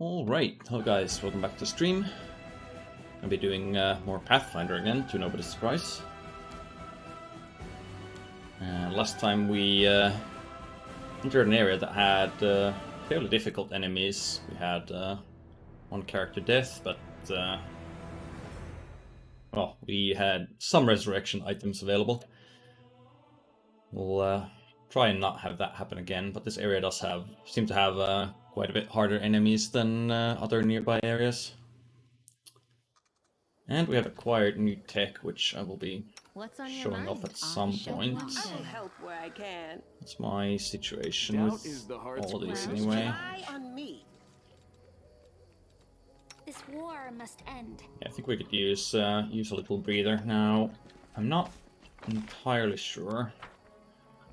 Alright, hello guys, welcome back to the stream. I'll be doing more Pathfinder again, to nobody's surprise. Last time we entered an area that had fairly difficult enemies. We had one character death, but well, we had some resurrection items available. We'll try and not have that happen again, but this area does seem to have quite a bit harder enemies than other nearby areas. And we have acquired new tech, which I will be showing off at some point. I will help where I can. That's my situation with all of these anyway. Rely on me. This war must end. Yeah, I think we could use a little breather now. I'm not entirely sure.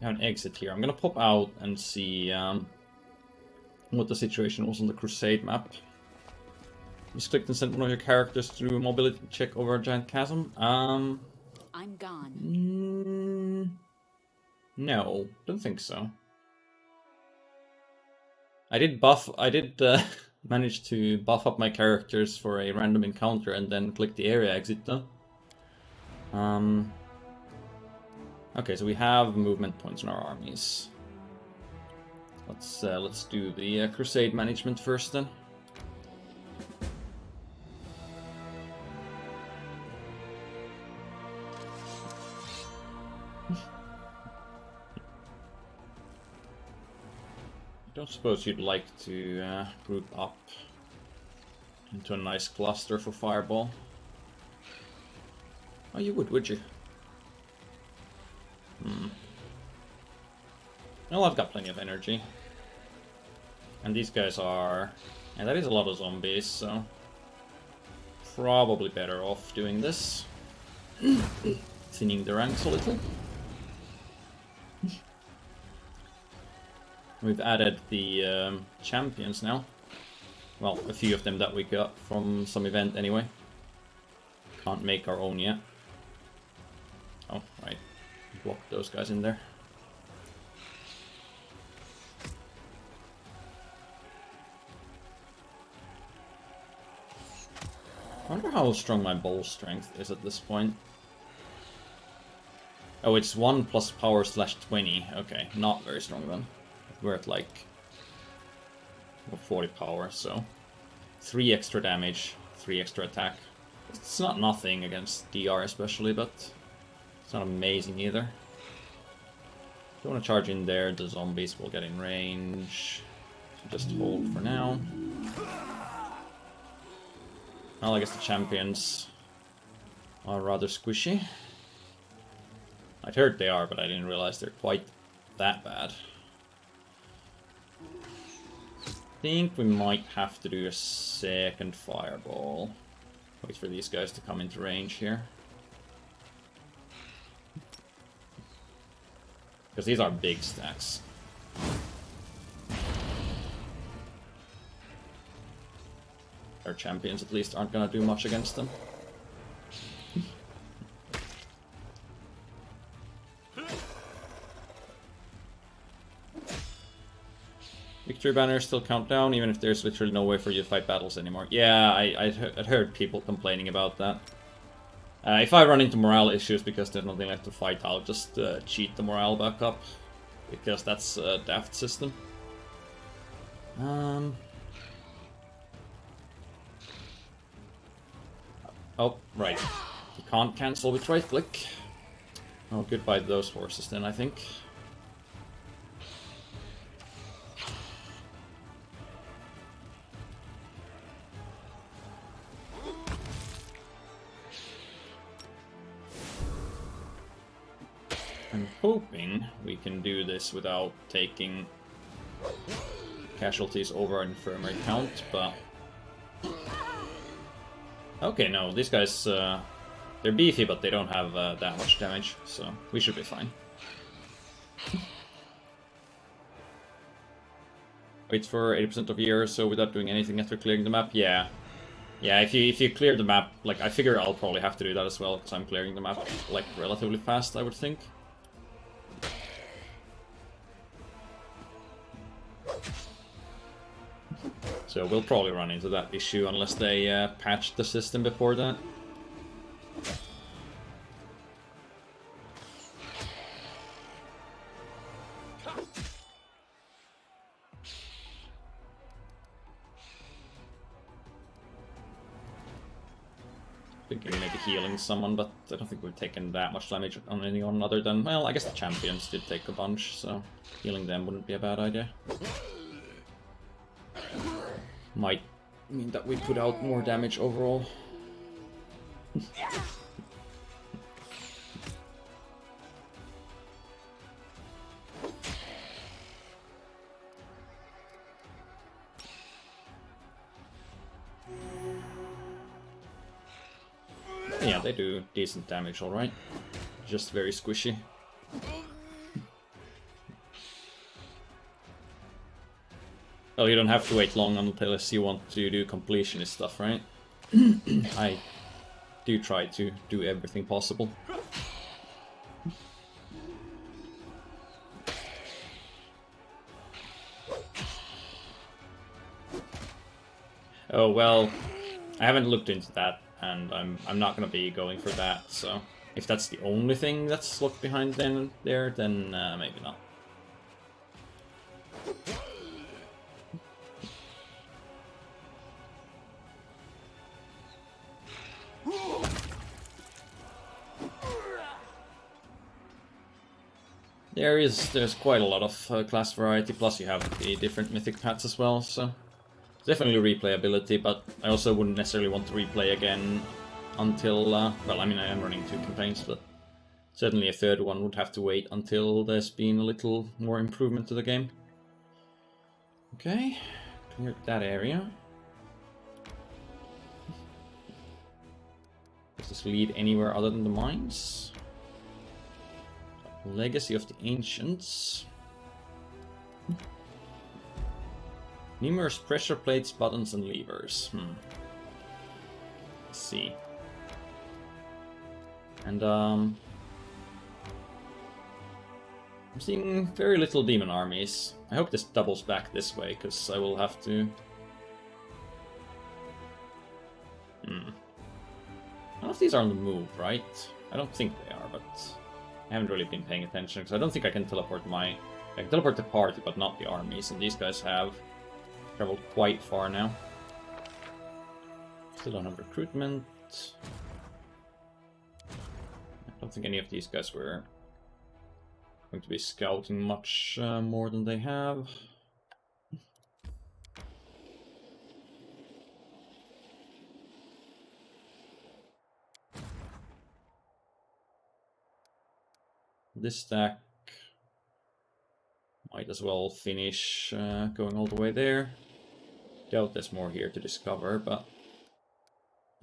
I have an exit here. I'm gonna pop out and see what the situation was on the Crusade map. Just clicked and sent one of your characters through a mobility check over a giant chasm. I'm gone. No, don't think so. I did manage to buff up my characters for a random encounter and then click the area exit though. Okay, so we have movement points in our armies. Let's do the Crusade Management first then. I don't suppose you'd like to group up into a nice cluster for Fireball. Oh, you would you? Well, I've got plenty of energy. And these guys are... And that is a lot of zombies, so... Probably better off doing this. Thinning the ranks a little. We've added the champions now. Well, a few of them that we got from some event anyway. Can't make our own yet. Oh, right. Block those guys in there. I wonder how strong my bow strength is at this point. Oh, it's 1 plus power slash 20. Okay, not very strong then. We're at like 40 power, so 3 extra damage, 3 extra attack. It's not nothing against DR especially, but it's not amazing either. Don't want to charge in there, the zombies will get in range. So just hold for now. Well, I guess the champions are rather squishy. I'd heard they are, but I didn't realize they're quite that bad. I think we might have to do a second fireball. Wait for these guys to come into range here. Because these are big stacks. Our champions at least aren't gonna do much against them. Victory banners still count down, even if there's literally no way for you to fight battles anymore. Yeah, I'd heard people complaining about that. If I run into morale issues because there's nothing left to fight, I'll just cheat the morale back up. Because that's a daft system. Oh, right. You can't cancel with right click. Oh, goodbye to those horses then, I think. I'm hoping we can do this without taking casualties over an infirmary count, but... Okay, no, these guys, they're beefy, but they don't have that much damage, so we should be fine. Wait for 80% of a year or so without doing anything after clearing the map? Yeah. Yeah, if you clear the map, like, I figure I'll probably have to do that as well, because I'm clearing the map, like, relatively fast, I would think. So we'll probably run into that issue unless they patch the system before that. Thinking maybe healing someone, but I don't think we've taken that much damage on anyone other than, well, I guess the champions did take a bunch, so healing them wouldn't be a bad idea. Might mean that we put out more damage overall. Yeah, they do decent damage, alright. Just very squishy. Well, you don't have to wait long unless you want to do completionist stuff, right? I do try to do everything possible. Oh, well, I haven't looked into that, and I'm not gonna be going for that, so if that's the only thing that's locked behind there, then maybe not. There's quite a lot of class variety, plus you have the different mythic paths as well, so definitely replayability, but I also wouldn't necessarily want to replay again until, well, I mean, I am running 2 campaigns, but certainly a third one would have to wait until there's been a little more improvement to the game. Okay, cleared that area. Does this lead anywhere other than the mines? Legacy of the Ancients. Numerous pressure plates, buttons, and levers. Let's see. And I'm seeing very little demon armies. I hope this doubles back this way, because I will have to... None of these are on the move, right? I don't think they are, but I haven't really been paying attention, because I don't think I can teleport my... I can teleport the party, but not the armies, and these guys have traveled quite far now. Still don't have recruitment. I don't think any of these guys were going to be scouting much more than they have. This stack might as well finish going all the way there. Doubt there's more here to discover, but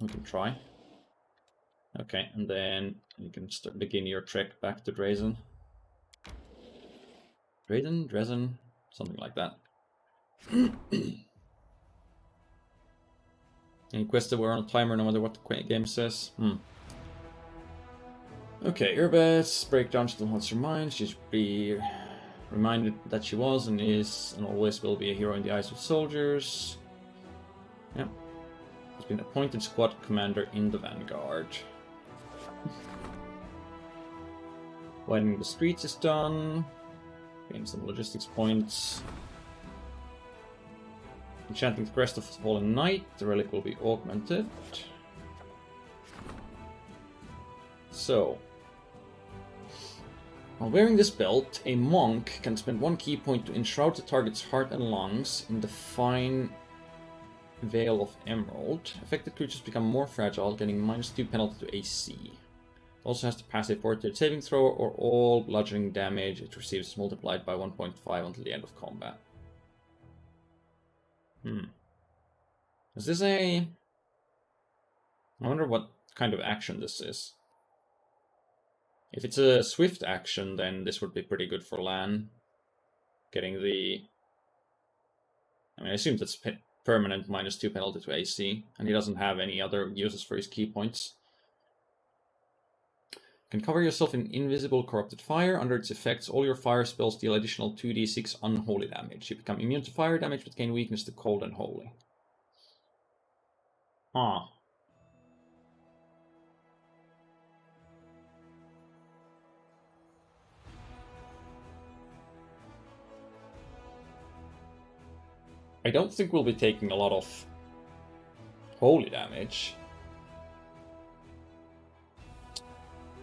we can try. Okay, and then you can begin your trek back to Drazen. Drazen, something like that. Any quests that were on a timer no matter what the game says? Okay, Urbeth, breakdown still haunts her mind. She should be reminded that she was and is and always will be a hero in the eyes of soldiers. Yep. Has been appointed squad commander in the Vanguard. Widening the streets is done. Gain some logistics points. Enchanting the crest of the fallen knight. The relic will be augmented. So, while wearing this belt, a monk can spend 1 key point to enshroud the target's heart and lungs in the fine veil of emerald. Affected creatures become more fragile, getting -2 penalty to AC. Also has the passive fortitude saving throw, or all bludgeoning damage it receives multiplied by 1.5 until the end of combat. Is this a... I wonder what kind of action this is. If it's a swift action, then this would be pretty good for Lan. Getting the... I mean, I assume that's permanent -2 penalty to AC, and he doesn't have any other uses for his key points. Can cover yourself in invisible corrupted fire. Under its effects, all your fire spells deal additional 2d6 unholy damage. You become immune to fire damage, but gain weakness to cold and holy. Huh. I don't think we'll be taking a lot of holy damage.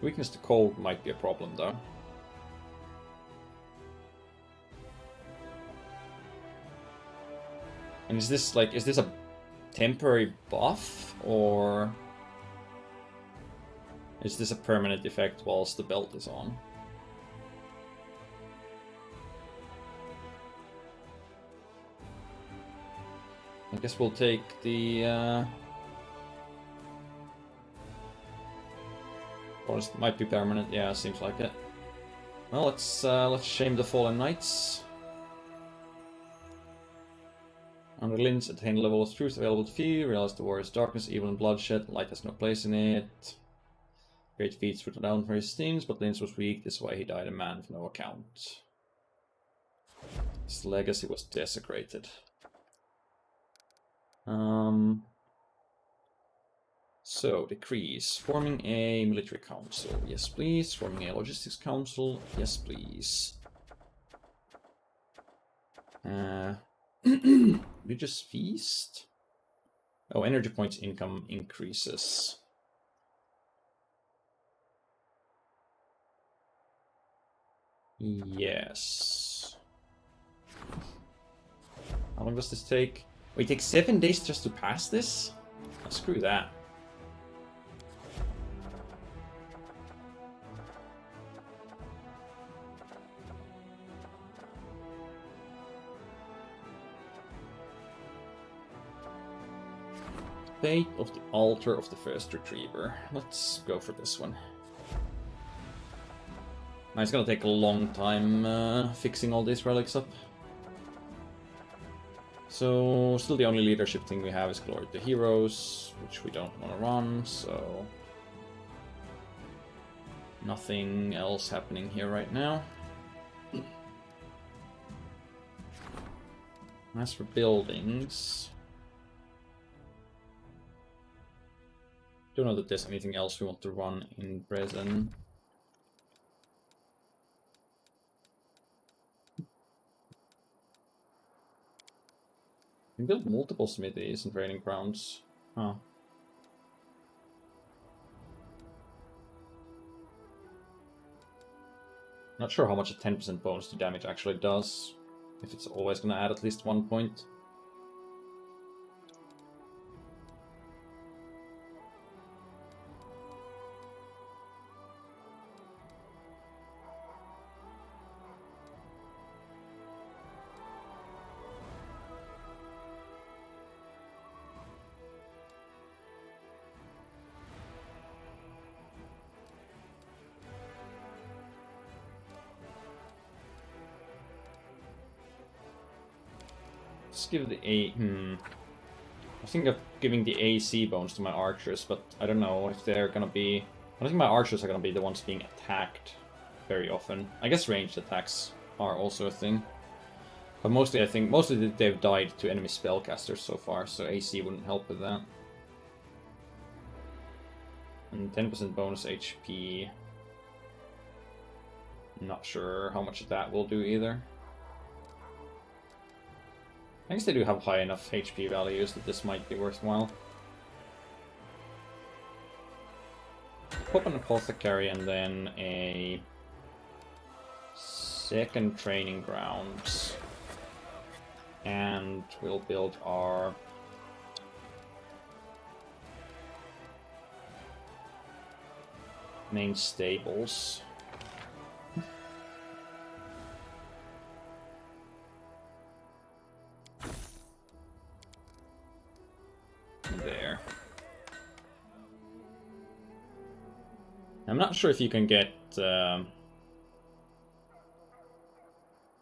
Weakness to cold might be a problem, though. And is this a temporary buff, or is this a permanent effect whilst the belt is on? I guess we'll take the or it might be permanent. Yeah, seems like it. Well, let's shame the fallen knights. Under Lin's attained level of truth available to few. Realize the war is darkness, evil, and bloodshed. Light has no place in it. Great feats were down for his teams, but Lin's was weak. This is why he died a man of no account. His legacy was desecrated. So, decrees. Forming a military council. Yes, please. Forming a logistics council. Yes, please. Religious feast? Oh, energy points income increases. Yes. How long does this take? Wait, it takes 7 days just to pass this? Oh, screw that. Fate of the Altar of the First Retriever. Let's go for this one. Now, it's gonna take a long time fixing all these relics up. So, still the only leadership thing we have is Glory to Heroes, which we don't want to run, so... nothing else happening here right now. As for buildings... don't know that there's anything else we want to run in Brezen. We can build multiple smithies and training grounds. Huh. Not sure how much a 10% bonus to damage actually does. If it's always going to add at least 1 point. Let's give the I think of giving the AC bonus to my archers, but I don't know if they're gonna be... I don't think my archers are gonna be the ones being attacked very often. I guess ranged attacks are also a thing. But mostly, I think, mostly they've died to enemy spellcasters so far, so AC wouldn't help with that. And 10% bonus HP. Not sure how much that will do either. I guess they do have high enough HP values that this might be worthwhile. Pop an Apothecary and then a second training grounds. And we'll build our main stables. There. I'm not sure if you can get the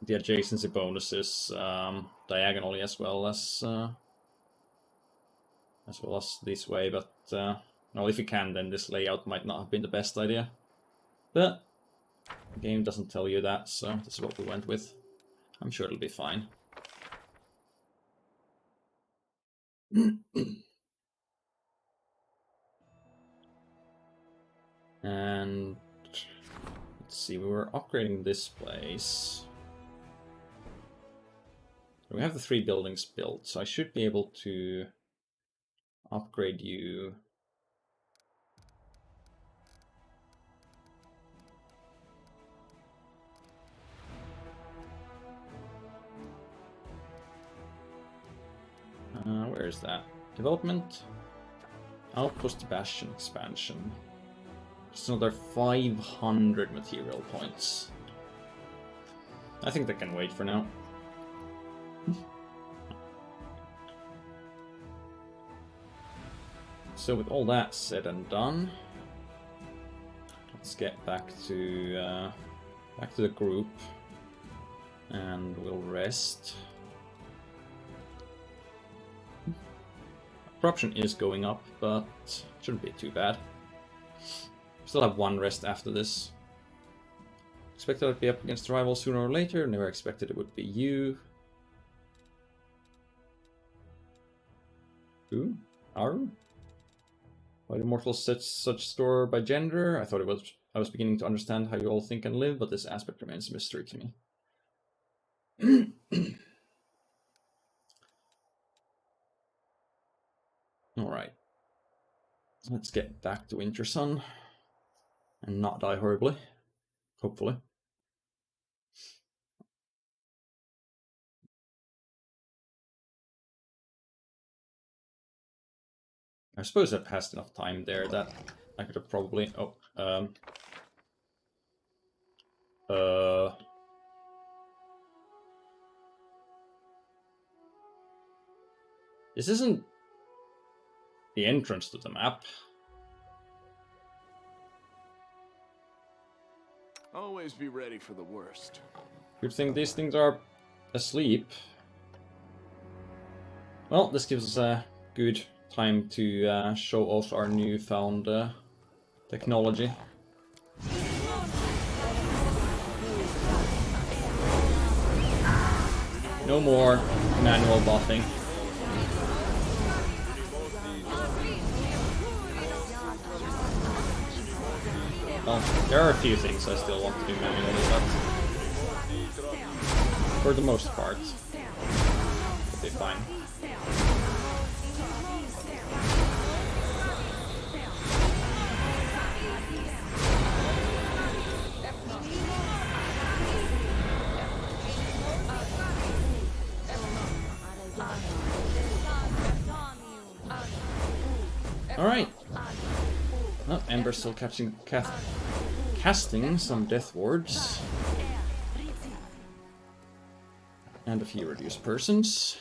adjacency bonuses diagonally as well as this way, but well, if you can, then this layout might not have been the best idea. But the game doesn't tell you that, so this is what we went with. I'm sure it'll be fine. And let's see, we were upgrading this place. We have the 3 buildings built, so I should be able to upgrade you. Where is that? Development? Outpost Bastion expansion. Just another 500 material points. I think that can wait for now. So with all that said and done, let's get back to the group, and we'll rest. Corruption is going up, but shouldn't be too bad. Still have 1 rest after this. Expected I'd be up against a rival sooner or later. Never expected it would be you. Who? Aru? Why do mortals set such store by gender? I was beginning to understand how you all think and live, but this aspect remains a mystery to me. Alright. Let's get back to Winter Sun. And not die horribly. Hopefully. I suppose I passed enough time there that I could have probably... This isn't the entrance to the map. Always be ready for the worst. Good thing these things are asleep. Well, this gives us a good time to show off our newfound technology. No more manual buffing. Well, there are a few things I still want to do manually, but for the most part, it'll be fine. Alright. Oh, Ember's still casting some death wards. And a few reduced persons.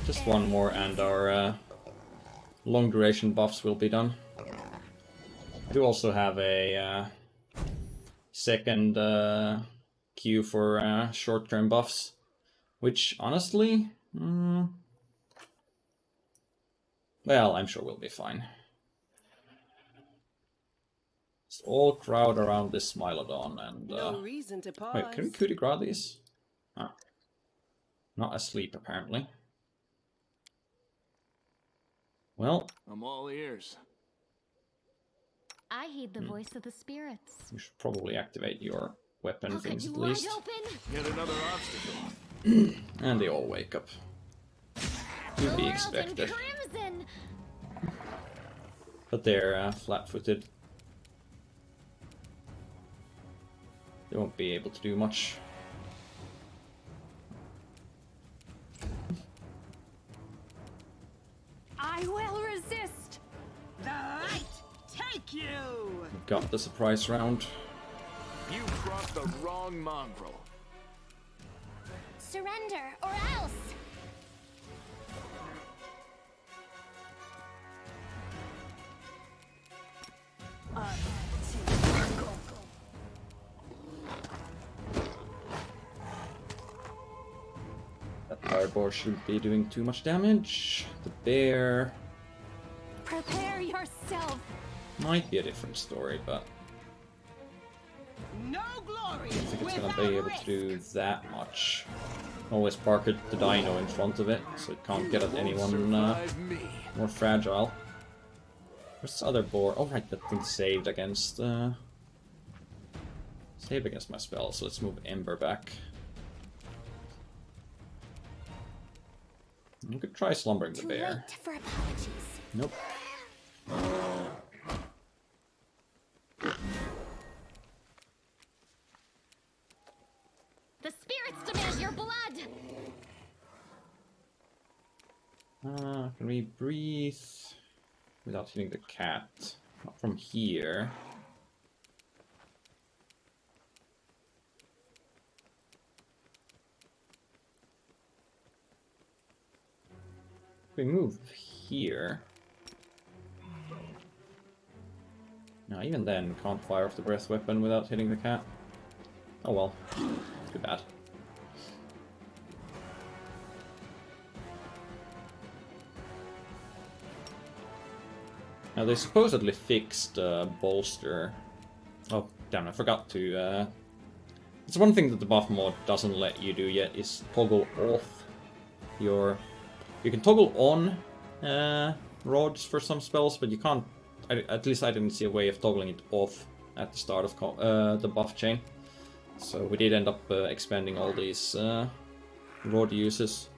Just one more and our long duration buffs will be done. I do also have a second queue for short-term buffs, which honestly, well, I'm sure we'll be fine. Just all crowd around this Smilodon and No reason to pause. wait, can we coup de grace these? Ah. Not asleep apparently. Well, I'm all ears. I heed the voice of the spirits. you should probably activate your weapon I'll cut things you at wide least. open. Yet another obstacle. And they all wake up. To be World in expected. crimson. But they're flat-footed. They won't be able to do much. I will resist. The light take you. We've got the surprise round. You crossed the wrong mongrel. Surrender or else. fireball shouldn't be doing too much damage. The bear Prepare yourself. might be a different story, but No glory I don't think it's gonna without be able risk. to do that much. Always park the dino in front of it, so it can't get at anyone Survive me. more fragile. Where's this other boar? Oh right, that thing saved against my spell, so let's move Ember back. You could try slumbering the Too bear. late for apologies. Nope. The spirits demand your blood. Can we breathe without hitting the cat? Not from here. We move here. No, even then, can't fire off the breath weapon without hitting the cat. Oh well, too bad. Now they supposedly fixed bolster. Oh damn! I forgot to. It's one thing that the buff mod doesn't let you do yet is toggle off your. You can toggle on rods for some spells, but you can't. At least I didn't see a way of toggling it off at the start of the buff chain. So we did end up expanding all these rod uses.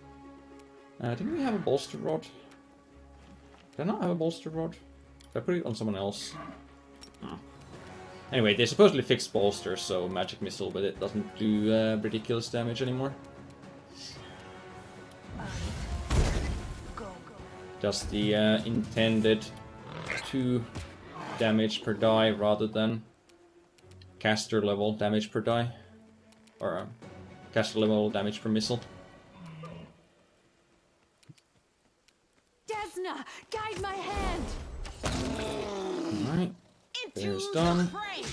Didn't we have a bolster rod? Did I not have a bolster rod? Did I put it on someone else? Oh. Anyway, they supposedly fixed bolster, so magic missile with it doesn't do ridiculous damage anymore. Just the intended 2 damage per die rather than caster level damage per die. Or caster level damage per missile. Desna, guide my hand. Alright. Into Bear's the done. fray.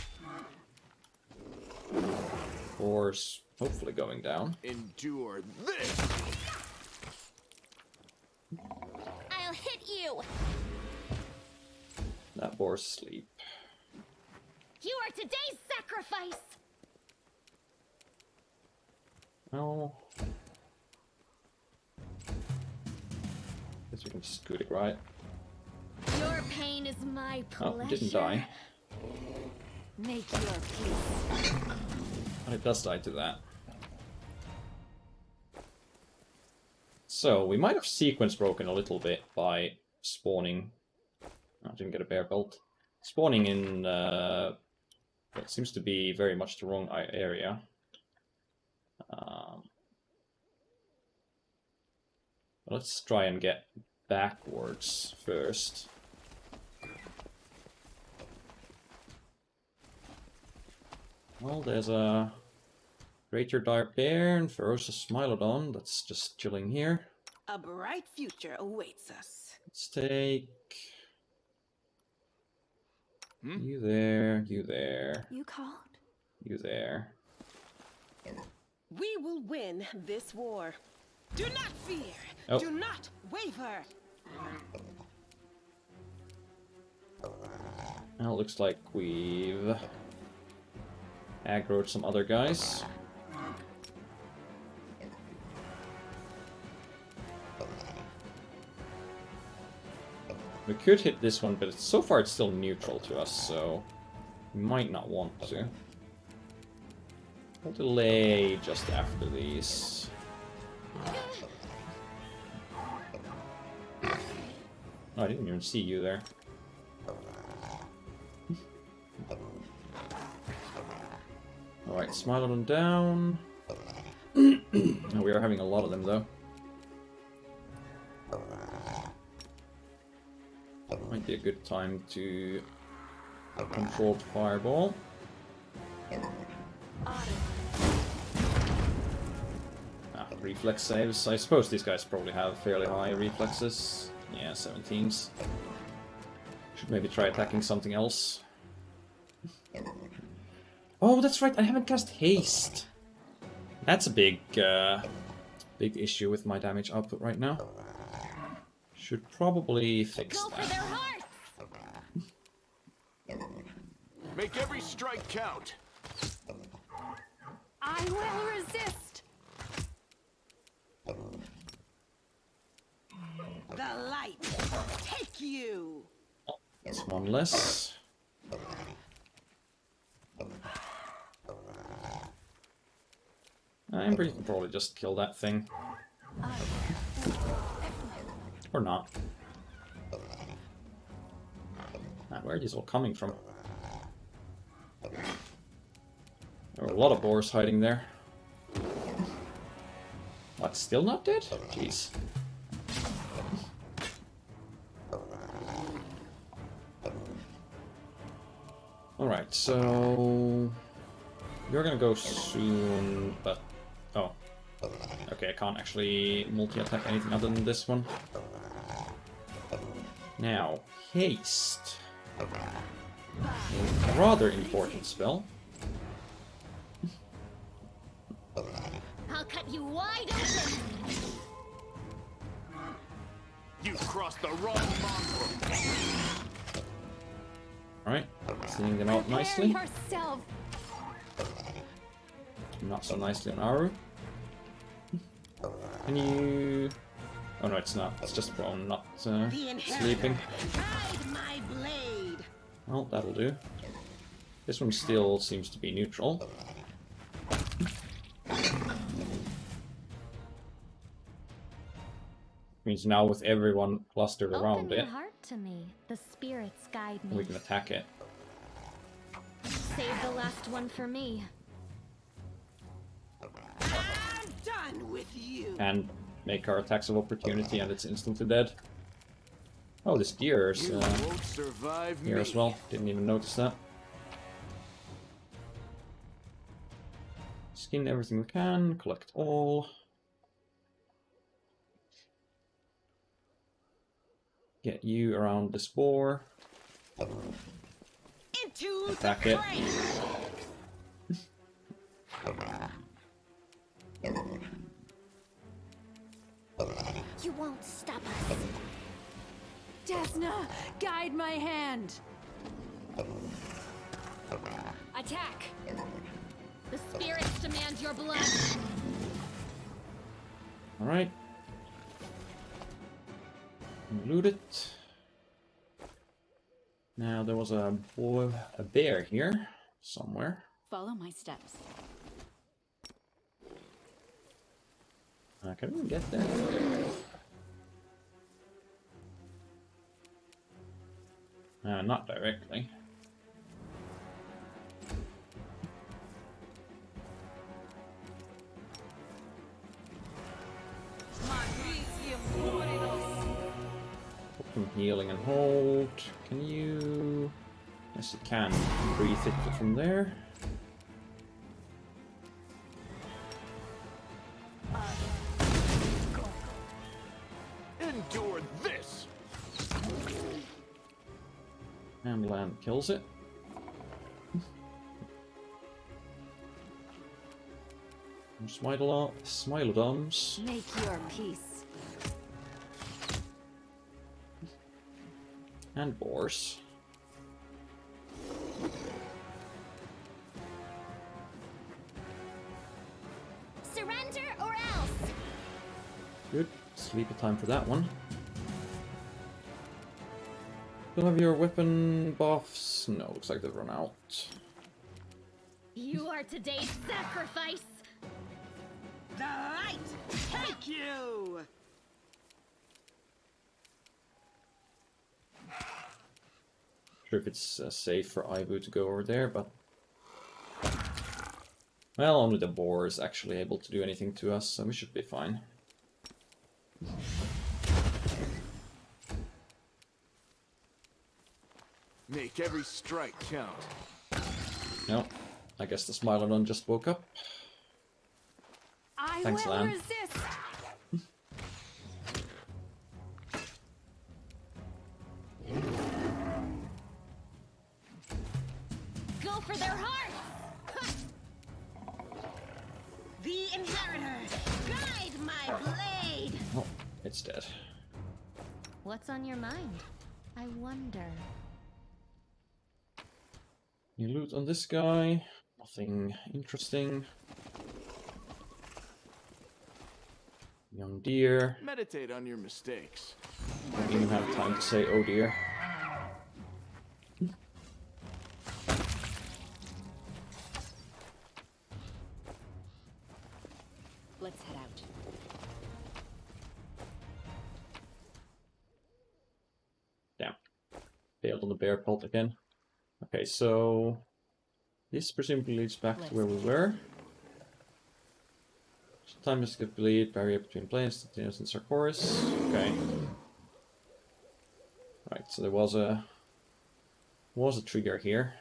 Boar's hopefully going down. Endure this. I'll hit you. That boar's asleep. You are today's sacrifice. Oh. Guess we can just scoot it right. Your pain is my pleasure. Oh, it didn't die. Make your peace. But it does die to that. So, we might have sequence broken a little bit by spawning... I didn't get a bear belt. Spawning in what seems to be very much the wrong area. Let's try and get backwards first. Well, there's a Greater Dire Bear and Ferocious Smilodon that's just chilling here. A bright future awaits us. Let's take... You there, you there, You called? you there. We will win this war. Do not fear. Oh. Do not waver. Now it looks like we've aggroed some other guys. We could hit this one, but so far it's still neutral to us, so we might not want to. We'll delay just after these. Oh, I didn't even see you there. Alright, Smilodon down. Oh, we are having a lot of them, though. Might be a good time to control fireball. Reflex saves. I suppose these guys probably have fairly high reflexes. Yeah, 17s. Should maybe try attacking something else. Oh, that's right, I haven't cast haste. That's a big big issue with my damage output right now. Should probably fix Go for their that. hearts! Make every strike count. I will resist! The light, take you! That's one less. Ember, you can probably just kill that thing. Or not. Man, where are these all coming from? There were a lot of boars hiding there. What, still not dead? Jeez. Alright, so... You're gonna go soon, but... Oh. Okay, I can't actually multi-attack anything other than this one. Now, haste. A rather important spell. I'll cut you wide open! You crossed the wrong mongrel. Alright, seeing them out nicely. Yourself. Not so nicely on Aru. Can you... Oh no, it's not. It's just prone, not sleeping. Guide my blade! Well, that'll do. This one still seems to be neutral. Means now with everyone clustered around Open your it, heart to me. The spirits guide me. we can attack it. Save the last one for me. I'm done with you! And make our attacks of opportunity, and it's instantly dead. Oh, this deer's You won't survive here me. as well. Didn't even notice that. Skin everything we can, collect all. Get you around this boar. Into Attack the it. fray! You won't stop us. Desna, guide my hand. Attack! The spirits demand your blood. Alright. Loot it. Now there was a bear here somewhere. Follow my steps. Can we get there? Not directly. Open healing and hold. Can you... Yes, you can. Breathe it from there. Endure this. And land kills it. Smilodons. Make your peace. And boars. Surrender or else. Good. Sleepy time for that one. You'll have your weapon buffs. No, looks like they've run out. You are today's sacrifice. The light, take you! Sure if it's safe for Ivu to go over there, but... Well, only the boar is actually able to do anything to us, so we should be fine. Make every strike count. No, I guess the Smilodon just woke up. I Thanks, will Lan. resist. Go for their hearts. The inheritor, guide my my blade! Oh, it's dead. What's on your mind? I wonder. You loot on this guy. Nothing interesting. Young deer. Meditate on your mistakes. Don't even have time to say oh dear. Let's head out. Damn. Failed on the bear pelt again. Okay, so this presumably leads back to where we were. Time is good bleed, barrier between planes, continuous and Sarkoris. Okay. Right, so there was a trigger here.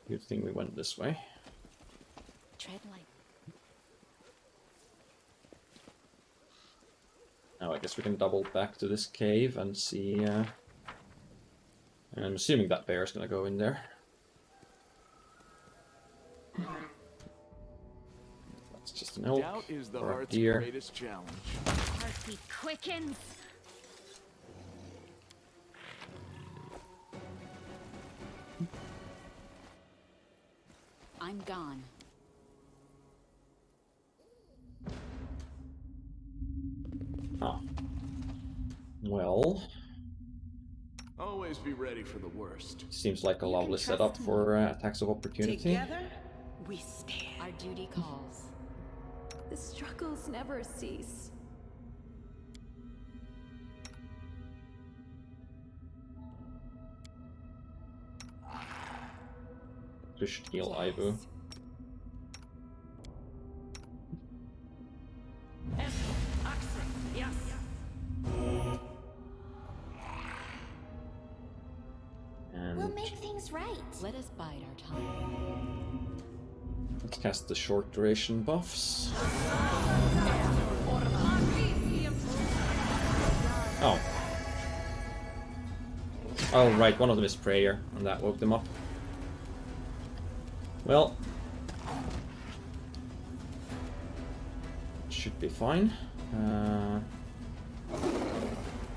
Good thing we went this way. Tread light. Now I guess we can double back to this cave and see. And I'm assuming that bear is gonna go in there. That's just an elk Doubt is the or a heart's deer. greatest challenge. Heartbeat quickens. I'm gone. Ah. Well, Always be ready for the worst. seems like a You lovely can trust setup me. for attacks of opportunity. Together, we stand. Our duty calls. The struggles never cease. This should heal Ibu. And We'll make things right. Let us bide our time. let's cast the short duration buffs. Oh. Oh, right, one of them is prayer, and that woke them up. Well, should be fine.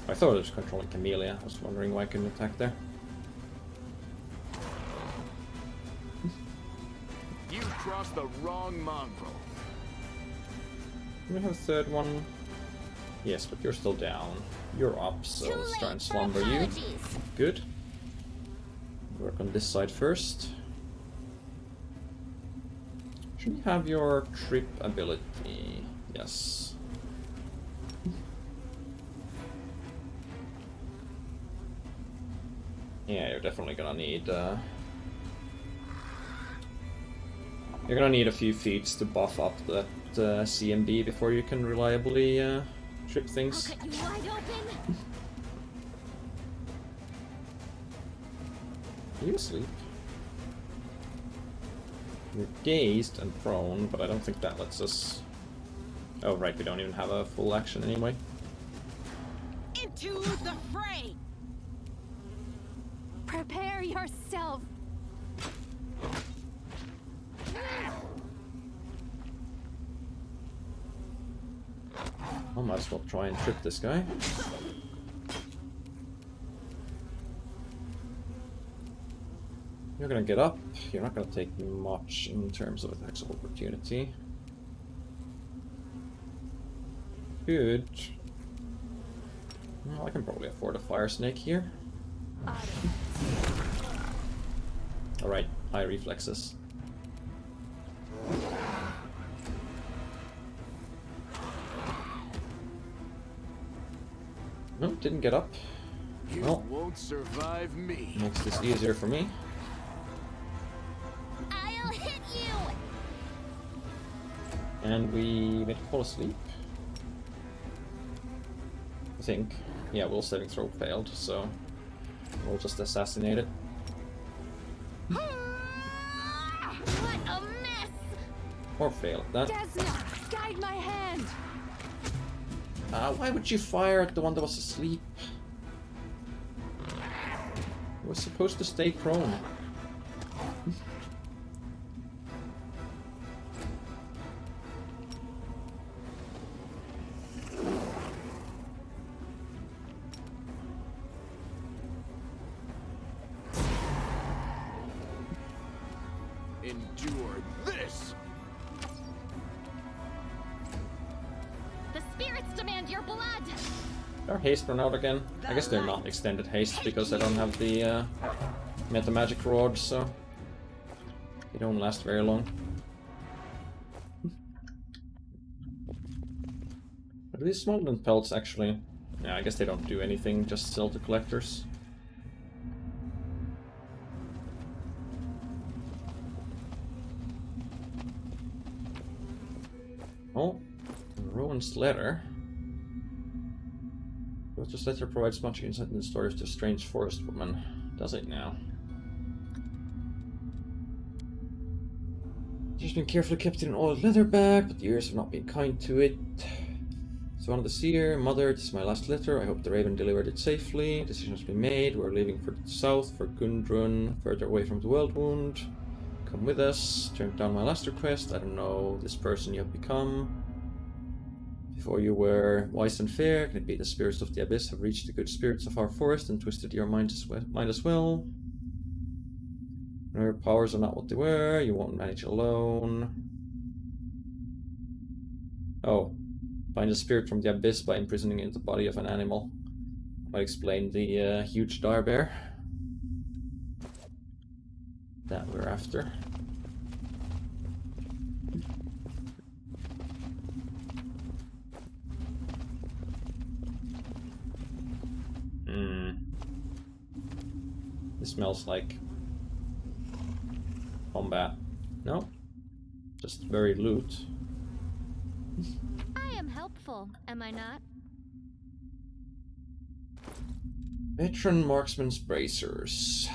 I thought it was controlling Camellia. I was wondering why I couldn't attack there. You crossed the wrong mongrel. Do we have a third one? Yes, but you're still down. You're up, so Too let's try and late for slumber you. apologies. Good. Work on this side first. Should you have your trip ability? Yes. Yeah, you're definitely gonna need you're gonna need a few feats to buff up that CMB before you can reliably trip I'll things. cut you wide open. Are you asleep? You're dazed and prone, but I don't think that lets us... Oh right, we don't even have a full action anyway. Into the fray! Prepare yourself. I might as well try and trip this guy. You're gonna get up. You're not gonna take much in terms of attacks of opportunity. Good. Well, I can probably afford a fire snake here. Alright, high reflexes. No, didn't get up. You Well. won't survive me. Makes this easier for me. I'll hit you. And we made it fall asleep. I think. Yeah, will saving throw failed, so we'll just assassinate it. What a mess. Or fail at that. Desna, guide my hand. Why would you fire at the one that was asleep? It was supposed to stay prone. Endure this! The spirits demand your blood! Our haste run out again. I guess they're not extended haste because I don't have the meta magic rod, so they don't last very long. Are these smoldering pelts actually? Yeah, I guess they don't do anything, just sell to collectors. Oh, Rowan's letter. This letter provides much insight in the story of the strange forest woman. Does it now? She's been carefully kept in an old leather bag, but the years have not been kind to it. So on the seer, Mother, this is my last letter. I hope the Raven delivered it safely. Decision has been made. We're leaving for the south, for Gundrun, further away from the World Wound. Come with us. Turn down my last request. I don't know this person you have become. Before you were wise and fair, can it be the spirits of the abyss have reached the good spirits of our forest and twisted your mind as well? When your powers are not what they were, you won't manage alone. Oh. Find a spirit from the abyss by imprisoning it in the body of an animal. Might explain the huge dire bear that we're after. This smells like combat. No? Just very loot. I am helpful, am I not? Veteran Marksman's Bracers.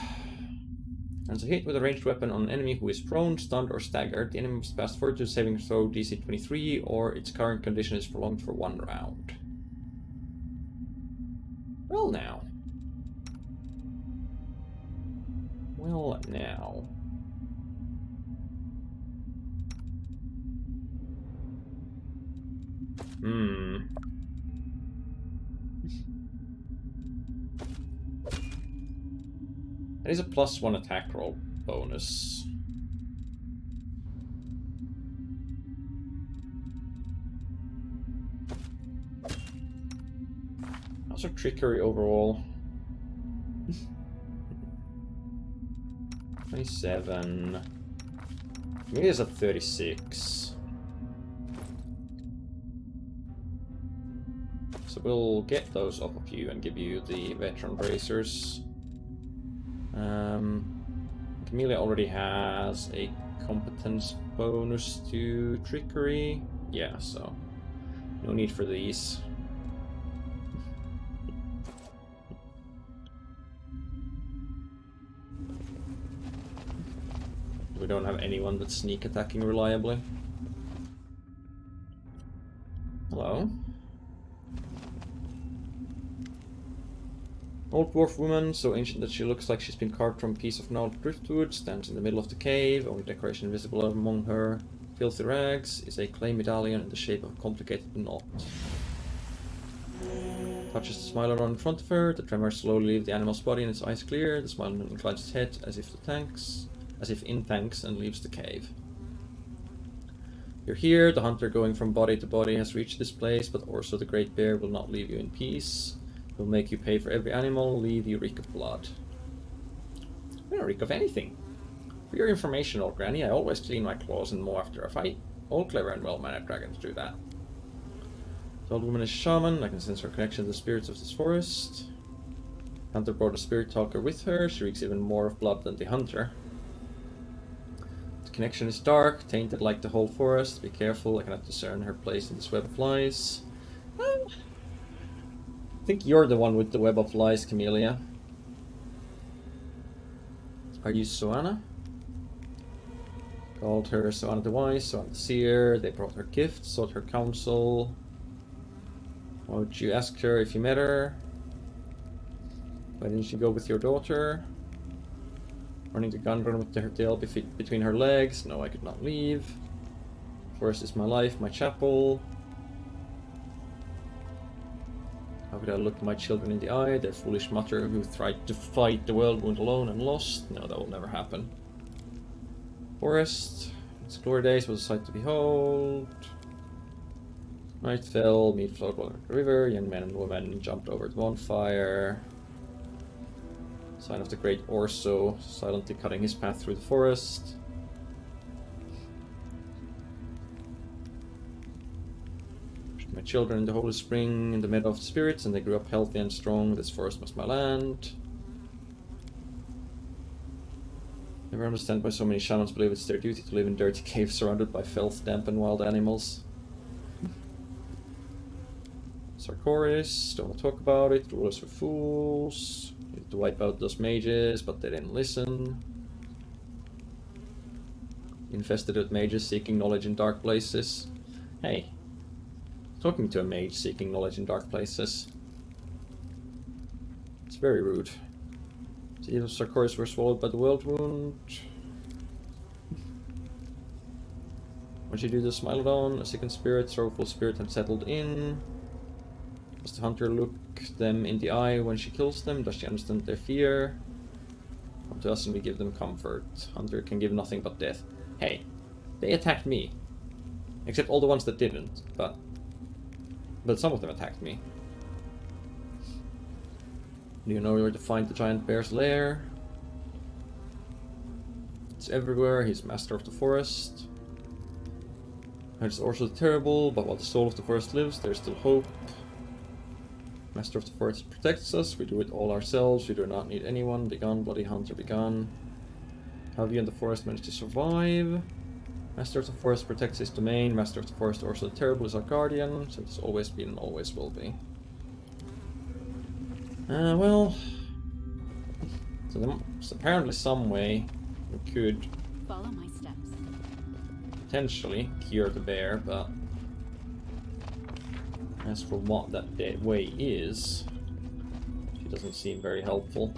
As a hit with a ranged weapon on an enemy who is prone, stunned, or staggered, the enemy must pass fortitude saving throw DC 23, or its current condition is prolonged for 1 round. Well now. Well now. That is a +1 attack roll bonus. Also trickery overall. 27. Maybe it's a 36. So we'll get those off of you and give you the veteran bracers. Camellia already has a competence bonus to trickery. Yeah, so no need for these. We don't have anyone that's sneak attacking reliably. Hello? Old dwarf woman, so ancient that she looks like she's been carved from a piece of gnarled driftwood, stands in the middle of the cave. Only decoration visible among her filthy rags is a clay medallion in the shape of a complicated knot. Touches the smile around in front of her. The tremors slowly leave the animal's body and its eyes clear. The smile inclines its head as if in thanks, and leaves the cave. You're here. The hunter going from body to body has reached this place, but also the great bear will not leave you in peace. Will make you pay for every animal, leave you reek of blood. I don't reek of anything. For your information, old granny, I always clean my claws and mow after a fight. All clever and well-mannered dragons do that. The old woman is a shaman. I can sense her connection to the spirits of this forest. Hunter brought a spirit talker with her. She reeks even more of blood than the hunter. The connection is dark, tainted like the whole forest. Be careful, I cannot discern her place in this web of lies. I think you're the one with the web of lies, Camellia. Are you Soana? Called her Soana the Wise, Soana the Seer. They brought her gifts, sought her counsel. Why would you ask her if you met her? Why didn't you go with your daughter? Running to Gundrun with her tail between her legs. No, I could not leave. Forest is my life, my chapel. How could I look my children in the eye, their foolish mother who tried to fight the world wound alone and lost? No, that will never happen. Forest. Its glory days was a sight to behold. Night fell, meat flowed along the river, young men and women jumped over the bonfire. Sign of the great Orso, silently cutting his path through the forest. My children in the holy spring, in the meadow of the spirits, and they grew up healthy and strong. This forest was my land. Never understand why so many shamans believe it's their duty to live in dirty caves surrounded by filth, damp, and wild animals. Sarkoris, don't want to talk about it. Rulers were fools. Needed to wipe out those mages, but they didn't listen. Infested with mages seeking knowledge in dark places. Hey. Talking to a mage seeking knowledge in dark places. It's very rude. The evil Sarkoris were swallowed by the world wound. What you do to Smilodon? A sickened spirit, sorrowful spirit had settled in. Does the hunter look them in the eye when she kills them? Does she understand their fear? Come to us and we give them comfort. Hunter can give nothing but death. Hey, they attacked me. Except all the ones that didn't, but some of them attacked me. Do you know where to find the giant bear's lair? It's everywhere. He's master of the forest. It's also terrible, but while the soul of the forest lives, there's still hope. Master of the forest protects us. We do it all ourselves. We do not need anyone. Begone, bloody hunter, begone. How have you and the forest managed to survive? Master of the forest protects his domain. Master of the forest, also the terrible, is our guardian. So it's always been and always will be. Well, so there's apparently some way we could Follow my steps. potentially cure the bear, but as for what that way is, she doesn't seem very helpful.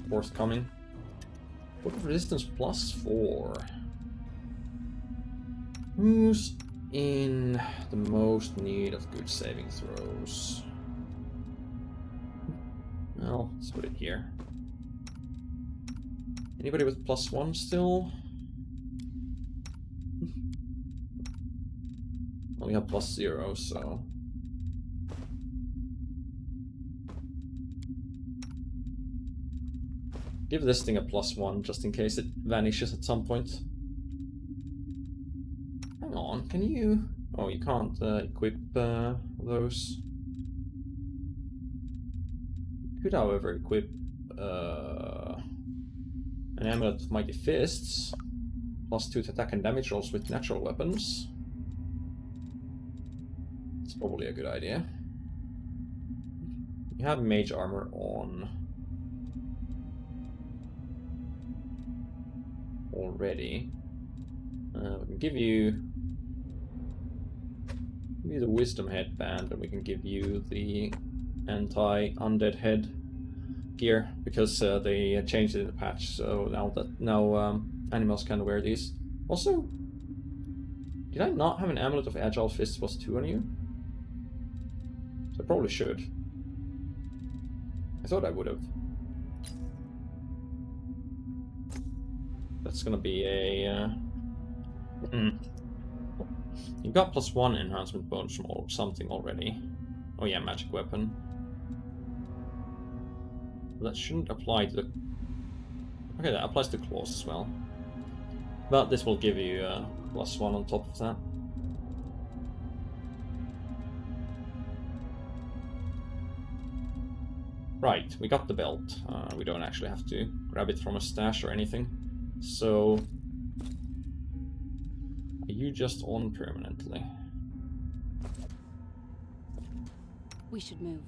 Forthcoming. Book of Resistance +4. Who's in the most need of good saving throws? Well, let's put it here. Anybody with +1 still? Well, we have +0, so... Give this thing a +1, just in case it vanishes at some point. Hang on, can you... Oh, you can't equip those. Could, however, equip an Amulet of Mighty Fists, +2 to attack and damage rolls with natural weapons. It's probably a good idea. You have Mage Armor on already. We can give you the Wisdom Headband, and we can give you the anti-undead head gear, because they changed it in the patch, so now animals can wear these. Also, did I not have an Amulet of Agile Fists +2 on you? So I probably should. I thought I would have. That's gonna be a... You got +1 enhancement bonus or something already. Oh yeah, magic weapon. That shouldn't apply to the... Okay, that applies to claws as well. But this will give you +1 on top of that. Right, we got the belt. We don't actually have to grab it from a stash or anything. So... Are you just on permanently? We should move.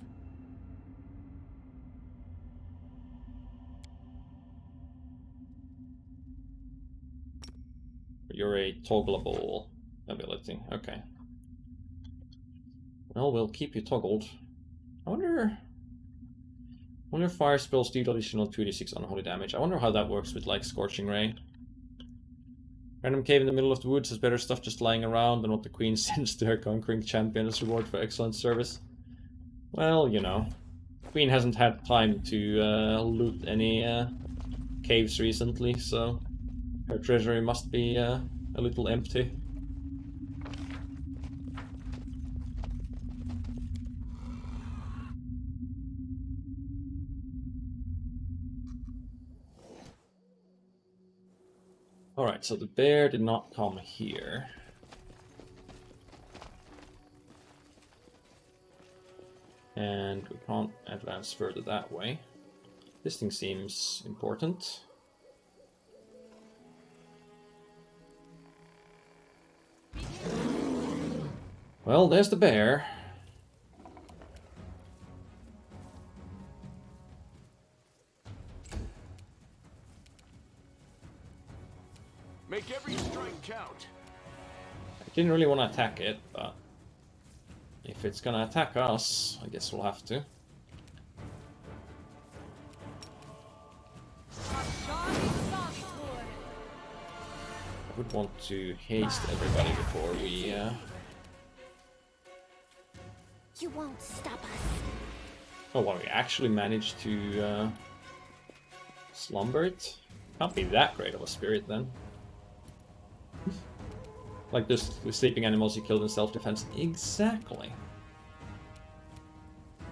You're a toggleable ability. Okay. Well, we'll keep you toggled. I wonder if fire spells deal additional 2d6 unholy damage. I wonder how that works with, like, Scorching Ray. Random cave in the middle of the woods has better stuff just lying around than what the queen sends to her conquering champion as reward for excellent service. Well, you know. The queen hasn't had time to loot any caves recently, so... Her treasury must be a little empty. Alright, so the bear did not come here. And we can't advance further that way. This thing seems important. Well, there's the bear. Make every strike count. I didn't really want to attack it, but if it's gonna attack us, I guess we'll have to. I would want to haste everybody before we... You won't stop us. Oh, well, we actually managed to slumber it? Can't be that great of a spirit then. Like the sleeping animals you killed in self-defense. Exactly.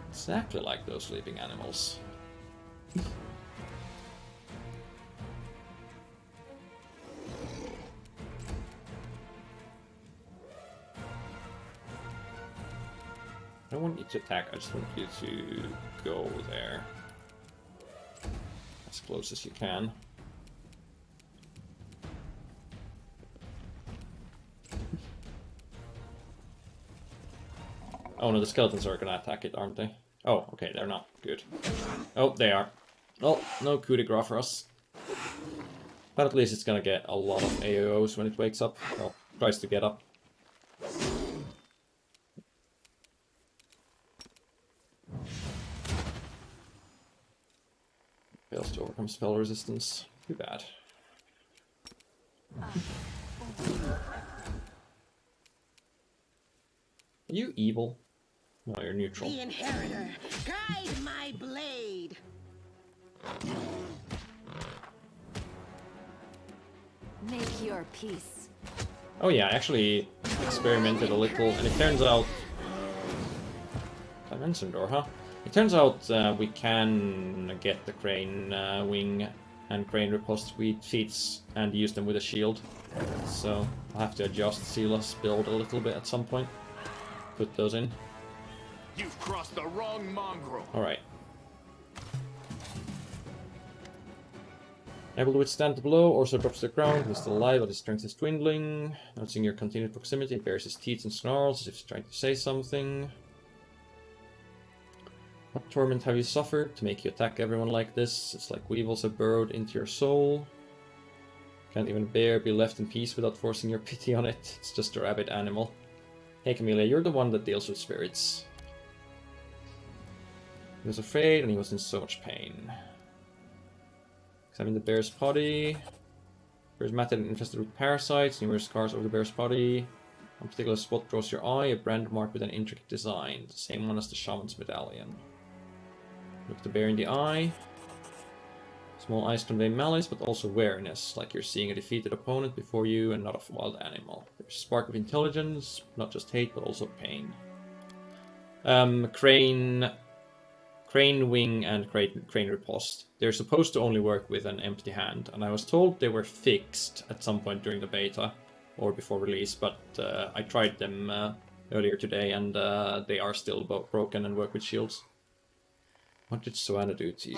Exactly like those sleeping animals. I don't want you to attack, I just want you to go there. As close as you can. Oh no, the skeletons are gonna attack it, aren't they? Oh, okay, they're not. Good. Oh, they are. Oh, no coup de grace for us. But at least it's gonna get a lot of AOs when it wakes up. Well, tries to get up. Fails to overcome spell resistance. Too bad. Are you evil? No, you're neutral. The inheritor, guide my blade. Make your peace. Oh yeah, I actually experimented a little, and it turns out... Dimension door, huh? It turns out we can get the crane wing and crane riposte feats and use them with a shield. So I'll have to adjust Sila's build a little bit at some point. Put those in. You've crossed the wrong mongrel. Alright. Able to withstand the blow, Orso drops to the ground, he's still alive, but his strength is dwindling. Noticing your continued proximity, he bares his teeth and snarls as if he's trying to say something. What torment have you suffered to make you attack everyone like this? It's like weevils have burrowed into your soul. Can't even bear be left in peace without forcing your pity on it. It's just a rabid animal. Hey Camilla, you're the one that deals with spirits. He was afraid and he was in so much pain. Examine the bear's body. Bear's matted and infested with parasites, numerous scars over the bear's body. One particular spot draws your eye, a brand marked with an intricate design, the same one as the shaman's medallion. Look the bear in the eye. Small eyes convey malice, but also wariness, like you're seeing a defeated opponent before you and not a wild animal. There's a spark of intelligence, not just hate, but also pain. Crane wing and crane riposte. They're supposed to only work with an empty hand, and I was told they were fixed at some point during the beta or before release, but I tried them earlier today and they are still broken and work with shields. What did Soana do to you?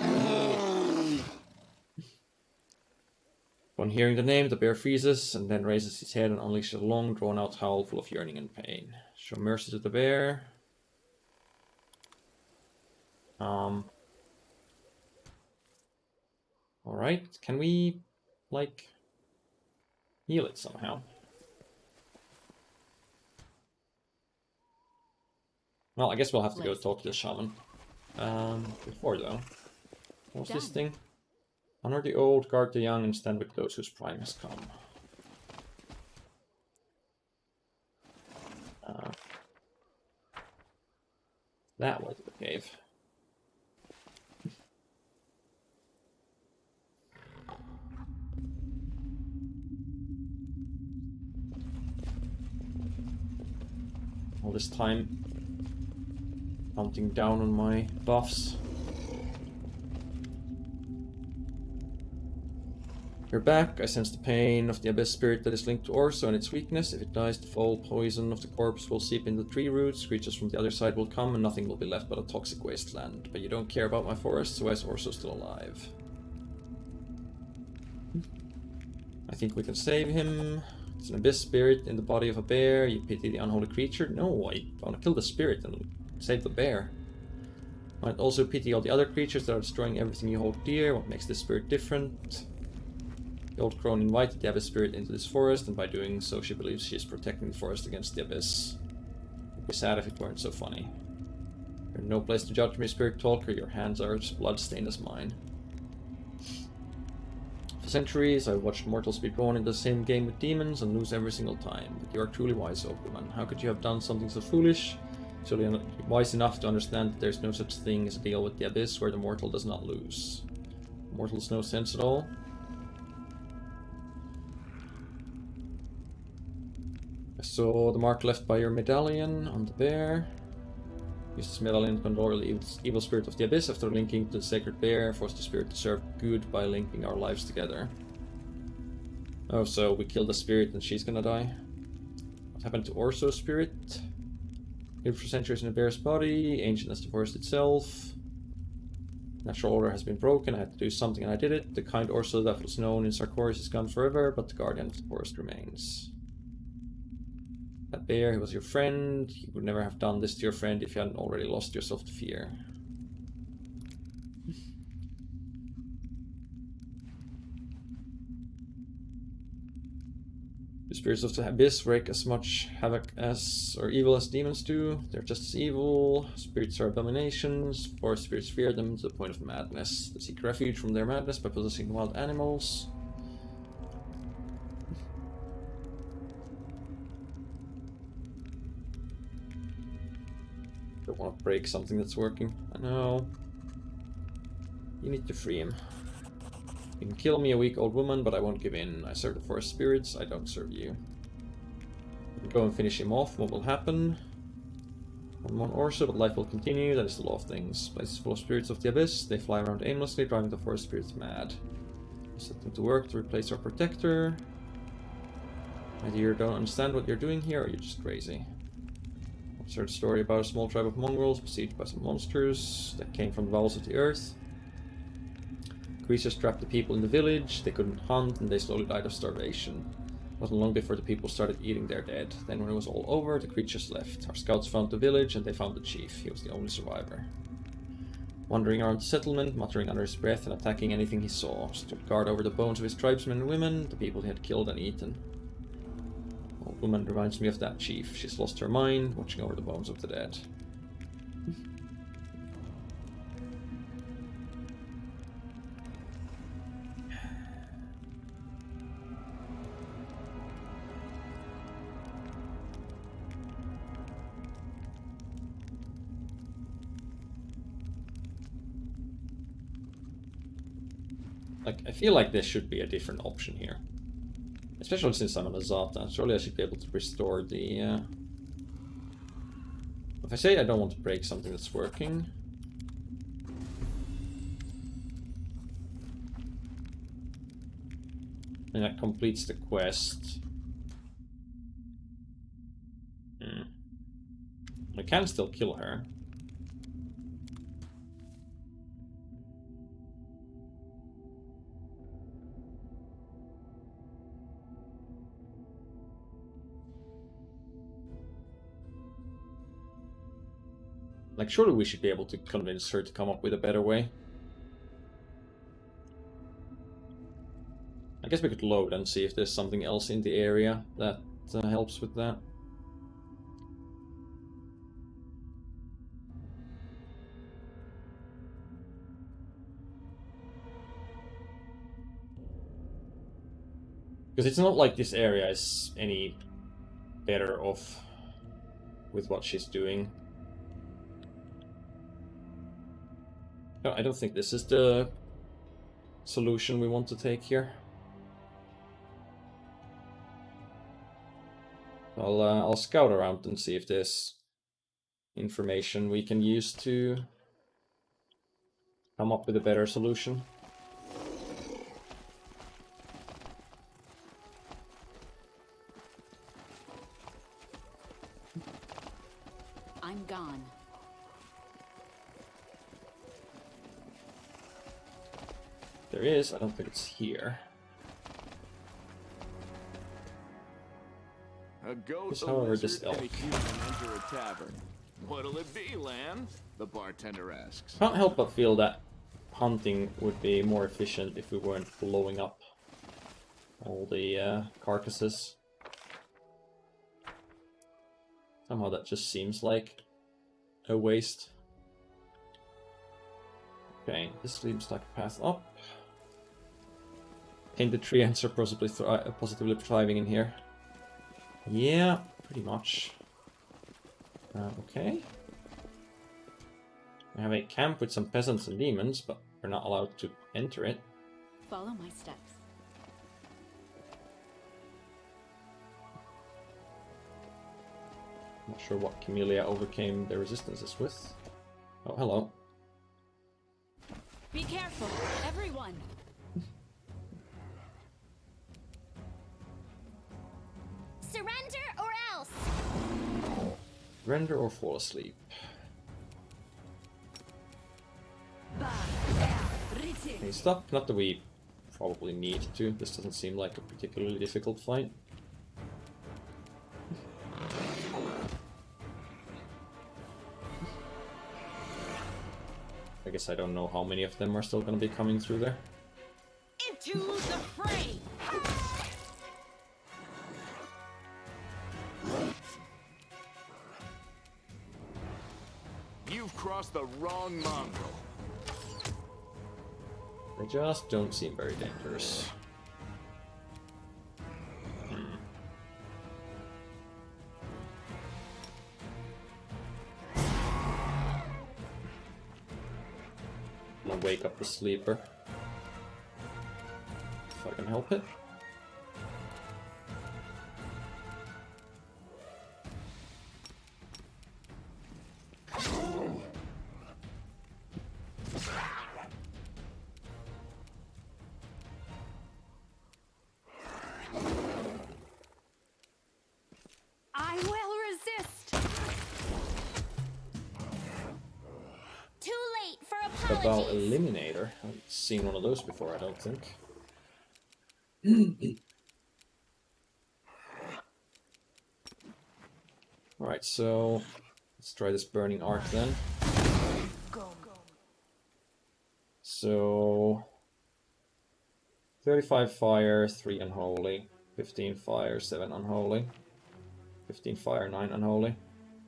Upon hearing the name, the bear freezes and then raises his head and unleashes a long drawn-out howl full of yearning and pain. Show mercy to the bear. Alright, can we, like, heal it somehow? Well, I guess we'll have to go talk to the shaman. Before though, what's this thing? Honor the old, guard the young, and stand with those whose prime has come. That was the cave. all this time counting down on my buffs. You're back. I sense the pain of the Abyss Spirit that is linked to Orso and its weakness. If it dies, the foul poison of the corpse will seep into tree roots, creatures from the other side will come, and nothing will be left but a toxic wasteland. But you don't care about my forest, so why is Orso still alive? I think we can save him. It's an Abyss Spirit in the body of a bear. You pity the unholy creature? No, I want to kill the spirit and save the bear. Might also pity all the other creatures that are destroying everything you hold dear. What makes this spirit different? The old crone invited the Abyss Spirit into this forest, and by doing so she believes she is protecting the forest against the Abyss. It would be sad if it weren't so funny. You're in no place to judge me, Spirit Talker. Your hands are as blood-stained as mine. For centuries, I've watched mortals be drawn into the same game with demons and lose every single time. But you are truly wise, old woman. How could you have done something so foolish? Surely wise enough to understand that there's no such thing as a deal with the Abyss where the mortal does not lose. Mortals no sense at all? I saw the mark left by your medallion on the bear. Use this medallion to control the evil spirit of the Abyss. After linking to the sacred bear, force the spirit to serve good by linking our lives together. Oh, so we kill the spirit and she's gonna die? What happened to Orso's spirit? Lived for centuries in a bear's body, ancient as the forest itself. Natural order has been broken, I had to do something and I did it. The kind Orso that was known in Sarkoris is gone forever, but the guardian of the forest remains. That bear, he was your friend. You would never have done this to your friend if you hadn't already lost yourself to fear. The spirits of the Abyss wreak as much havoc as, or evil as demons do. They're just as evil. Spirits are abominations. Forest spirits fear them to the point of madness. They seek refuge from their madness by possessing wild animals. Don't want to break something that's working. I know. You need to free him. You can kill me, a weak old woman, but I won't give in. I serve the forest spirits, I don't serve you. You can go and finish him off. What will happen? One Orso, but life will continue. That is the law of things. Places full of spirits of the Abyss. They fly around aimlessly, driving the forest spirits mad. Set them to work to replace our protector. Either you don't understand what you're doing here, or you're just crazy. I've heard a story about a small tribe of mongrels besieged by some monsters that came from the bowels of the earth. Creatures trapped the people in the village, they couldn't hunt, and they slowly died of starvation. It wasn't long before the people started eating their dead. Then when it was all over, the creatures left. Our scouts found the village, and they found the chief. He was the only survivor. Wandering around the settlement, muttering under his breath and attacking anything he saw. Stood guard over the bones of his tribesmen and women, the people he had killed and eaten. Old woman reminds me of that chief. She's lost her mind, watching over the bones of the dead. Like, I feel like there should be a different option here. Especially since I'm on a Zata. Surely I should be able to restore the... If I say I don't want to break something that's working... and that completes the quest. I can still kill her. Like, surely we should be able to convince her to come up with a better way. I guess we could load and see if there's something else in the area that helps with that. Because it's not like this area is any better off with what she's doing. No, I don't think this is the solution we want to take here. I'll scout around and see if there's information we can use to come up with a better solution. I'm gone. There is, I don't think it's here. A goat, Just a however, this lizard, and a elk. human enter a tavern. What'll it be, Lan? The bartender asks. Can't help but feel that hunting would be more efficient if we weren't blowing up all the carcasses. Somehow that just seems like a waste. Okay, this seems like a path up. Painted tree ants are positively thriving in here. Yeah, pretty much. Okay. We have a camp with some peasants and demons, but we're not allowed to enter it. Follow my steps. Not sure what Camellia overcame their resistances with. Oh, hello. Be careful, everyone. Surrender or else! Render or fall asleep. Okay, stop. Not that we probably need to. This doesn't seem like a particularly difficult fight. I guess I don't know how many of them are still going to be coming through there. Into the fray! You've crossed the wrong mongrel. They just don't seem very dangerous. I'll wake up the sleeper. If I can help it. I will resist. Too late for About apologies. Eliminator. I haven't seen one of those before, I don't think. Alright, so let's try this burning arc then. So 35 fire, 3 unholy, 15 fire, 7 unholy, 15 fire, 9 unholy.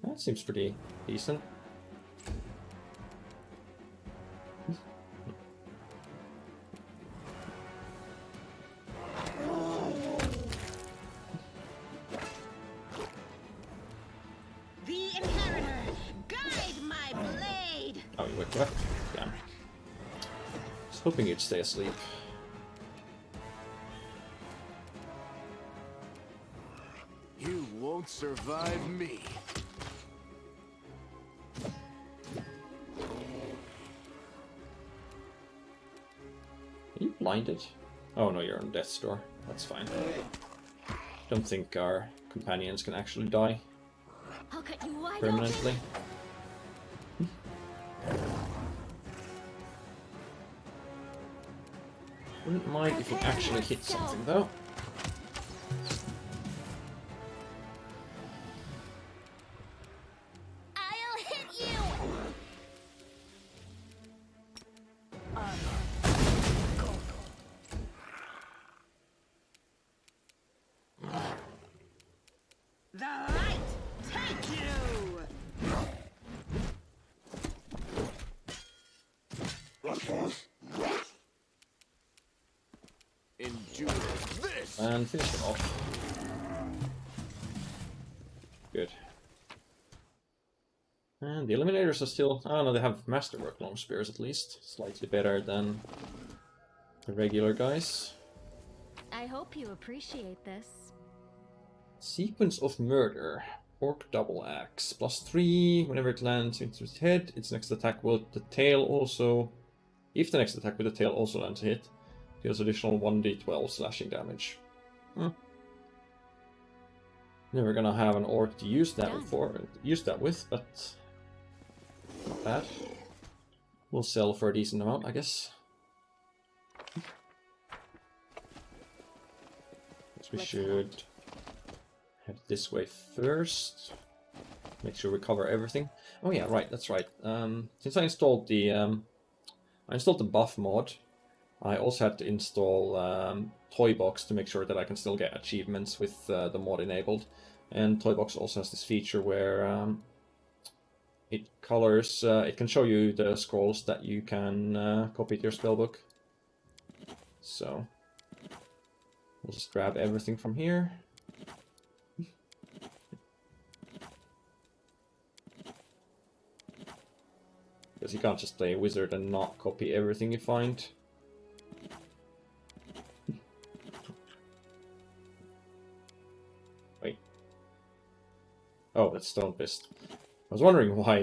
That seems pretty decent. The inheritor, guide my blade! Oh, you wake up? Damn. Just hoping you'd stay asleep. You won't survive me. Are you blinded? Oh no, you're on death's door. That's fine. Don't think our companions can actually die I'll cut you wide permanently. Wouldn't mind if you actually hit something though. I'll hit you! The light take you! Endure this! And finish it off. Good. And the eliminators are still... Oh no, they have masterwork long spears at least. Slightly better than the regular guys. I hope you appreciate this. Sequence of Murder. Orc Double Axe. +3. Whenever it lands into its head, its next attack with the tail also... If the next attack with the tail also lands a hit, deals additional 1d12 slashing damage. Never gonna have an orc to use that with, but not bad. We'll sell for a decent amount, I guess. We should head this way first. Make sure we cover everything. Oh yeah, right, that's right. Since I installed the buff mod, I also had to install Toy Box to make sure that I can still get achievements with the mod enabled. And Toy Box also has this feature where it colors. It can show you the scrolls that you can copy to your spellbook. So we'll just grab everything from here. Because you can't just play a wizard and not copy everything you find. Wait. Oh, that's Stone Fist. I was wondering why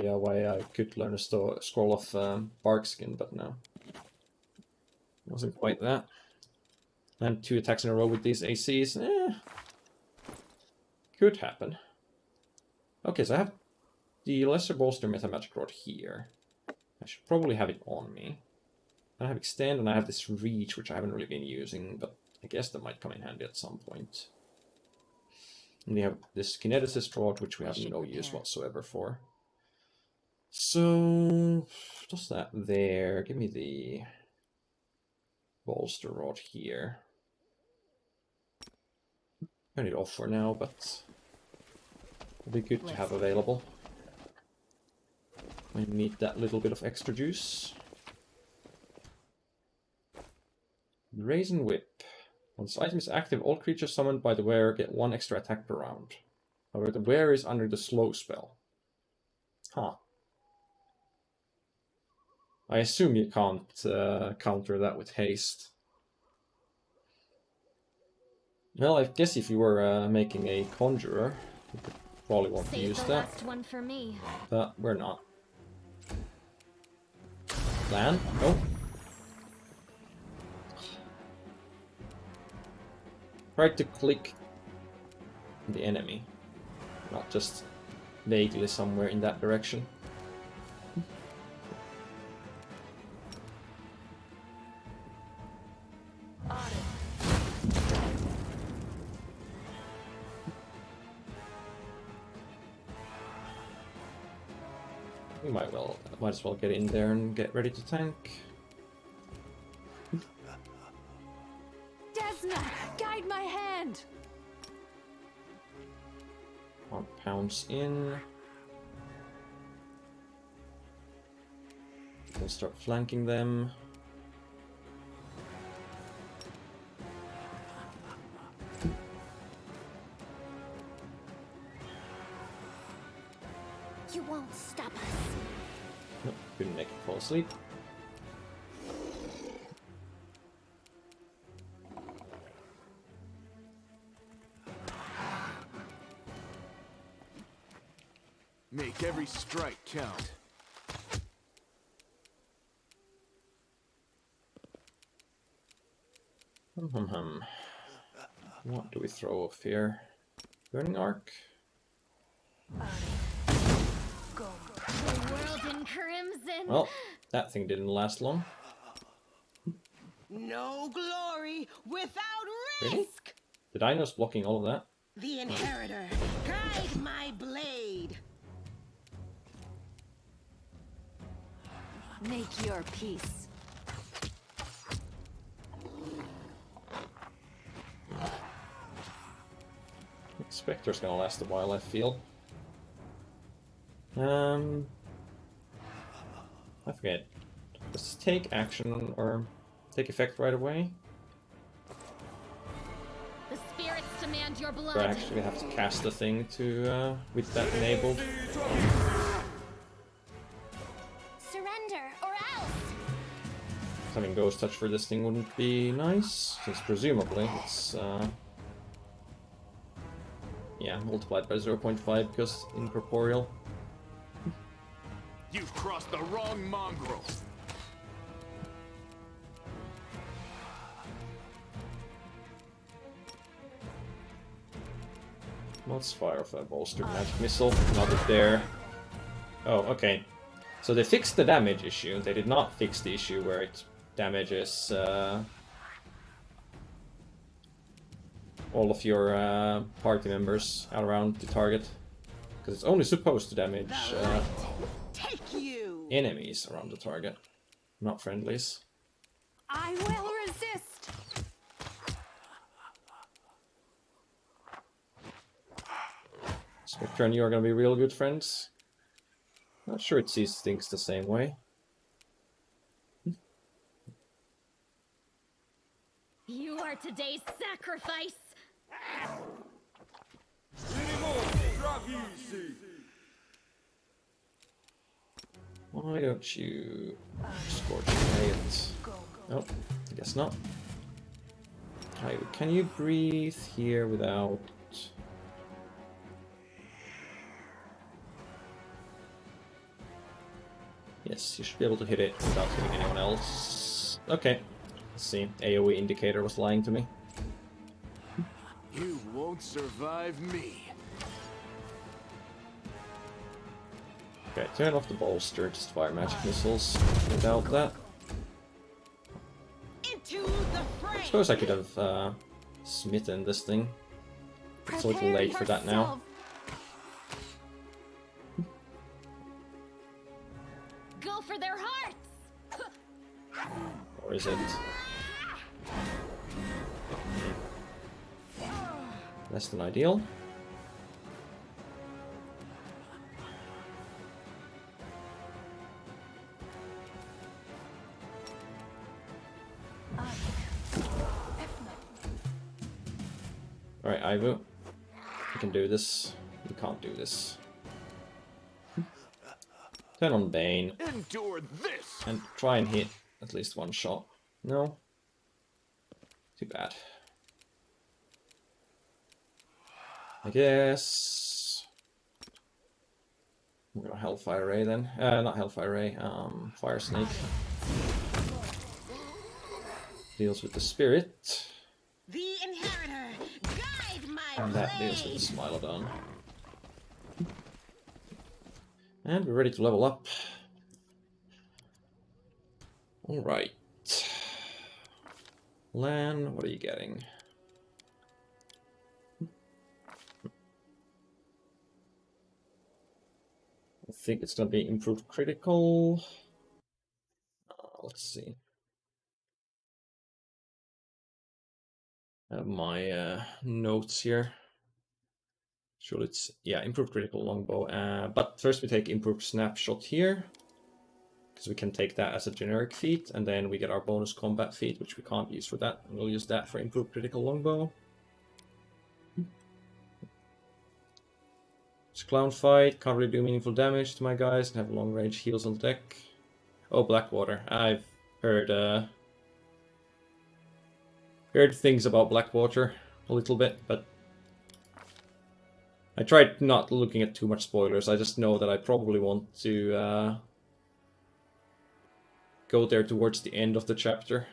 I could learn a scroll of Barkskin, but no. It wasn't quite that. And 2 attacks in a row with these ACs. Could happen. Okay, so I have the Lesser Bolster Metamagic Rod here. I should probably have it on me. I have Extend and I have this Reach, which I haven't really been using, but I guess that might come in handy at some point. And we have this Kineticist Rod, which we have no use whatsoever for. So, just that there. Give me the Bolster Rod here. Turn it off for now, but it'll be good to have available. I need that little bit of extra juice. Raisin Whip. Once the item is active, all creatures summoned by the wearer get 1 extra attack per round. However, the wearer is under the slow spell. Huh. I assume you can't counter that with haste. Well, I guess if you were making a conjurer, you could probably want to use that. Last one for me. But we're not. Plan? Nope. Try to click the enemy, not just vaguely somewhere in that direction. We might as well get in there and get ready to tank. Desna, guide my hand. One pounce in. We'll start flanking them. You won't stop us. Nope, couldn't make it fall asleep. Make every strike count. What do we throw off here? Burning Arc? The world in crimson. Well, that thing didn't last long. No glory without risk! Really? Did I know blocking all of that? The Inheritor, guide my blade! Make your peace. Spectre's gonna last a while, I feel. I forget. Does it take action or take effect right away? The spirits demand your blood. Or I actually have to cast the thing to with that enabled? Surrender or else. Having Ghost Touch for this thing wouldn't be nice, since presumably it's Yeah, multiplied by 0.5 because incorporeal. You've crossed the wrong mongrel. Let's fire off a bolstered magic missile. Not it there. Oh, okay. So they fixed the damage issue. They did not fix the issue where it damages all of your party members around the target. Because it's only supposed to damage Take you. enemies around the target, not friendlies. I will resist. Spectre and you are going to be real good friends. Not sure it sees things the same way. You are today's sacrifice. Why don't you scorch it? Oh, I guess not. Hi, can you breathe here without... Yes, you should be able to hit it without hitting anyone else. Okay. Let's see. AoE indicator was lying to me. You won't survive me. Okay, turn off the bolster, just fire magic missiles without that. Into the fray. I suppose I could have smitten this thing. It's a little Prepare late for that now. yourself. Go for their hearts. Or is it? Less than ideal. Alright, Ivo. You can do this. You can't do this. Turn on Bane. Endure this. And try and hit at least one shot. No? Too bad. I guess... We're gonna Hellfire Ray then. Not Hellfire Ray, Fire Snake. Deals with the spirit. The inheritor, guide my And that deals with the Smilodon. And we're ready to level up. Alright. Lan, what are you getting? I think it's gonna be improved critical. Let's see. I have my notes here. Sure, it's improved critical longbow. But first we take improved snapshot here, because we can take that as a generic feat, and then we get our bonus combat feat, which we can't use for that. And we'll use that for improved critical longbow. It's clown fight. Can't really do meaningful damage to my guys and have long range heals on deck. Oh, Blackwater. I've heard things about Blackwater a little bit, but I tried not looking at too much spoilers. I just know that I probably want to go there towards the end of the chapter.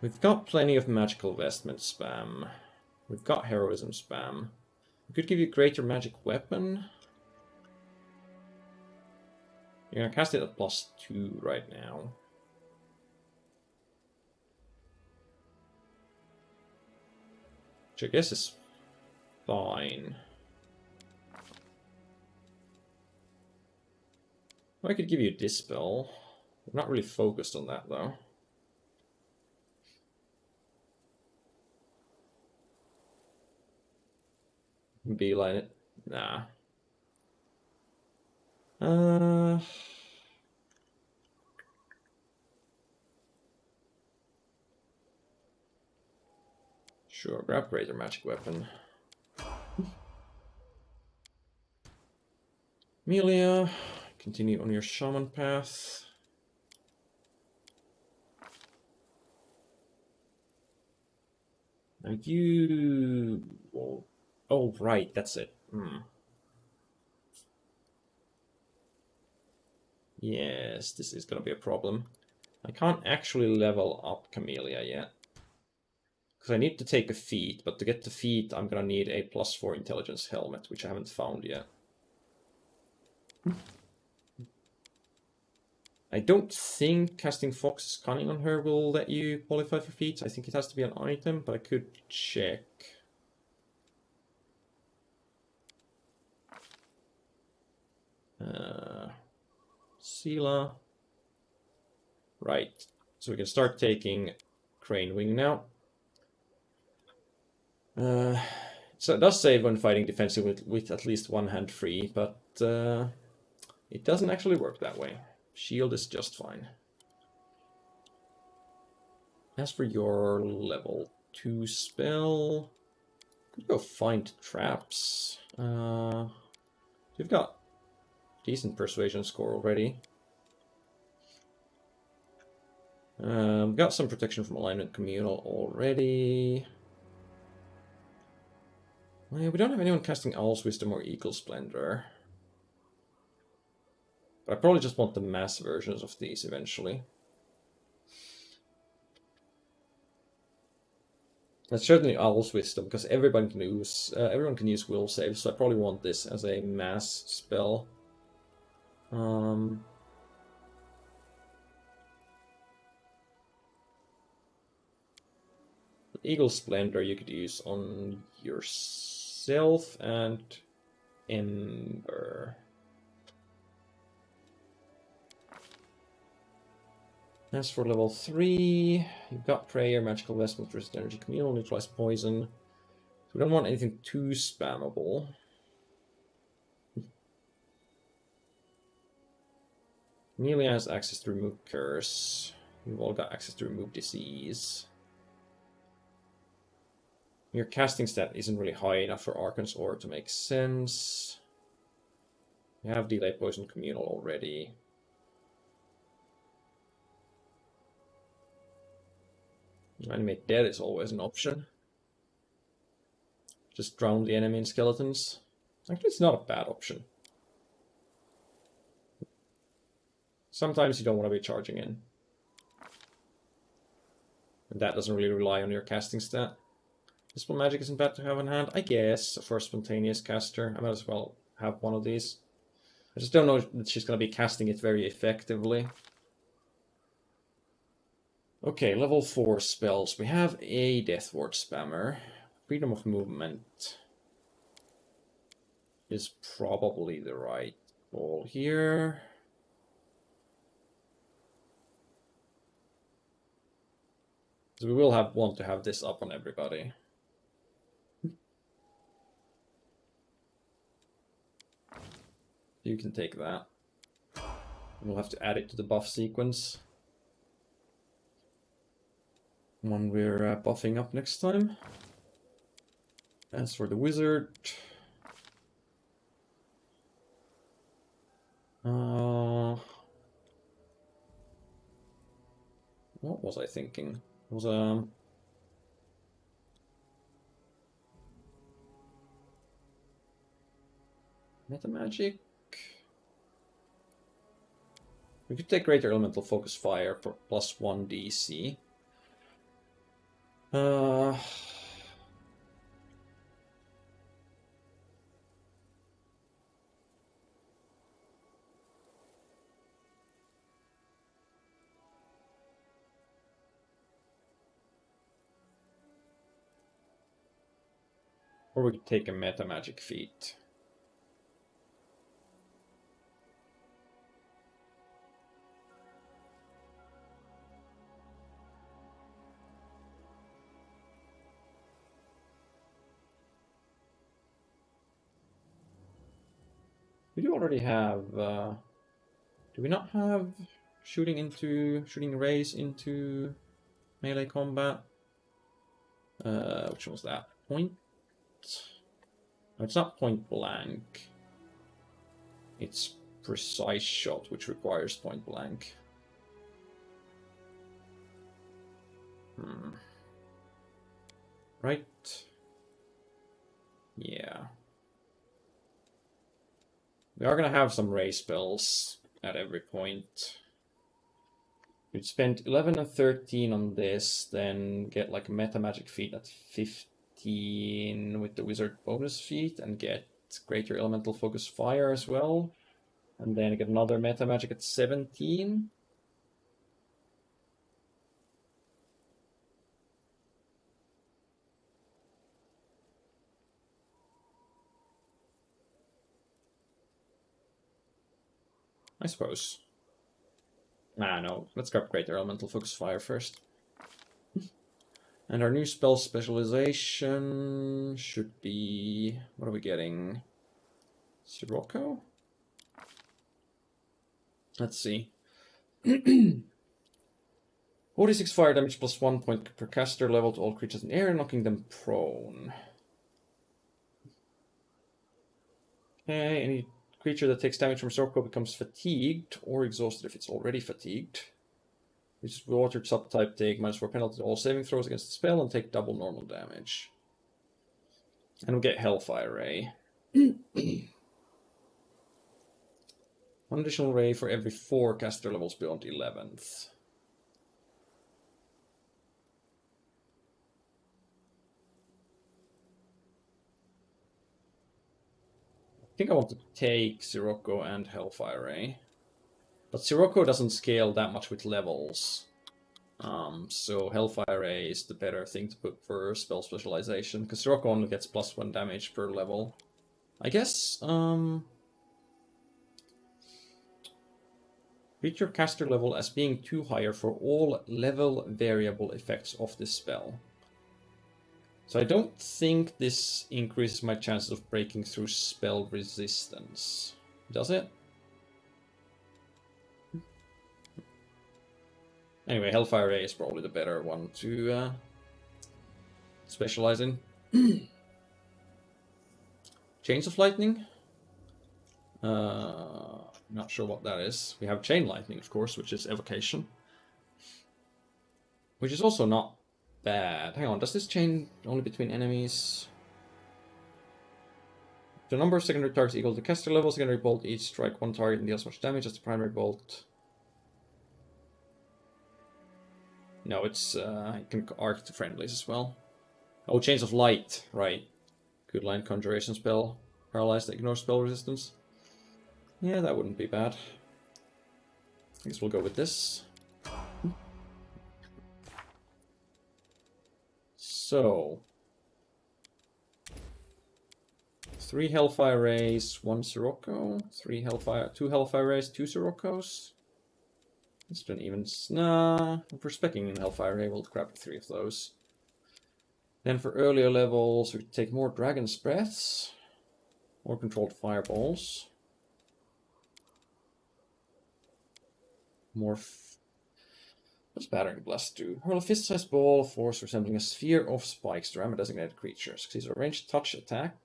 We've got plenty of magical vestment spam. We've got heroism spam. We could give you greater magic weapon. You're gonna cast it at +2 right now. Which I guess is fine. I could give you a dispel. I'm not really focused on that though. Beeline it. Nah. Sure, grab greater magic weapon. Amelia, continue on your shaman path. Now you... Oh, right, that's it. Yes, this is gonna be a problem. I can't actually level up Camellia yet. Because I need to take a feat, but to get the feat, I'm gonna need a +4 intelligence helmet, which I haven't found yet. I don't think casting Fox's Cunning on her will let you qualify for feats. I think it has to be an item, but I could check. Sela. Right. So we can start taking Crane Wing now. So it does save when fighting defensive with at least one hand free, but it doesn't actually work that way. Shield is just fine. As for your level 2 spell, could go find traps. You've got decent persuasion score already. Got some protection from alignment communal already. Well, we don't have anyone casting Owl's Wisdom or Eagle Splendor. But I probably just want the mass versions of these eventually. That's certainly Owl's Wisdom, because everyone can use will save, so I probably want this as a mass spell. Eagle Splendor you could use on yourself and Ember. As for level 3, you've got Prayer, Magical Vestment, Resist Energy, Communal, Neutralize Poison. So we don't want anything too spammable. Amelia has access to Remove Curse. You've all got access to Remove Disease. Your casting stat isn't really high enough for Arcan's Aura to make sense. You have Delay Poison Communal already. Animate Dead is always an option. Just drown the enemy in skeletons. Actually, it's not a bad option. Sometimes you don't want to be charging in. And that doesn't really rely on your casting stat. Dispel Magic isn't bad to have on hand, I guess, for a spontaneous caster. I might as well have one of these. I just don't know that she's going to be casting it very effectively. Okay, level 4 spells. We have a Death Ward spammer. Freedom of Movement is probably the right call here. So we will want to have this up on everybody. You can take that. We'll have to add it to the buff sequence when we're buffing up next time. As for the wizard, what was I thinking? It was meta magic. We could take Greater Elemental Focus Fire for +1 DC. Or we could take a meta magic feat. We do already have. Do we not have shooting rays into melee combat? Which one was that? Point? No, it's not point blank. It's precise shot, which requires point blank. Right? Yeah. We are gonna have some ray spells at every point. We'd spend 11 and 13 on this, then get like a meta magic feat at 15 with the wizard bonus feat, and get greater elemental focus fire as well. And then get another meta magic at 17. I suppose. Ah, no. Let's grab greater elemental focus fire first. And our new spell specialization should be... What are we getting? Sirocco? Let's see. 46 fire damage plus 1 point per caster level to all creatures in the air, knocking them prone. Okay, any creature that takes damage from Sirocco becomes fatigued or exhausted if it's already fatigued. Which is water subtype, take -4 penalty to all saving throws against the spell and take double normal damage. And we get Hellfire Ray. One additional ray for every 4 caster levels beyond 11th. I think I want to take Sirocco and Hellfire Ray. But Sirocco doesn't scale that much with levels. So Hellfire Ray is the better thing to put for spell specialization, because Sirocco only gets +1 damage per level. I guess, reach your caster level as being too higher for all level variable effects of this spell. So I don't think this increases my chances of breaking through spell resistance. Does it? Anyway, Hellfire Ray is probably the better one to specialize in. Chains of Lightning? Not sure what that is. We have Chain Lightning, of course, which is Evocation. Which is also not bad. Hang on, does this chain only between enemies? The number of secondary targets equal to caster level. Secondary bolt each strike one target and deals as much damage as the primary bolt. No, it's it can arc to friendlies as well. Oh, Chains of Light, right. Good line conjuration spell. Paralyzed that ignores spell resistance. Yeah, that wouldn't be bad. I guess we'll go with this. So 3 Hellfire Rays, 1 Sirocco, 2 Hellfire Rays, 2 Siroccos. Let's do an even. Nah, if we're specking in Hellfire Ray, we'll grab 3 of those. Then for earlier levels, we take more Dragon's Breaths, or Controlled Fireballs. More. What's Battering Blast do? Hurl a fist-sized ball of force resembling a sphere of spikes to ram a designated creature. Succeeds a ranged touch attack.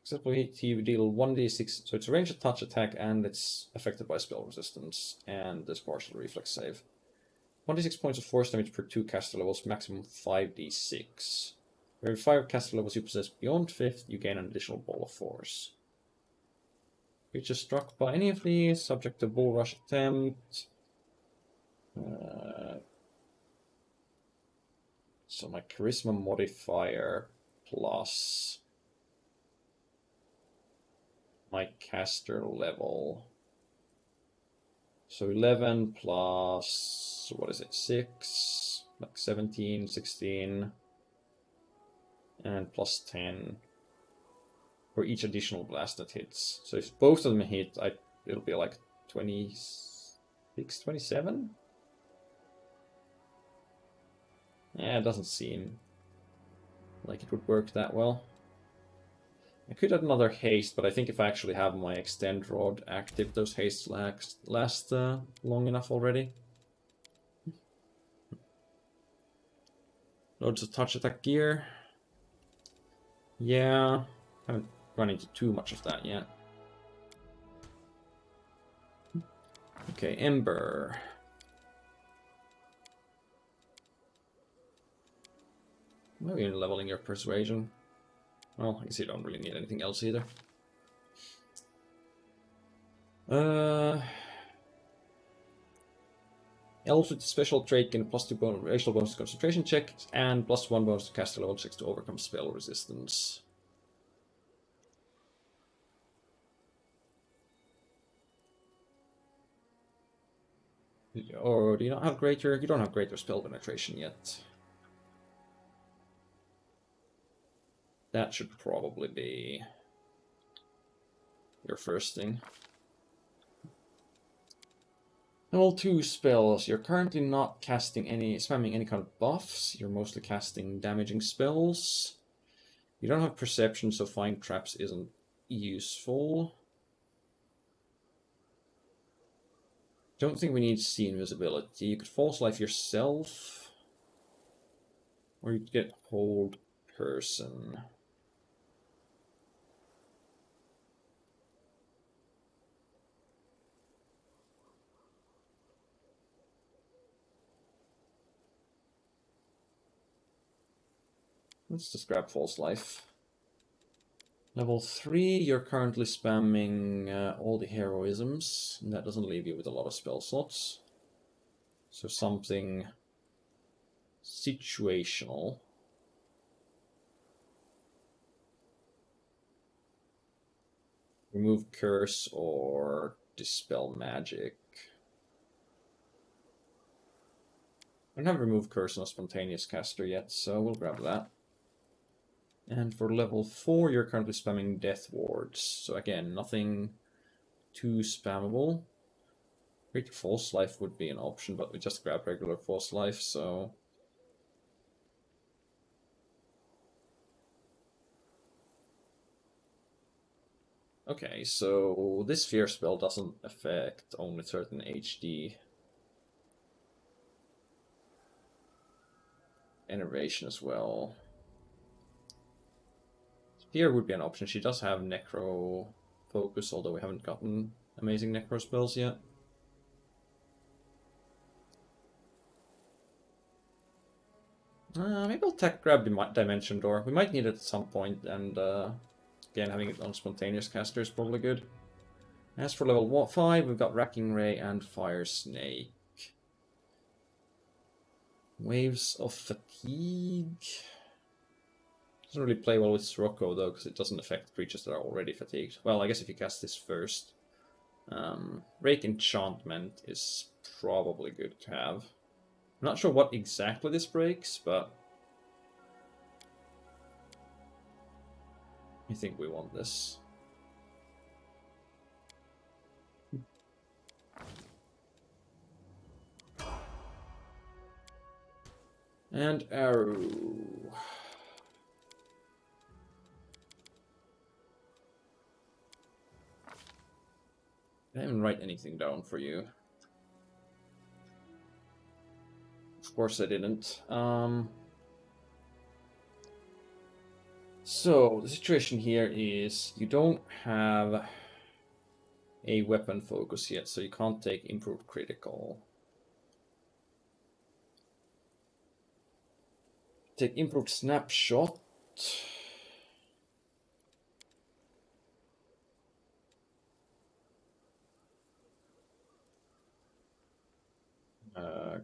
Successfully, you deal 1d6. So it's a ranged touch attack and it's affected by spell resistance and this partial reflex save. 1d6 points of force damage per 2 caster levels, maximum 5d6. For every 5 caster levels you possess beyond 5th, you gain an additional ball of force. Creature struck by any of these, subject to bull rush attempt. So my charisma modifier plus my caster level. So 11 plus, what is it, 6, like 17, 16, and plus 10 for each additional blast that hits. So if both of them hit, it'll be like 26, 27? Yeah, it doesn't seem like it would work that well. I could add another haste, but I think if I actually have my extend rod active, those hastes last long enough already. Loads of touch attack gear. Yeah, haven't run into too much of that yet. Okay, Ember. Maybe you're leveling your persuasion. Well, I guess you don't really need anything else either. Elves with special trait gain +2 racial bonus to concentration checks and +1 bonus to caster level checks to overcome spell resistance. Or do you not have greater? You don't have greater spell penetration yet. That should probably be your first thing. Level 2 spells. You're currently not casting spamming any kind of buffs. You're mostly casting damaging spells. You don't have perception, so find traps isn't useful. Don't think we need see invisibility. You could false life yourself. Or you could get hold person. Let's just grab false life. Level 3, you're currently spamming all the heroisms, and that doesn't leave you with a lot of spell slots. So something situational. Remove curse or dispel magic. I don't have remove curse on a spontaneous caster yet, so we'll grab that. And for level 4, you're currently spamming death wards. So again, nothing too spammable. Greater false life would be an option, but we just grab regular false life, so... Okay, so this fear spell doesn't affect only certain HD. Enervation as well. Fear would be an option. She does have Necro focus, although we haven't gotten amazing Necro spells yet. Maybe I'll grab the Dimension Door. We might need it at some point, and again, having it on Spontaneous Caster is probably good. As for level 5, we've got Racking Ray and Fire Snake. Waves of Fatigue. Doesn't really play well with Sirocco though, because it doesn't affect creatures that are already fatigued. Well, I guess if you cast this first. Rake Enchantment is probably good to have. I'm not sure what exactly this breaks, but I think we want this. And arrow. I didn't write anything down for you. Of course I didn't. So, the situation here is you don't have a weapon focus yet, so you can't take improved critical. Take improved snapshot.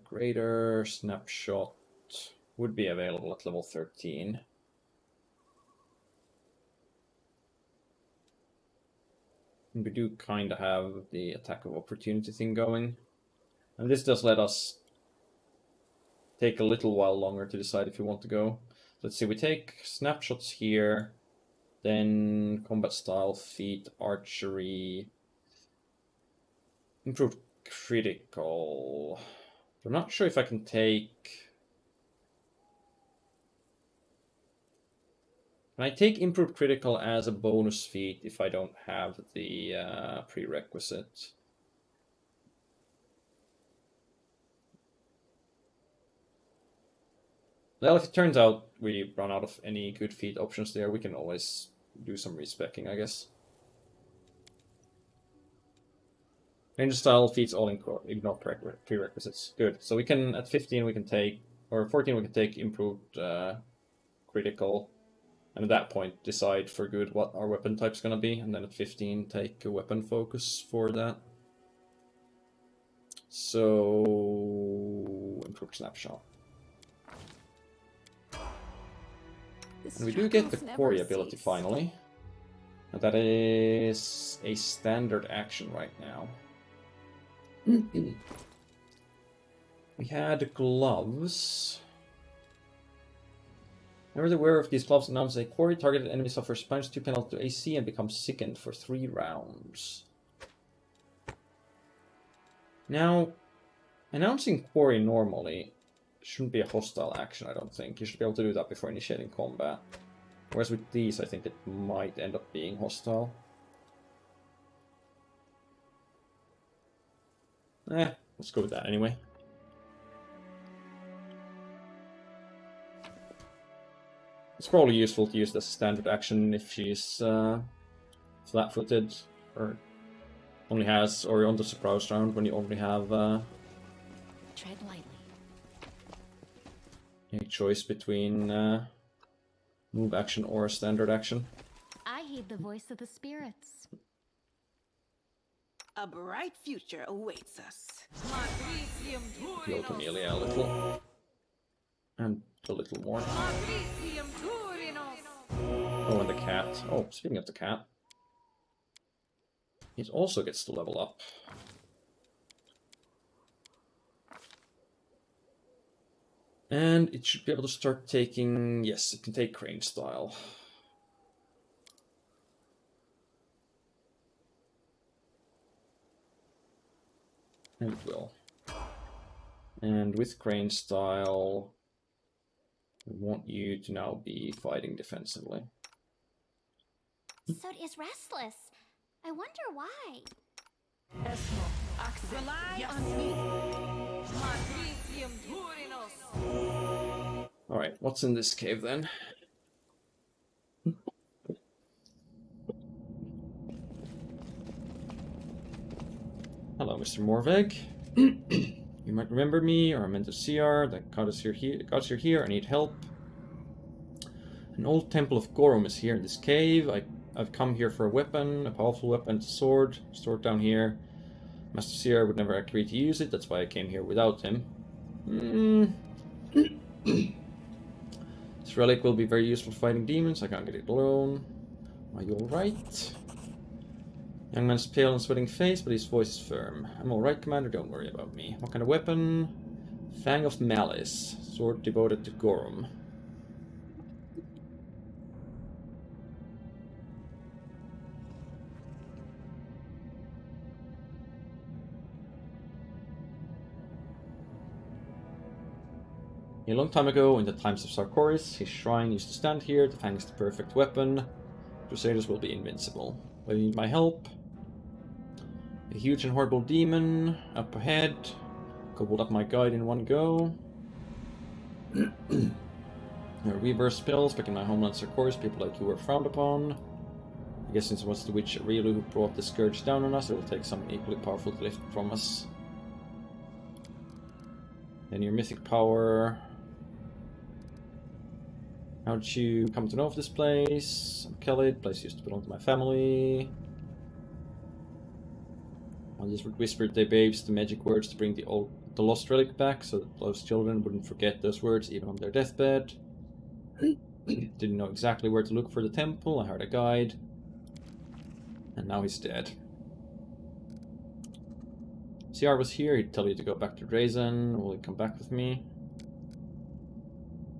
Greater snapshot would be available at level 13. And we do kind of have the attack of opportunity thing going. And this does let us take a little while longer to decide if we want to go. Let's see, we take snapshots here, then combat style, feat, archery, improved critical. I'm not sure if I can take... Can I take improved critical as a bonus feat if I don't have the prerequisite? Well, if it turns out we run out of any good feat options there, we can always do some respecking, I guess. Range style feats all ignore prerequisites. Good. So we can, at 15 we can take, or 14 we can take improved critical. And at that point, decide for good what our weapon type's gonna be. And then at 15, take a weapon focus for that. So... Improved Snapshot. And we do get the Quarry ability finally. And that is a standard action right now. We had gloves. Never aware of these gloves announce a quarry targeted enemy suffers -2 penalty to AC and becomes sickened for 3 rounds. Now, announcing quarry normally shouldn't be a hostile action, I don't think. You should be able to do that before initiating combat. Whereas with these, I think it might end up being hostile. Let's go with that anyway. It's probably useful to use this standard action if she's flat-footed, or only has, or on the surprise round when you only have Tread lightly. a choice between move action or standard action. I heed the voice of the spirits. A bright future awaits us. Heal Camellia a little. And a little more. Oh, and the cat. Oh, speaking of the cat. It also gets to level up. And it should be able to start taking... Yes, it can take crane style. And it will. And with crane style, we want you to now be fighting defensively. Sod is restless. I wonder why. Rely on me. Alright, what's in this cave then? Hello, Mr. Morveg. You might remember me, or I meant to CR. The gods are here. I need help. An old temple of Gorum is here in this cave. I've come here for a weapon, a powerful weapon, it's a sword. Stored down here. Master Seer would never agree to use it, that's why I came here without him. This relic will be very useful for fighting demons. I can't get it alone. Are you alright? Young man's pale and sweating face, but his voice is firm. I'm alright, Commander, don't worry about me. What kind of weapon? Fang of Malice. Sword devoted to Gorum. A long time ago, in the times of Sarkoris, his shrine used to stand here. The Fang is the perfect weapon. Crusaders will be invincible. But you need my help. A huge and horrible demon up ahead. Gobbled up my guide in one go. Reverse spells back in my homeland Sarkoris, people like you were frowned upon. I guess since it was the witch Rielu who brought the scourge down on us, it will take someone equally powerful to lift it from us. Then your mythic power. How did you come to know of this place? I'm Khalid, place used to belong to my family. I just whispered their babes the magic words to bring the lost relic back, so that those children wouldn't forget those words even on their deathbed. Didn't know exactly where to look for the temple, I hired a guide. And now he's dead. CR was here, he'd tell you to go back to Drazen. Will he come back with me?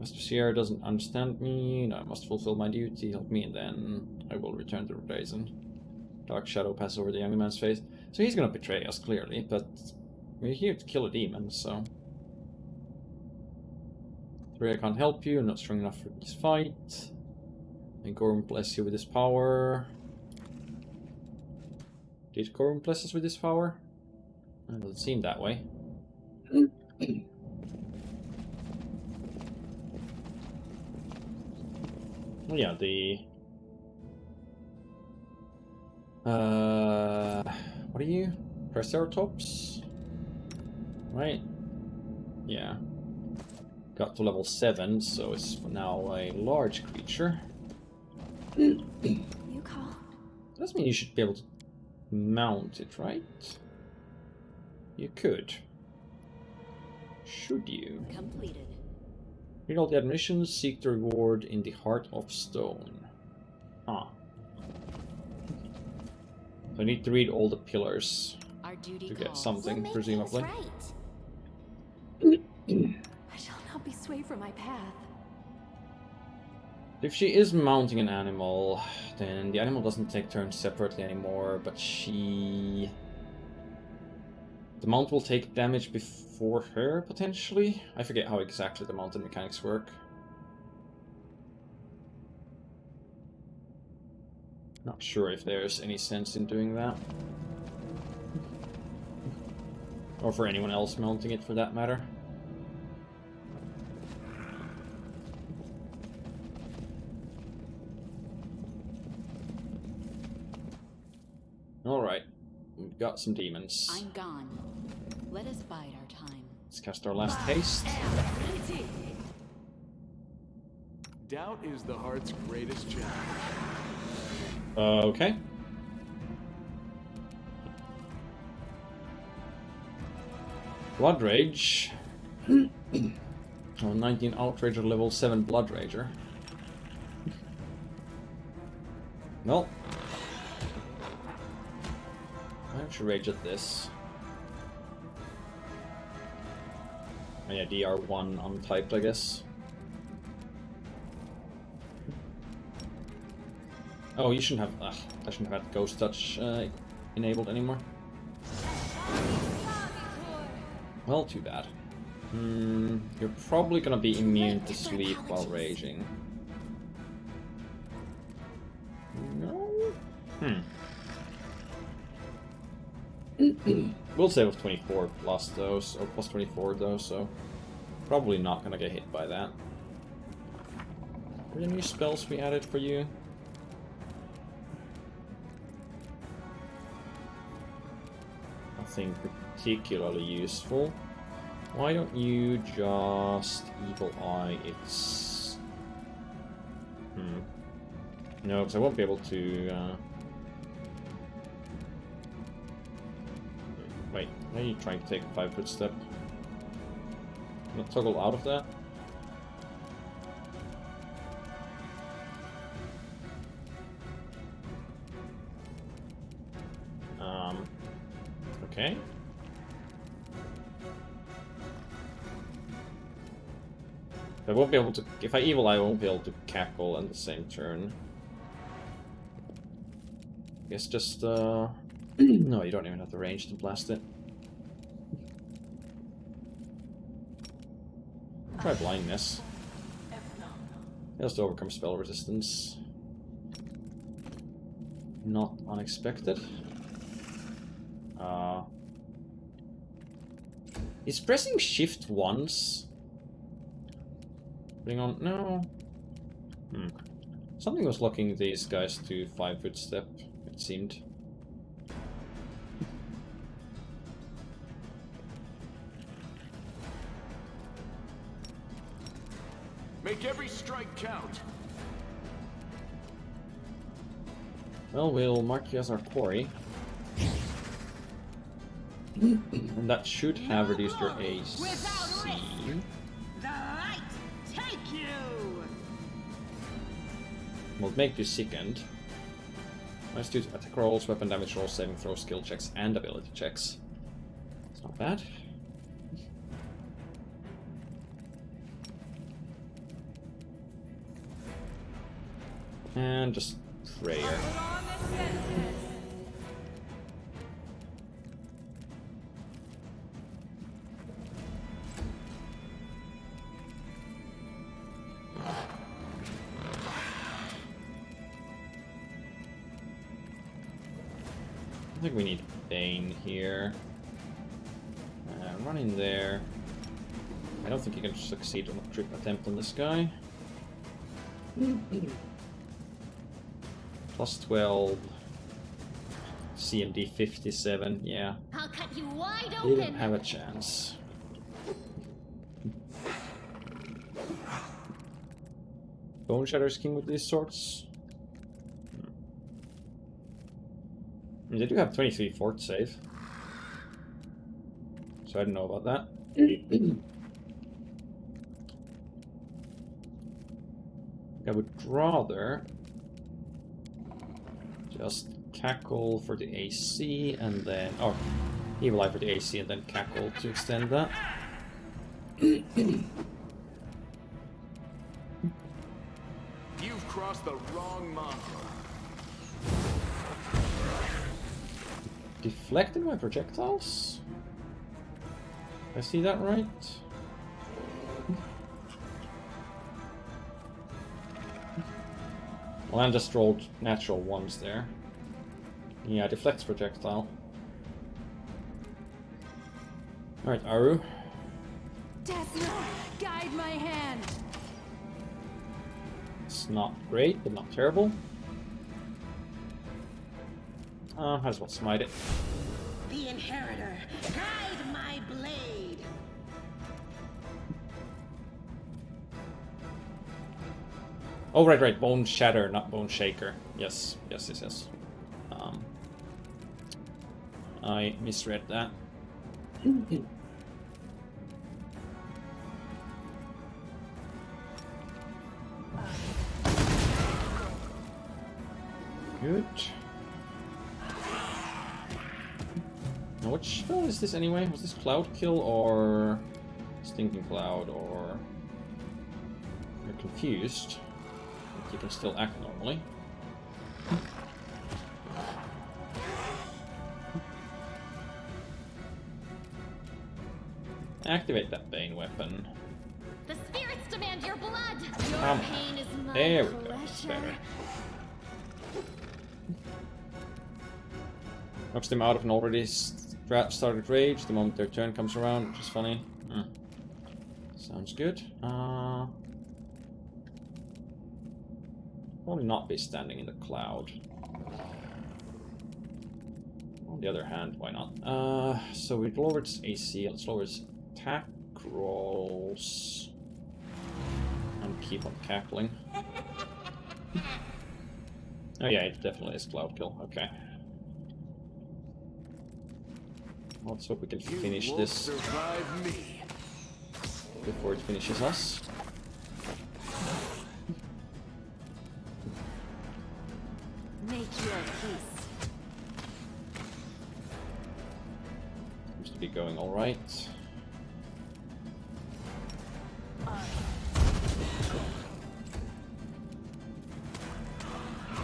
Master CR doesn't understand me. No, I must fulfill my duty, help me, and then I will return to Drazen. Dark shadow passes over the young man's face. So he's gonna betray us, clearly, but we're here to kill a demon, so... Sorry, I can't help you, I'm not strong enough for this fight. May Gorum bless you with his power. Did Gorum bless us with his power? It doesn't seem that way. Well, yeah, the... what are you? Triceratops? Right? Yeah. got to level 7, so it's now a large creature. You call. Doesn't mean you should be able to mount it, right? You could. Should you? Completed. Read all the admissions, seek the reward in the Heart of Stone. Huh. So I need to read all the pillars Our duty to get calls. something, presumably. I shall not be swayed from my path. If she is mounting an animal, then the animal doesn't take turns separately anymore, but she... The mount will take damage before her, potentially? I forget how exactly the mounted mechanics work. Not sure if there's any sense in doing that. Or for anyone else mounting it, for that matter. Alright, we've got some demons. I'm gone. Let us bide our time. Let's cast our last haste. Doubt is the heart's greatest challenge. Okay. Blood Rage. Oh, 19 Outrager, level 7 Blood Rager. Well. Why don't you rage at this? Oh yeah, DR1 untyped, I guess. Oh, you shouldn't have... I shouldn't have had Ghost Touch enabled anymore. Well, too bad. You're probably gonna be immune to sleep while raging. No? We'll save with 24 plus those, or plus 24 though, so probably not gonna get hit by that. Are there new spells we added for you? Nothing particularly useful. Why don't you just Evil Eye its... No, because I won't be able to... Wait, are you trying to take a 5-foot step? Not toggle out of that? Okay. I won't be able to... If I Evil Eye, I won't be able to cackle at the same turn. I guess just, No, you don't even have the range to blast it. Try blindness. Just to overcome spell resistance. Not unexpected. Is pressing shift once? Putting on... No. Something was locking these guys to 5-foot step, it seemed. Make every strike count. Well, we'll mark you as our quarry. And that should have reduced your AC. The light take you. We'll make you sickened. Let's do attack rolls, weapon damage rolls, saving throws, skill checks, and ability checks. It's not bad. And just prayer. I think we need Bane here. Run in there. I don't think you can succeed on a trip attempt on this guy. Plus 12. CMD 57, yeah. I'll cut you wide Didn't open. have a chance. Bone Shatter's king with these swords. I mean, they do have 23 fort save. So I don't know about that. I would rather just cackle for the AC and then... Oh, Evil Eye for the AC and then cackle to extend that. You've crossed the wrong mountain. Deflected my projectiles? I see that right? Well, I just rolled natural ones there. Yeah, deflects projectile. Alright, Aru. Desna, guide my hand. It's not great, but not terrible. Might as well smite it. The Inheritor, guide my blade. Oh, right. Bone Shatter, not Bone Shaker. Yes. I misread that. Good. Now, which spell is this anyway? Was this Cloud Kill or Stinking Cloud or... You're confused. But you can still act normally. Activate that Bane weapon. The spirits demand your blood. Your Come on. pain is my There we go. pleasure. Better. Knocks them out of an already started rage the moment their turn comes around, which is funny. Sounds good. Probably not be standing in the cloud. On the other hand, why not? So we lowered its AC, let's lower its attack rolls. And keep on cackling. Oh yeah, it definitely is Cloud Kill, okay. Let's hope we can finish this Survive me. before it finishes us. Make your peace. Seems to be going alright.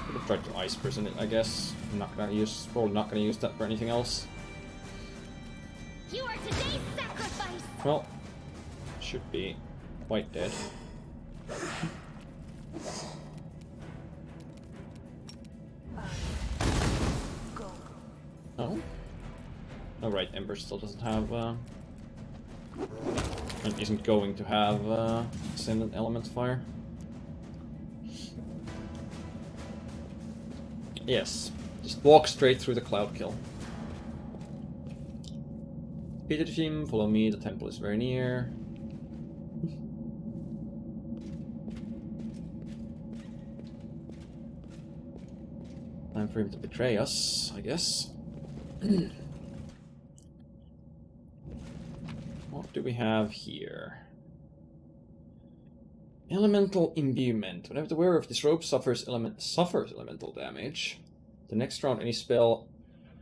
Could have tried to Ice Prison it, I guess. Probably not gonna use that for anything else. You are today's sacrifice. Well, should be quite dead. Oh? Oh right, Ember still doesn't have, and isn't going to have, Ascendant Element Fire. Yes, just walk straight through the Cloud Kill. Peter the team, follow me, the temple is very near. Time for him to betray us, I guess. What do we have here? Elemental Imbuement. Whenever the wearer of this robe suffers elemental damage, the next round any spell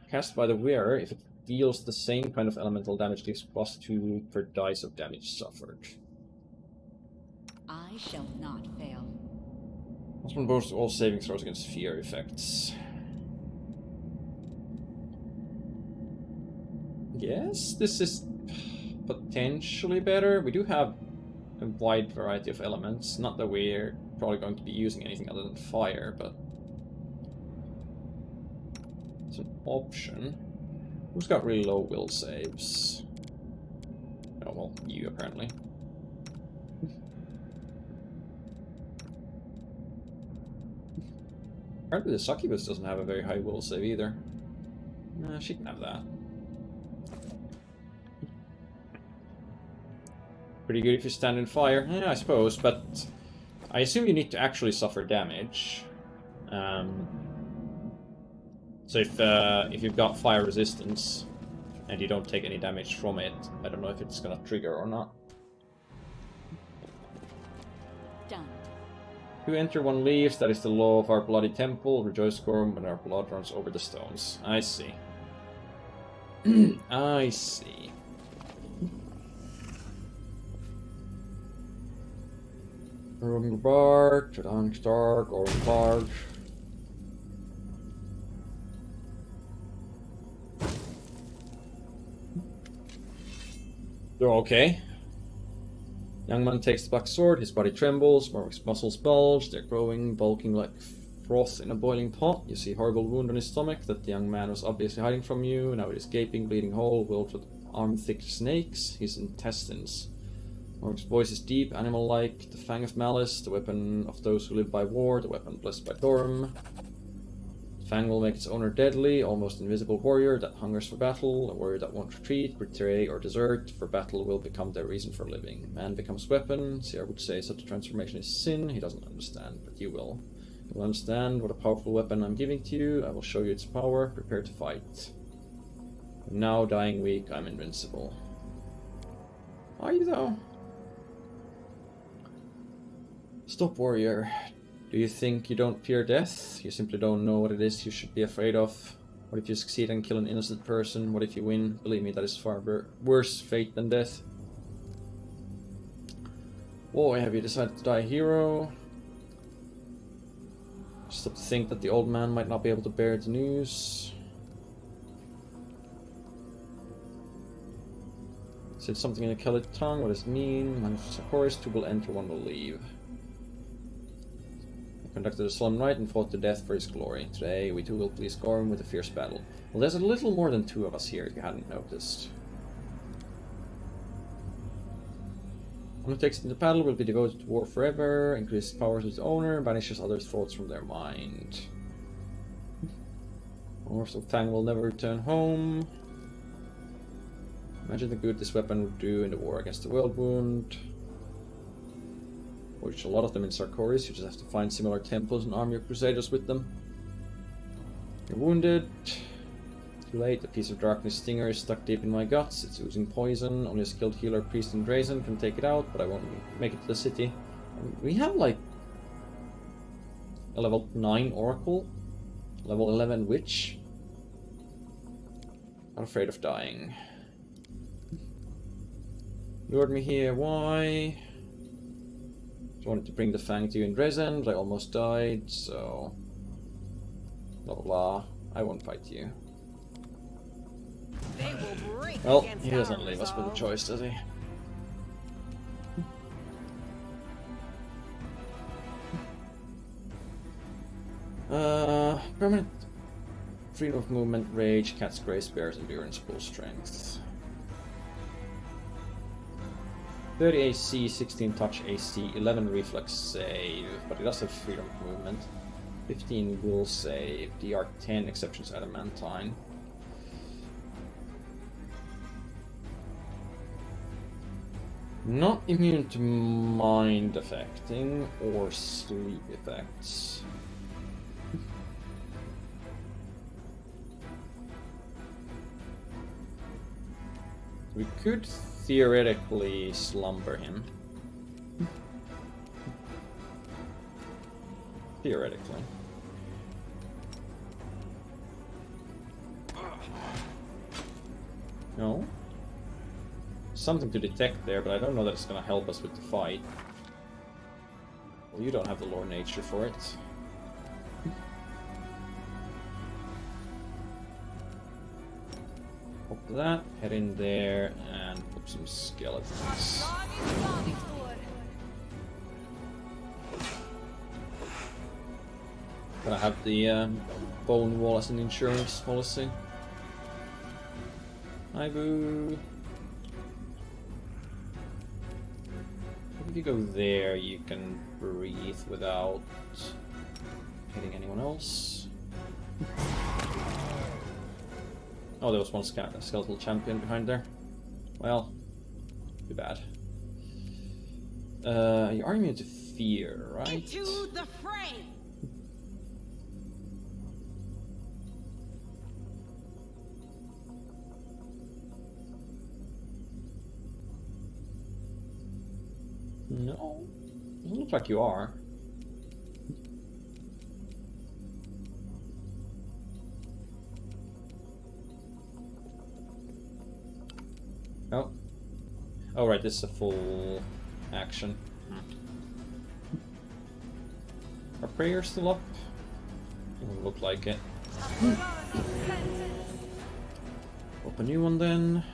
cast by the wearer, if it deals the same kind of elemental damage, gives +2 per dice of damage suffered. I shall not fail. Plus one bonus to all saving throws against fear effects. Yes, this is potentially better. We do have a wide variety of elements. Not that we're probably going to be using anything other than fire, but it's an option. Who's got really low will saves? Oh, well, you apparently. Apparently the succubus doesn't have a very high will save either. She can have that. Pretty good if you stand in fire, yeah, I suppose, but I assume you need to actually suffer damage. So if you've got fire resistance and you don't take any damage from it, I don't know if it's gonna trigger or not. Done. Who enter, one leaves. That is the law of our bloody temple. Rejoice, Gorum, when our blood runs over the stones. I see. I see. Gorum Bark, Jordan Stark, Gorum Bark. They're okay. Young man takes the black sword, his body trembles, Morwick's muscles bulge, they're growing, bulking like froth in a boiling pot. You see a horrible wound on his stomach that the young man was obviously hiding from you. Now it is gaping, bleeding hole, filled with arm-thick snakes, his intestines. Morwick's voice is deep, animal-like, the fang of malice, the weapon of those who live by war, the weapon blessed by Gorum. Fang will make its owner deadly, almost invisible warrior that hungers for battle, a warrior that won't retreat, betray, or desert, for battle will become their reason for living. Man becomes weapon. Seer would say such a transformation is sin. He doesn't understand, but you will. You will understand what a powerful weapon I'm giving to you. I will show you its power. Prepare to fight. Now, dying weak, I'm invincible. Are you, though? Stop, warrior. Do you think you don't fear death? You simply don't know what it is you should be afraid of. What if you succeed and kill an innocent person? What if you win? Believe me, that is far worse fate than death. Boy, have you decided to die a hero? Stop to think that the old man might not be able to bear the news. Said something in a Celtic tongue. What does it mean? One chorus, two will enter, one will leave. Conducted a solemn rite and fought to death for his glory. Today, we too will please Gorum with a fierce battle. Well, there's a little more than two of us here, if you hadn't noticed. One who takes it into battle will be devoted to war forever, increases powers with its owner, banishes others' thoughts from their mind. Orcs of Fang will never return home. Imagine the good this weapon would do in the war against the World Wound. Which a lot of them in Sarkoris, you just have to find similar temples and arm your crusaders with them. You're wounded. Too late, a piece of darkness stinger is stuck deep in my guts. It's oozing poison. Only a skilled healer, priest, and Drazen can take it out, but I won't make it to the city. We have like a level 9 Oracle, level 11 Witch. Not afraid of dying. Lured me here, why? I wanted to bring the Fang to you in Dresden, but I almost died, so... Blah blah blah. I won't fight you. They will break Well, against he doesn't our leave us with a resolve. choice, does he? Permanent freedom of movement, rage, cat's grace, bears endurance, bull strength. 30 AC, 16 touch AC, 11 reflex save, but it does have freedom of movement. 15 will save, DR 10, exceptions adamantine. Not immune to mind affecting or sleep effects. We could theoretically slumber him. Theoretically. No? Something to detect there, but I don't know that it's gonna help us with the fight. Well, you don't have the lore nature for it. Pop that, head in there, and put some skeletons. Gonna have the bone wall as an insurance policy. Hi, boo. If you go there, you can breathe without hitting anyone else. Oh, there was one skeletal champion behind there. Well, too bad. You are immune to fear, right? Into the fray. No, doesn't look like you are. Oh. Oh, right, this is a full action. Are prayers still up? Doesn't look like it. Open a new one then.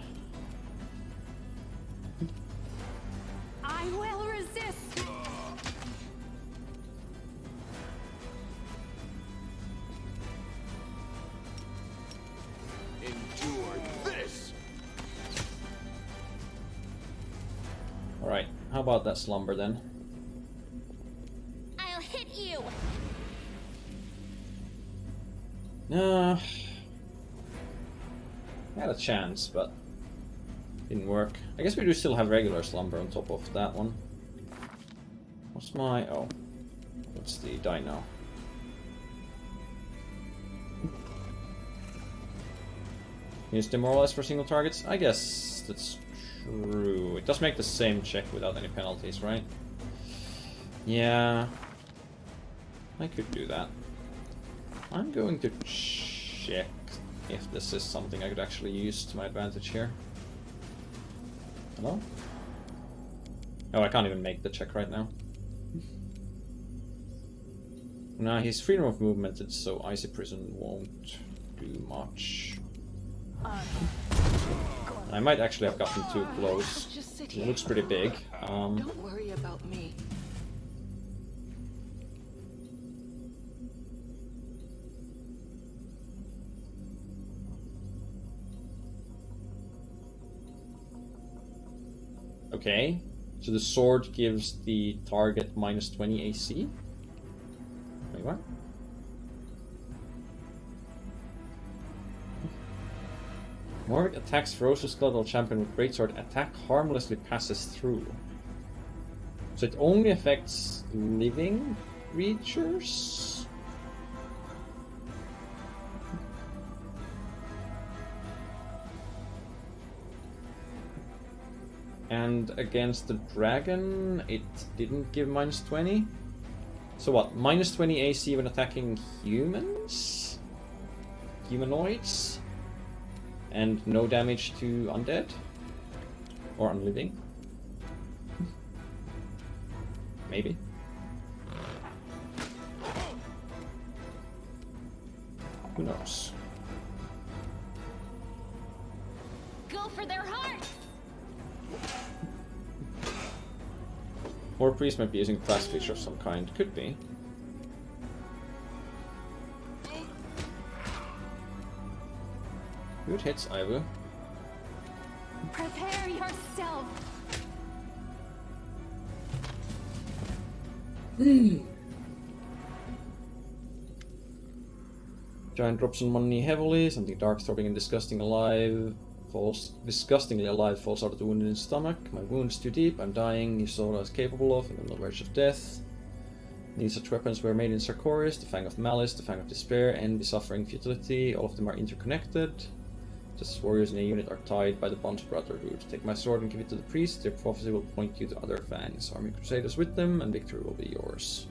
I will resist. Endure this. Alright, how about that slumber then? I'll hit you. Had a chance, but didn't work. I guess we do still have regular slumber on top of that one. What's my... oh. What's the dino? Use demoralize for single targets? I guess that's true. It does make the same check without any penalties, right? Yeah. I could do that. I'm going to check if this is something I could actually use to my advantage here. Hello? Oh, I can't even make the check right now. Nah, his freedom of movement, so Icy Prison won't do much. I might actually have gotten too close. Just sit It here. looks pretty big. Don't worry about me. Okay, so the sword gives the target minus 20 AC? Wait, what? Morg attacks ferocious skeletal champion with greatsword. Attack harmlessly passes through. So it only affects living creatures? And against the dragon, it didn't give minus 20? So what, minus 20 AC when attacking humans? Humanoids? And no damage to undead? Or unliving? Maybe. Who knows? Go for their hearts. Or priest might be using class feature of some kind. Could be. Good hits, Ivu. Prepare yourself. Giant drops on one knee heavily. Something dark, throbbing and disgustingly alive falls out of the wound in his stomach. My wound's too deep. I'm dying. You saw what I was capable of. I'm on the verge of death. These such weapons were made in Sarkorius. The Fang of Malice, the Fang of Despair, and the Suffering Futility. All of them are interconnected. Just warriors in a unit are tied by the bond of brotherhood. Take my sword and give it to the priest. Their prophecy will point you to other fangs. Army crusaders with them, and victory will be yours.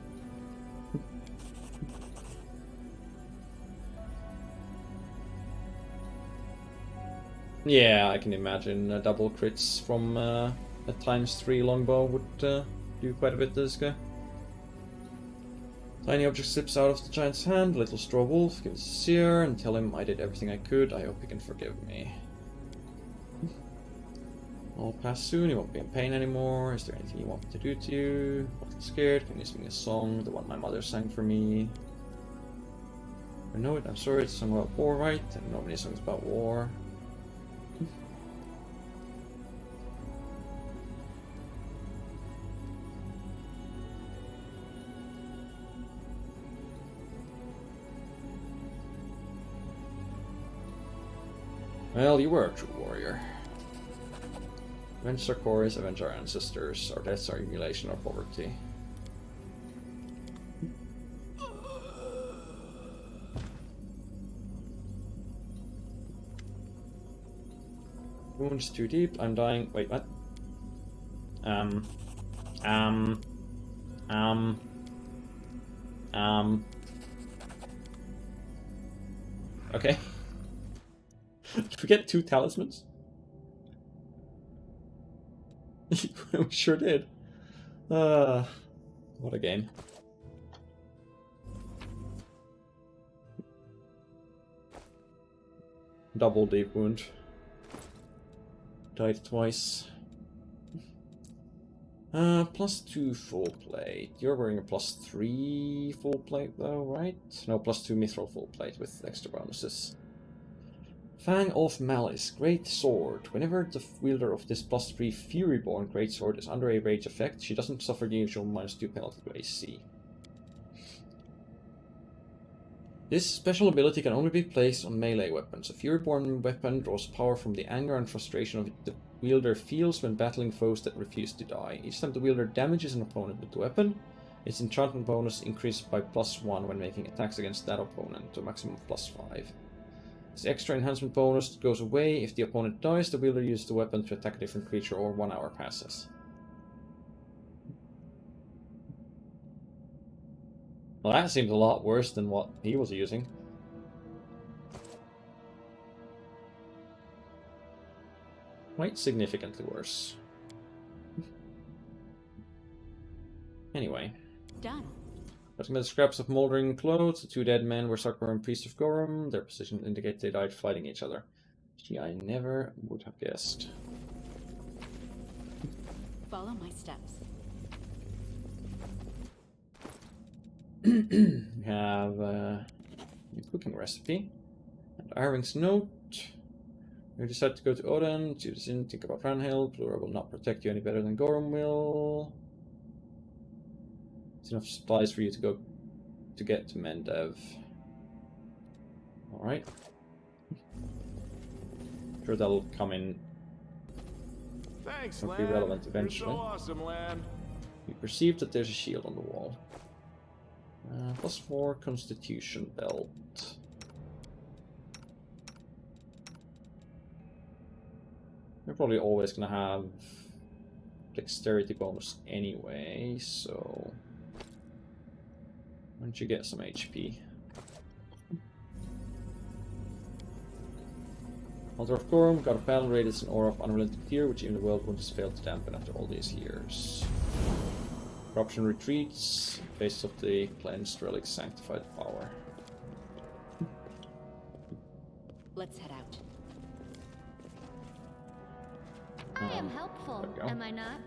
Yeah, I can imagine double crits from a ×3 longbow would do quite a bit to this guy. Tiny object slips out of the giant's hand. Little straw wolf, give it a sear and tell him I did everything I could. I hope he can forgive me. I'll pass soon. You won't be in pain anymore. Is there anything you want me to do to you? Not scared. Can you sing a song? The one my mother sang for me. I know it. I'm sorry. It's a song about war, right? And nobody songs about war. Well, you were a true warrior. Avenge our cores, avenge our ancestors. Our deaths are humiliation or poverty. Wounds too deep. I'm dying. Wait, what? Okay. Did we get 2 talismans? We sure did. What a game. Double deep wound. Died twice. +2 full plate. You're wearing a +3 full plate though, right? No, +2 mithril full plate with extra bonuses. Fang of Malice, Great Sword. Whenever the wielder of this +3 Furyborn Great Sword is under a rage effect, she doesn't suffer the usual -2 penalty to AC. This special ability can only be placed on melee weapons. A Furyborn weapon draws power from the anger and frustration of the wielder feels when battling foes that refuse to die. Each time the wielder damages an opponent with the weapon, its enchantment bonus increases by +1 when making attacks against that opponent to a maximum of +5. This extra enhancement bonus goes away if the opponent dies. The wielder uses the weapon to attack a different creature or 1 hour passes. Well, that seems a lot worse than what he was using. Quite significantly worse. Anyway. Done. Looking at the scraps of moldering clothes, the 2 dead men were Sakura and Priest of Gorum. Their position indicates they died fighting each other. Gee, I never would have guessed. Follow my steps. We have a cooking recipe. And Arwing's note. You decide to go to Odin, to the Sin, think about Ranhill. Plura will not protect you any better than Gorum will. It's enough supplies for you to get to Mendev. Alright. Sure that'll come in. Thanks, Be Lan. relevant You're eventually. so awesome, Lan. You perceive that there's a shield on the wall. +4 Constitution belt. You're probably always gonna have dexterity bonus anyway, so why don't you get some HP? Altar of Gorum, God of Battle, radiates an aura of unrelenting fear, which even the world wounds failed to dampen after all these years. Corruption retreats, face of the cleansed relic sanctified power. Let's head out. I am helpful, there we go. am I not?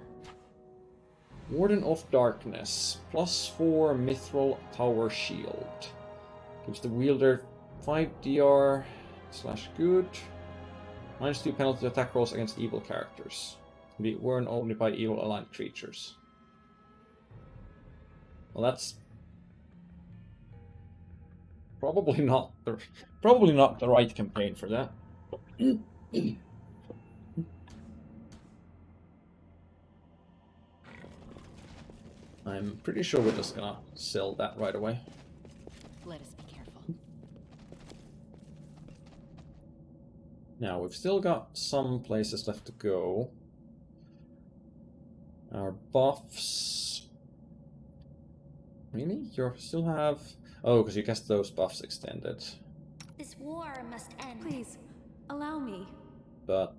Warden of Darkness, +4 Mithril Power Shield. Gives the wielder 5 DR / good. -2 penalty to attack rolls against evil characters. Can be worn only by evil aligned creatures. Well, that's probably not the right campaign for that. I'm pretty sure we're just gonna sell that right away. Let us be careful. Now, we've still got some places left to go. Our buffs... Really? You still have... Oh, because you cast those buffs extended. This war must end. Please, allow me. But...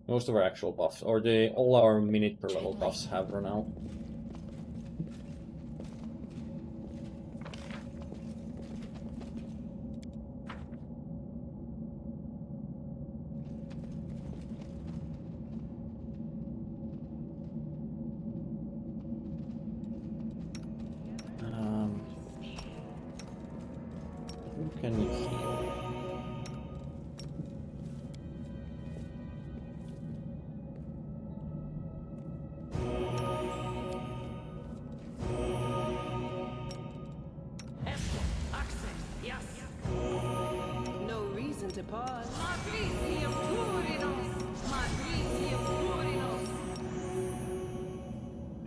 most of our actual buffs, or all our minute per level buffs have run out. Who can you heal?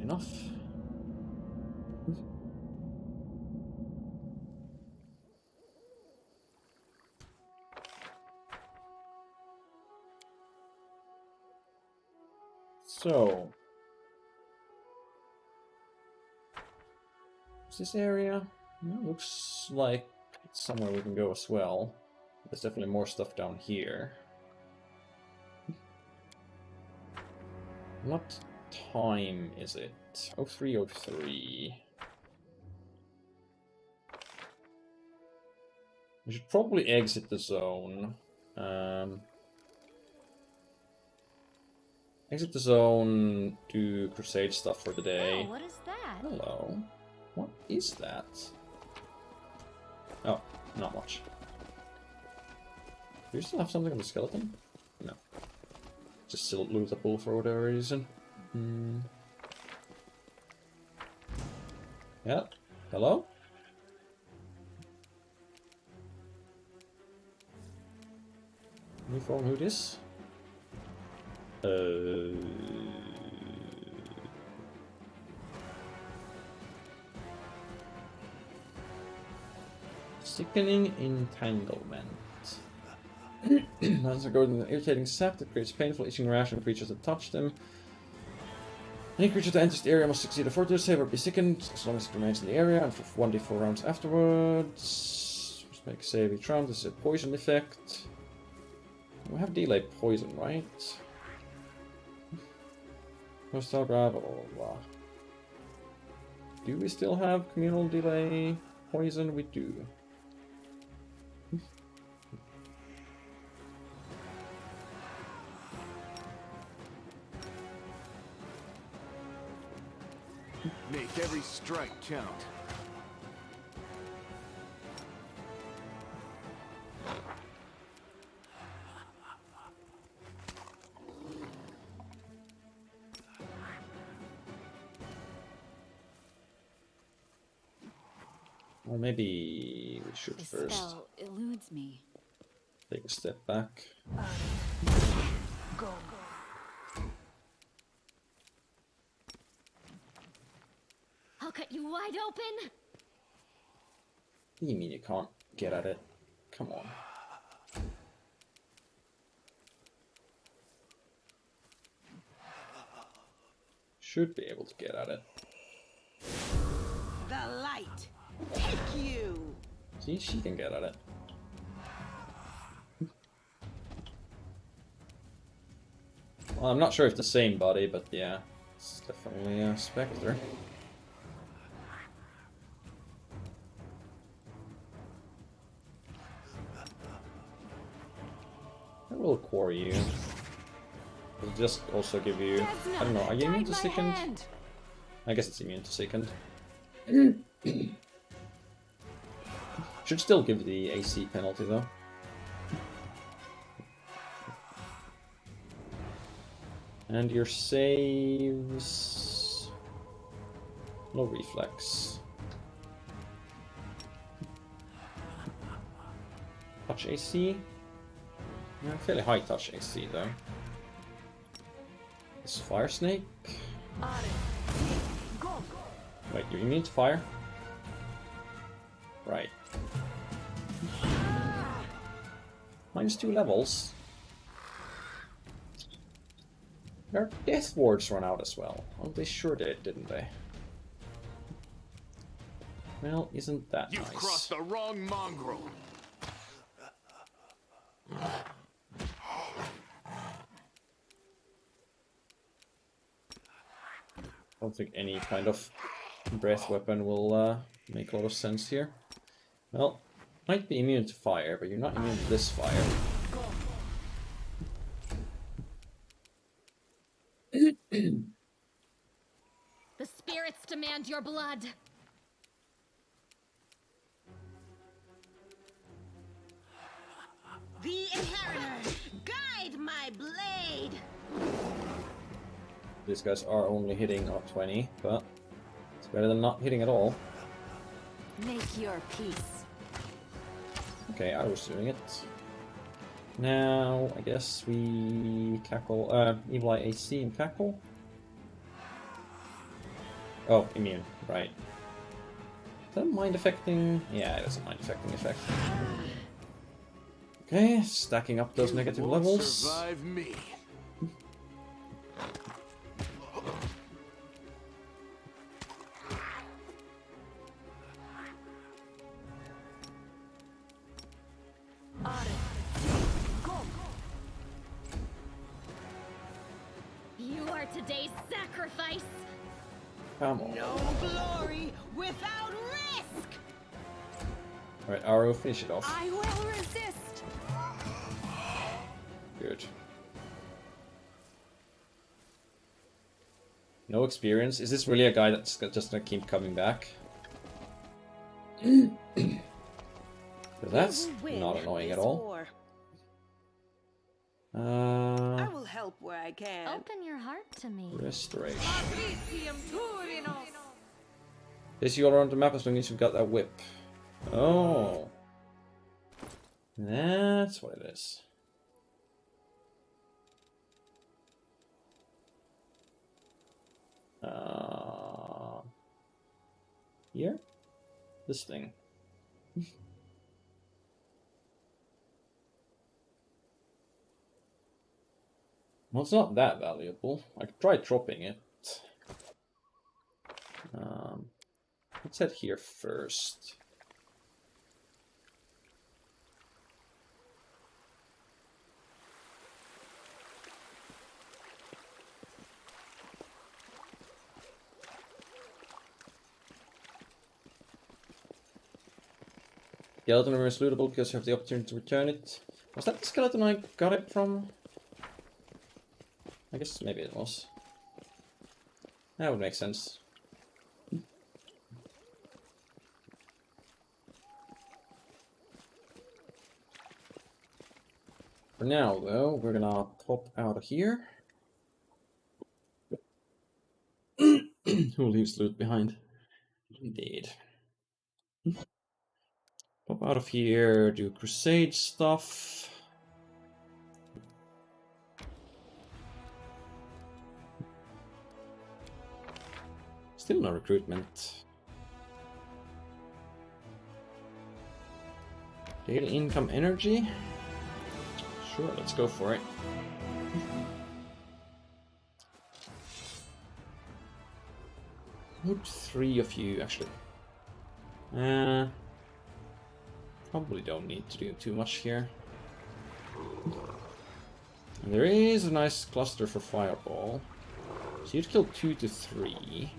Enough. So, is this area? Well, looks like it's somewhere we can go as well. There's definitely more stuff down here. What time is it? 03:03. We should probably exit the zone. Exit the zone, do Crusade stuff for the day. Oh, what is that? Hello. What is that? Oh, not much. Do you still have something on the skeleton? No. Just still lootable for whatever reason. Yeah. Hello? New phone, who this? Sickening entanglement. As a golden irritating sap that creates painful itching rash on creatures that touch them. Any creature that enters the area must succeed a fortitude save or be sickened as long as it remains in the area and for 1d4 rounds afterwards. Just make a save each round. This is a poison effect. We have delay poison, right? Hostile grab, blah, blah, blah. Do we still have communal delay poison? We do. Make every strike count. Well, maybe we should The first spell eludes me. take a step back. Go. I'll cut you wide open. You mean you can't get at it? Come on. Should be able to get at it. The light. Take you. See, she can get at it. Well, I'm not sure if the same body, but yeah, it's definitely a Spectre. I will quarry you. It'll just also give you... I don't know, are you immune to sickened? I guess it's immune to sickened. Should still give the AC penalty though. And your saves... No reflex. Touch AC? Yeah, fairly high touch AC though. This Fire Snake? Wait, you're immune to fire? Right. -2 levels. Their death wards run out as well. Oh, they sure did, didn't they? Well, isn't that You've nice? crossed the wrong mongrel. I don't think any kind of breath weapon will make a lot of sense here. Well, might be immune to fire, but you're not immune to this fire. The spirits demand your blood. The inheritor. Guide my blade. These guys are only hitting up 20, but it's better than not hitting at all. Make your peace. Okay, I was doing it. Now, I guess we cackle, Evil Eye AC and cackle. Oh, immune, right. Is that mind affecting? Yeah, it is a mind affecting effect. Okay, stacking up those negative won't levels. Survive me. You are today's sacrifice. Come on. No glory without risk. Alright, Aro, finish it off. I will resist. Good. No experience. Is this really a guy that's just gonna keep coming back? So that's not annoying at all. I will help where I can. Open your heart to me. Restoration. This you all around the map as long as you've got that whip. Oh. That's what it is. Here? This thing. Well, it's not that valuable. I could try dropping it. Let's head here first. Skeleton armor is lootable because you have the opportunity to return it. Was that the skeleton I got it from? I guess maybe it was. That would make sense. For now, though, we're gonna pop out of here. Who leaves loot behind? Indeed. Pop out of here, do Crusade stuff. Still no recruitment. Daily income energy? Sure, let's go for it. Would 3 of you actually? Probably don't need to do too much here. And there is a nice cluster for fireball. So you'd kill 2 to 3.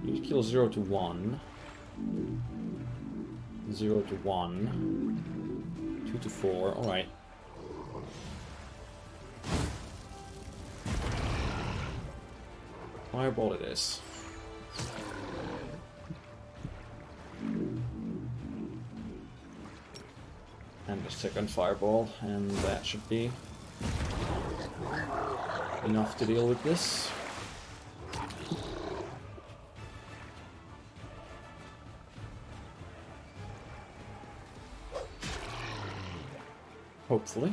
You'd kill 0 to 1. 0 to 1. 2 to 4. Alright. Fireball it is. And the second fireball, and that should be enough to deal with this. Hopefully.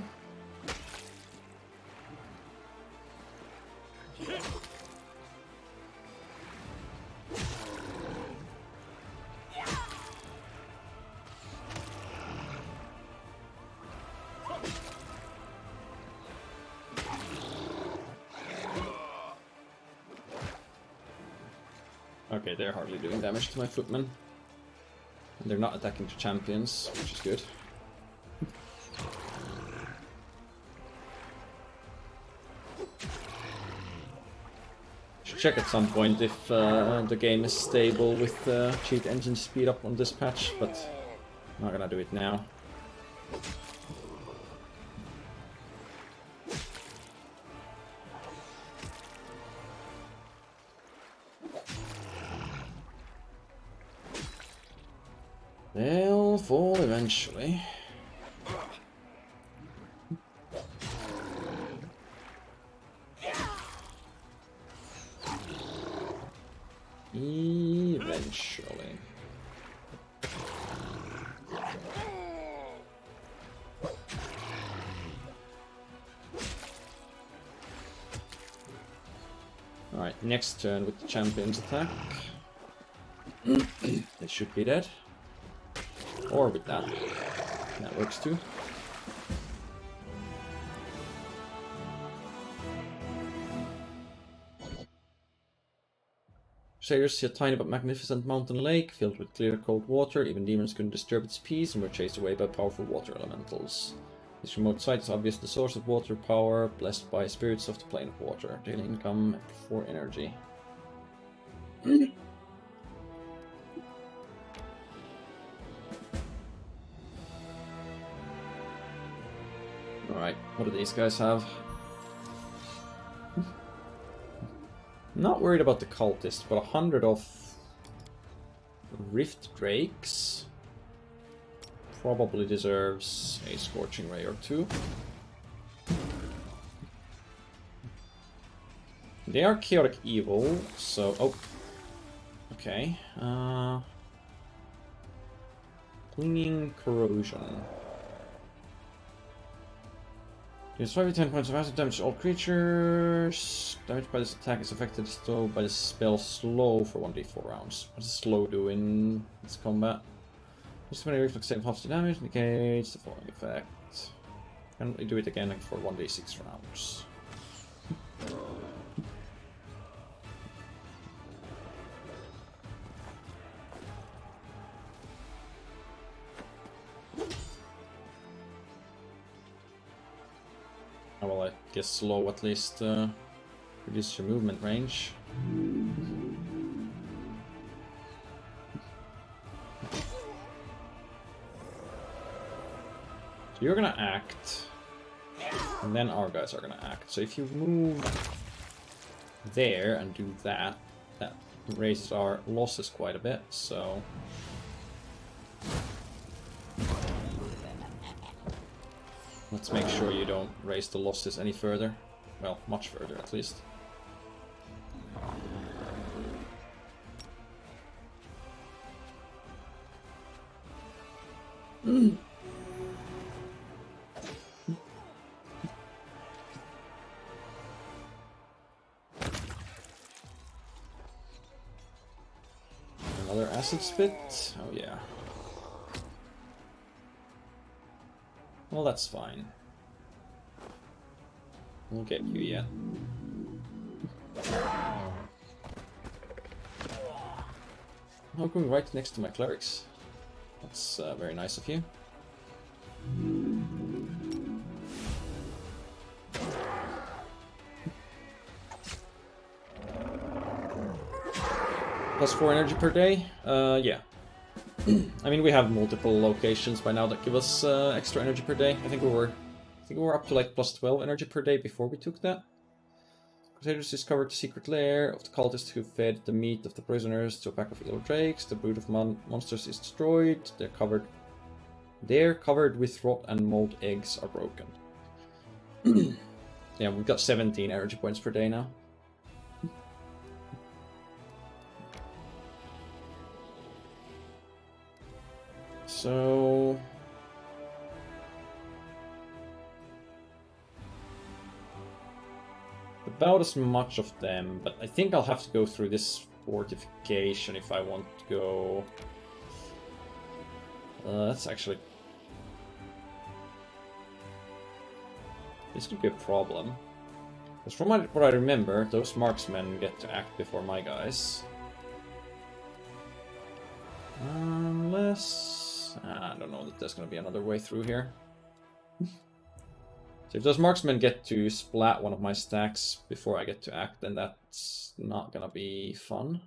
Okay, they're hardly doing damage to my footmen. And they're not attacking the champions, which is good. Should check at some point if the game is stable with cheat engine speed up on this patch, but I'm not gonna do it now. They'll fall eventually. Eventually. Alright, next turn with the champion's attack. They should be dead. Or with that. That works too. Sailors see a tiny but magnificent mountain lake filled with clear cold water. Even demons couldn't disturb its peace and were chased away by powerful water elementals. This remote site is obviously the source of water power, blessed by spirits of the plane of water. Daily income for energy. Alright, what do these guys have? Not worried about the cultists, but 100 of Rift Drakes probably deserves a Scorching Ray or two. They are chaotic evil, so... oh. Okay. Clinging Corrosion. Deals 5d10 points of acid damage to all creatures. Damage by this attack is affected still by the spell Slow for 1d4 rounds. What does Slow do in this combat? Just when a reflex save half the damage negates the following effect. Can only do it again for 1d6 rounds. Well, I guess Slow at least reduces your movement range. So you're gonna act, and then our guys are gonna act. So if you move there and do that, that raises our losses quite a bit, so... let's make sure you don't raise the losses any further. Well, much further at least. Another acid spit? Oh yeah. Well, that's fine. We'll get you yet. I'm going right next to my clerics. That's very nice of you. +4 energy per day? Yeah. I mean, we have multiple locations by now that give us extra energy per day. I think we were up to like +12 energy per day before we took that. Crusaders discovered the secret lair of the cultists who fed the meat of the prisoners to a pack of evil drakes. The brood of monsters is destroyed. They're covered with rot and mold eggs are broken. Yeah, we've got 17 energy points per day now. So... about as much of them, but I think I'll have to go through this fortification if I want to go... that's actually... this could be a problem. Because from what I remember, those marksmen get to act before my guys. Unless... I don't know that there's going to be another way through here. So if those marksmen get to splat one of my stacks before I get to act, then that's not going to be fun.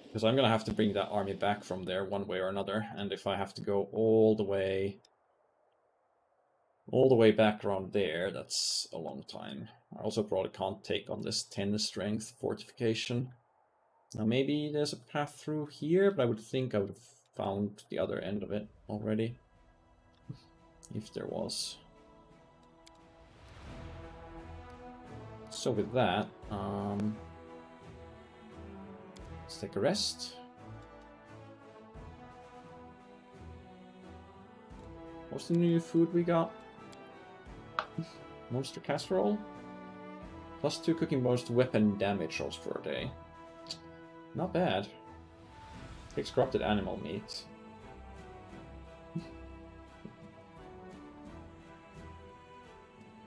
Because I'm going to have to bring that army back from there one way or another, and if I have to go all the way back around there, that's a long time. I also probably can't take on this 10 strength fortification. Now maybe there's a path through here, but I would think I would have found the other end of it already. If there was. So with that, Let's take a rest. What's the new food we got? Monster casserole? +2 cooking bonus to weapon damage rolls for a day. Not bad. Takes corrupted animal meat.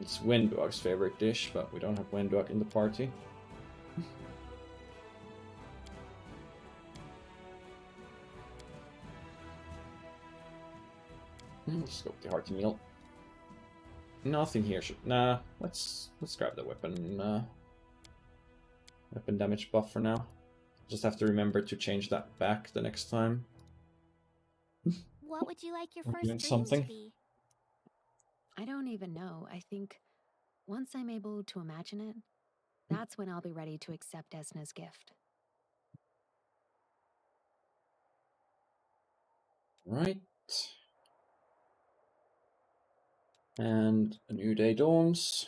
It's Wenduag's favorite dish, but we don't have Wenduag in the party. Let's go with the hearty meal. Nothing here should... Nah, let's grab the weapon weapon damage buff for now. Just have to remember to change that back the next time. What would you like your We're first doing dream something. to be? I don't even know. I think once I'm able to imagine it, that's when I'll be ready to accept Esna's gift. Right. And a new day dawns.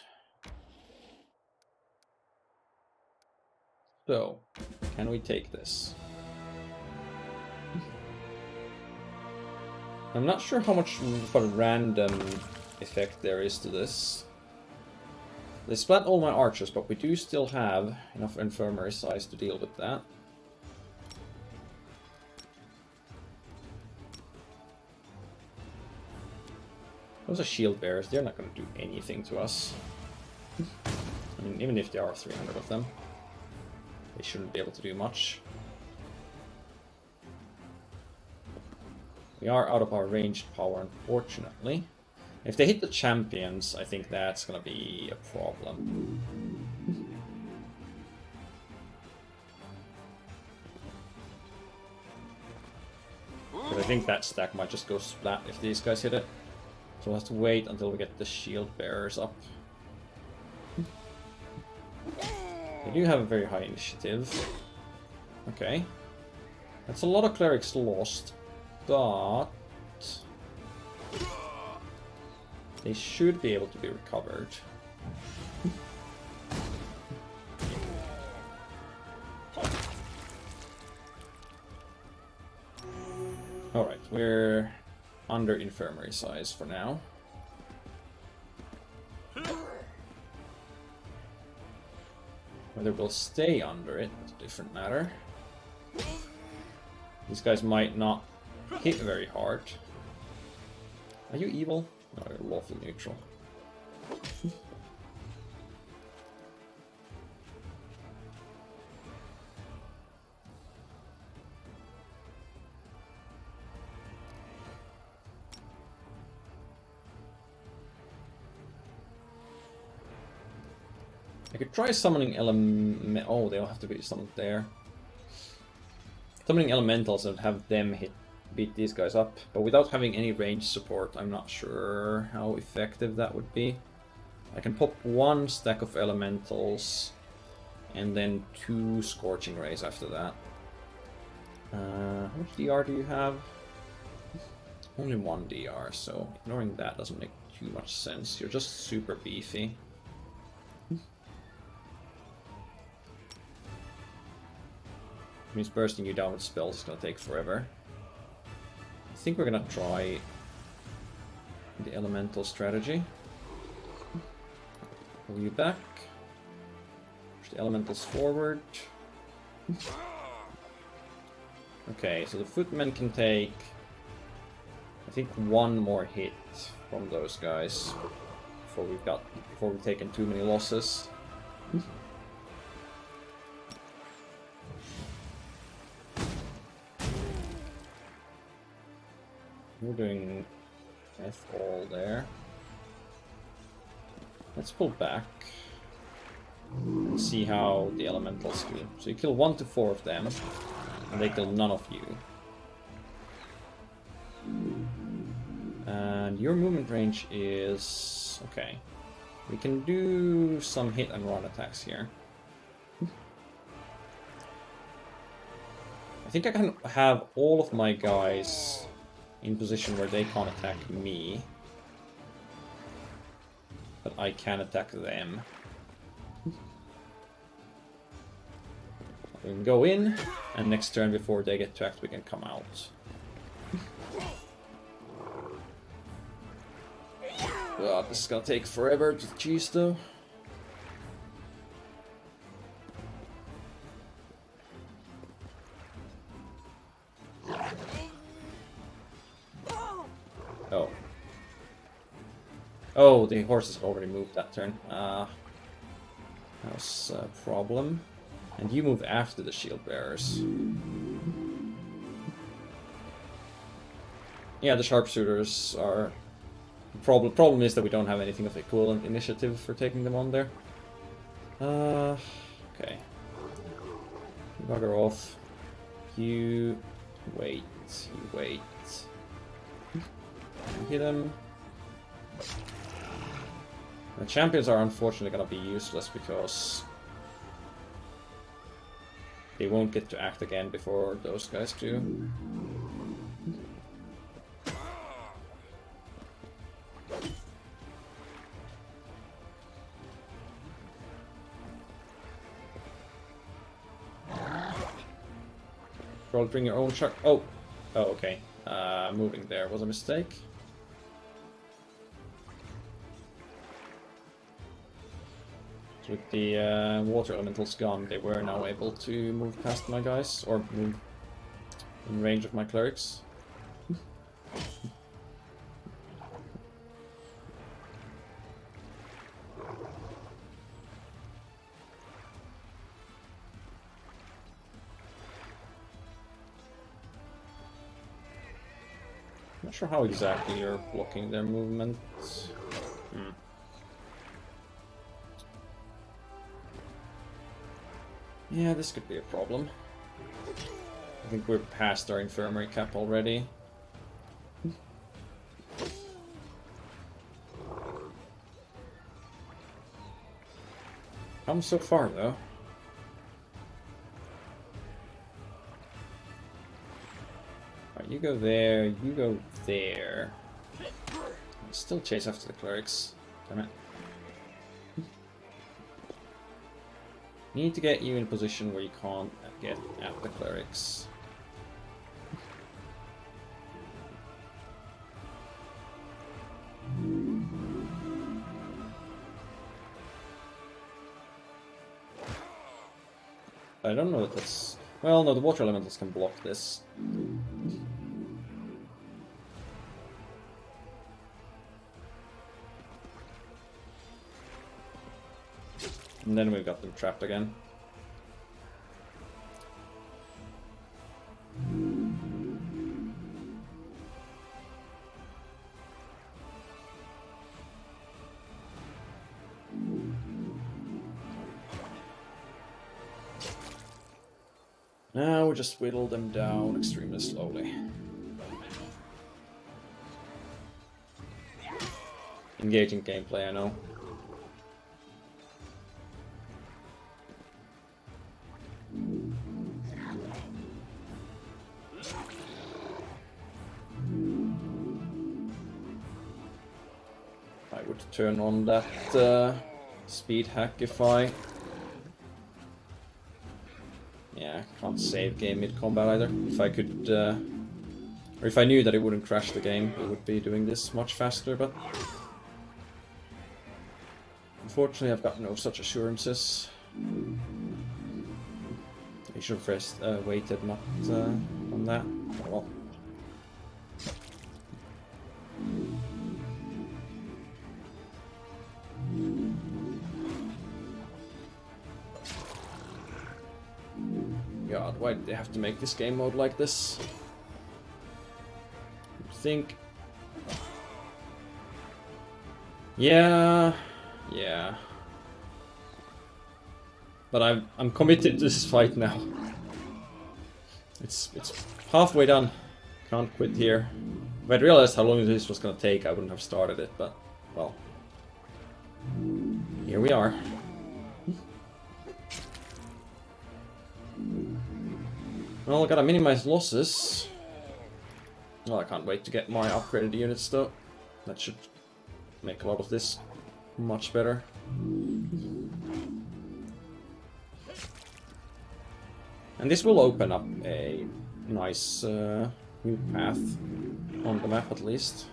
So, can we take this? I'm not sure how much of a random effect there is to this. They splat all my archers, but we do still have enough infirmary size to deal with that. Those are shield bearers, they're not going to do anything to us. I mean, even if there are 300 of them, they shouldn't be able to do much. We are out of our ranged power, unfortunately. If they hit the champions, I think that's going to be a problem. But I think that stack might just go splat if these guys hit it. So we'll have to wait until we get the shield bearers up. They do have a very high initiative. Okay. That's a lot of clerics lost, but they should be able to be recovered. Alright, we're under infirmary size for now. Whether we'll stay under it is a different matter. These guys might not hit very hard. Are you evil? No, you're lawfully neutral. I could try summoning oh, they'll have to be summoned there. Summoning elementals and have them beat these guys up, but without having any range support, I'm not sure how effective that would be. I can pop one stack of elementals and then 2 scorching rays after that. How much DR do you have? Only 1 DR, so ignoring that doesn't make too much sense. You're just super beefy. Means bursting you down with spells is gonna take forever. I think we're gonna try the elemental strategy. Pull you back. Push the elementals forward. Okay, so the footmen can take, I think, 1 more hit from those guys before we've taken too many losses. We're doing F all there. Let's pull back and see how the elementals do. So you kill 1 to 4 of them, and they kill none of you. And your movement range is... okay. We can do some hit and run attacks here. I think I can have all of my guys in position where they can't attack me, but I can attack them. We can go in, and next turn before they get to act, we can come out. God, this is gonna take forever to cheese though. Oh. Oh, the horses already moved that turn. That was a problem. And you move after the shield bearers. Yeah, the sharpshooters are... Problem is that we don't have anything of equivalent initiative for taking them on there. Okay. Bugger off. You wait. You wait. Hit them. The champions are unfortunately gonna be useless because they won't get to act again before those guys do. Probably bring your own truck. Oh, okay. Moving there was a mistake. With the water elementals gone, they were now able to move past my guys, or move in range of my clerics. Not sure how exactly you're blocking their movement. Yeah, this could be a problem. I think we're past our infirmary cap already. Come so far, though. Alright, you go there, you go there. Still chase after the clerics. Damn it. Need to get you in a position where you can't get at the clerics. I don't know that that's... Well, no, the water elementals can block this. And then we've got them trapped again. Now we just whittle them down extremely slowly. Engaging gameplay, I know. I would turn on that speed hack if I... Yeah, can't save game mid-combat either. If I could... or if I knew that it wouldn't crash the game, we would be doing this much faster, but... Unfortunately, I've got no such assurances. I should have waited not on that. Oh well. God, why did they have to make this game mode like this? I think... Yeah... But I'm committed to this fight now. It's halfway done. Can't quit here. If I'd realized how long this was gonna take, I wouldn't have started it, but... Well... Here we are. Well, I gotta minimize losses. Well, I can't wait to get my upgraded units though. That should make a lot of this much better. And this will open up a nice new path on the map at least.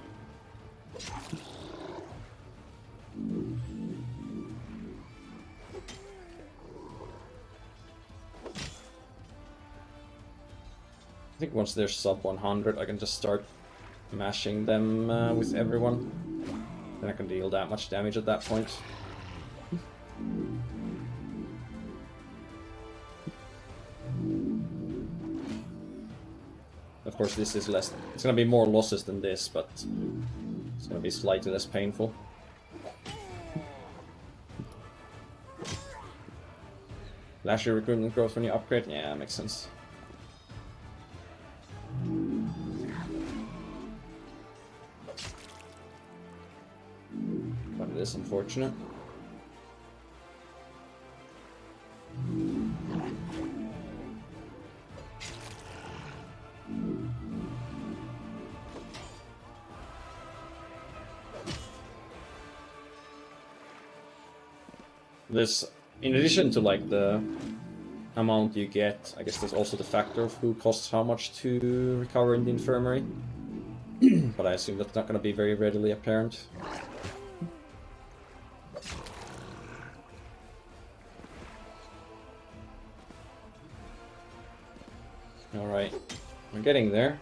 I think once they're sub 100 I can just start mashing them with everyone. Then I can deal that much damage at that point. Of course this is less, it's gonna be more losses than this, but it's gonna be slightly less painful. Flashy recruitment growth when you upgrade? Yeah, makes sense. But it is unfortunate. This, in addition to like the amount you get, I guess there's also the factor of who costs how much to recover in the infirmary. But I assume that's not going to be very readily apparent. Alright, we're getting there.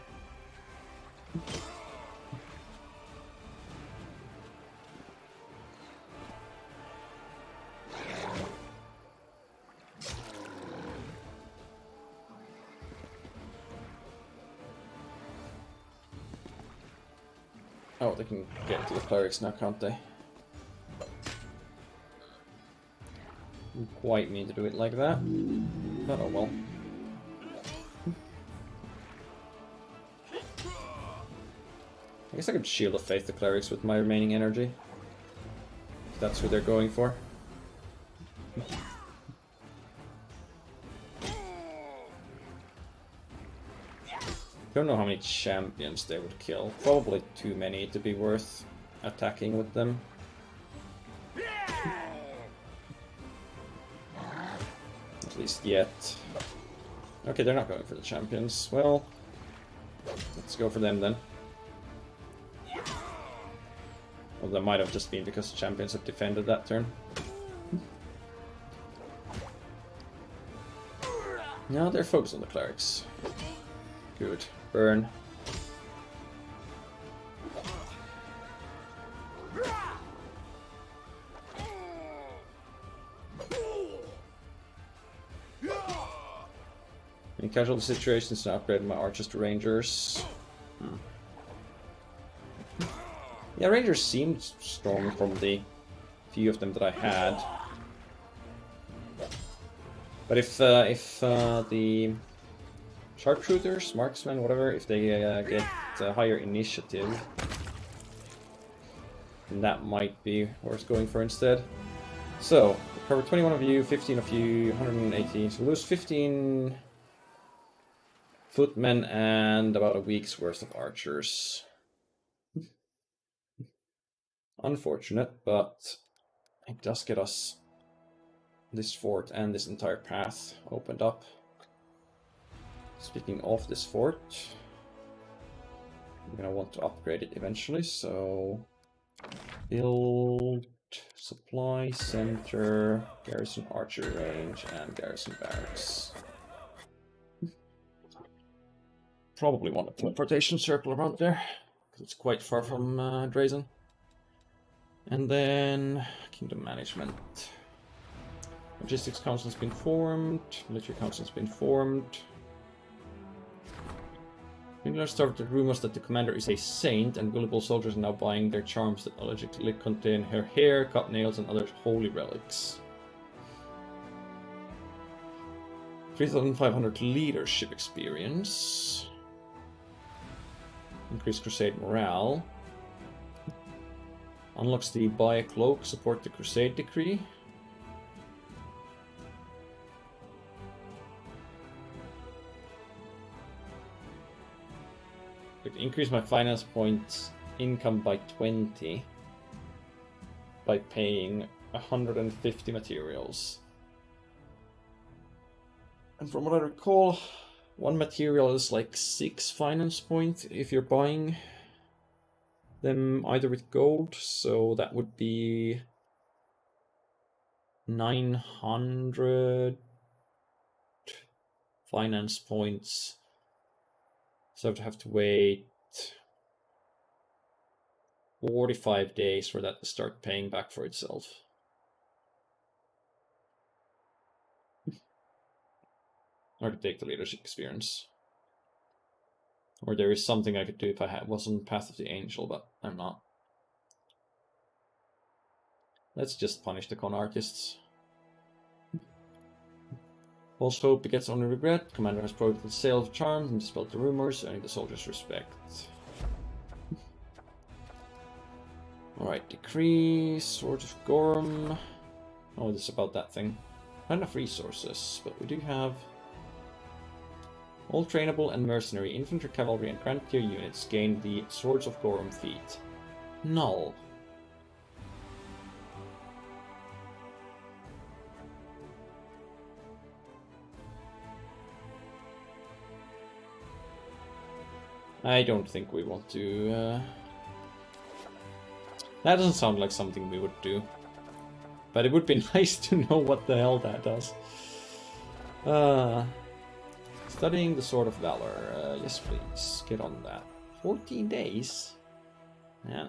Oh, they can get to the clerics now, can't they? Didn't quite mean to do it like that. But oh well. I guess I could Shield of Faith the clerics with my remaining energy. If that's who they're going for. Don't know how many champions they would kill. Probably too many to be worth attacking with them. At least yet. Okay, they're not going for the champions. Well, let's go for them then. Well, that might have just been because the champions have defended that turn. No, they're focused on the clerics. Good. Burn. In casualty situations, I upgrade my archers to rangers. Yeah, rangers seemed strong from the few of them that I had. But if the sharpshooters, marksmen, whatever, if they get higher initiative, then that might be worth going for instead. So, cover 21 of you, 15 of you, 180, so lose 15 footmen and about a week's worth of archers. Unfortunate, but it does get us this fort and this entire path opened up. Speaking of this fort, I'm gonna want to upgrade it eventually, so build supply center, garrison archery range, and garrison barracks. Probably want a teleportation circle around there, because it's quite far from Drazen. And then kingdom management. Logistics council has been formed, military council has been formed. England started rumors that the commander is a saint, and gullible soldiers are now buying their charms that allegedly contain her hair, cut nails, and other holy relics. 3,500 leadership experience. Increased Crusade morale. Unlocks the buy a cloak, support the Crusade decree. It increase my finance points income by 20 by paying 150 materials. And from what I recall, one material is like 6 finance points if you're buying them either with gold, so that would be 900 finance points. So I'd have to wait 45 days for that to start paying back for itself. Or to take the leadership experience. Or there is something I could do if I was on Path of the Angel, but I'm not. Let's just punish the con artists. False hope begets only regret. Commander has proved the sale of charms and dispelled the rumors, earning the soldiers' respect. Alright, decree, Sword of Gorum. Oh, this is about that thing. Not enough resources, but we do have all trainable and mercenary infantry, cavalry, and grand tier units gain the Swords of Gorum feat. Null. I don't think we want to... That doesn't sound like something we would do. But it would be nice to know what the hell that does. Studying the Sword of Valor. Yes, please. Get on that. 14 days? Yeah.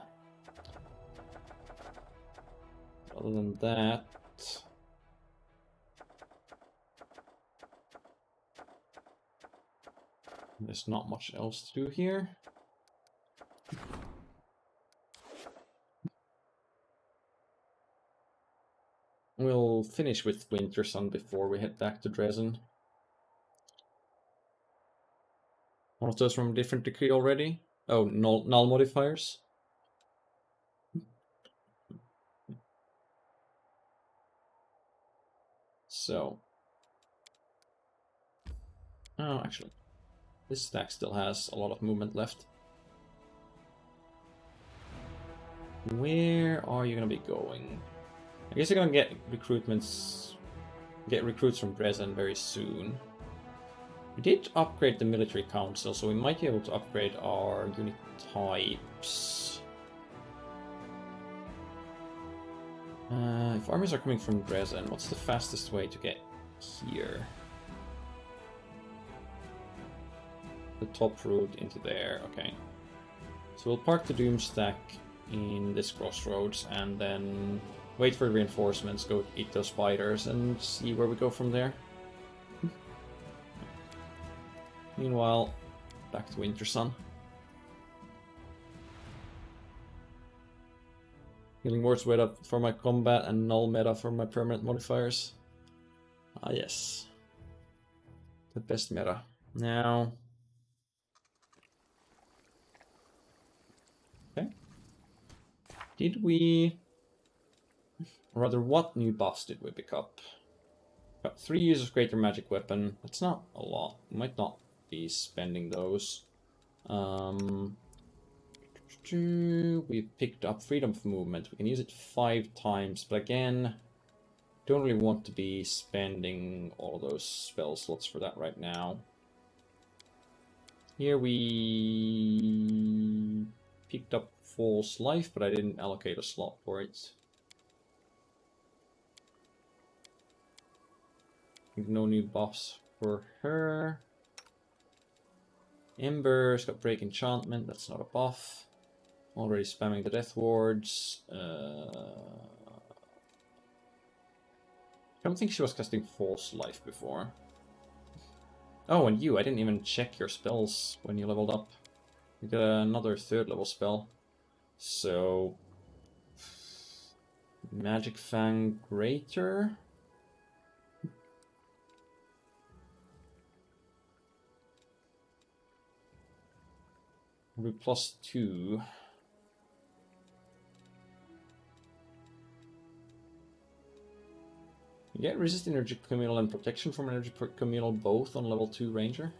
Other than that... There's not much else to do here. We'll finish with Winter Sun before we head back to Dresden. One of those from a different decree already? Oh, null modifiers? So... Oh, actually. This stack still has a lot of movement left. Where are you gonna be going? I guess you're gonna get recruits from Dresden very soon. We did upgrade the military council, so we might be able to upgrade our unit types. If armies are coming from Dresden, what's the fastest way to get here? The top route into there, okay. So we'll park the Doom stack in this crossroads and then wait for reinforcements, go eat those spiders and see where we go from there. Meanwhile, back to Winter Sun. Healing words meta for my combat and null meta for my permanent modifiers. Ah yes. The best meta. Now... Okay. Did we... Or rather, what new buffs did we pick up? Got 3 use of Greater Magic Weapon. That's not a lot. We might not be spending those. We picked up Freedom of Movement. We can use it 5 times, but again, don't really want to be spending all those spell slots for that right now. Here we picked up False Life, but I didn't allocate a slot for it. No new buffs for her. Ember's got Break Enchantment, that's not a buff. Already spamming the Death Wards. I don't think she was casting False Life before. Oh, and you, I didn't even check your spells when you leveled up. You got another 3rd level spell. So... Magic Fang Greater? Will be +2. You get resist energy communal and protection from energy communal both on level 2 ranger.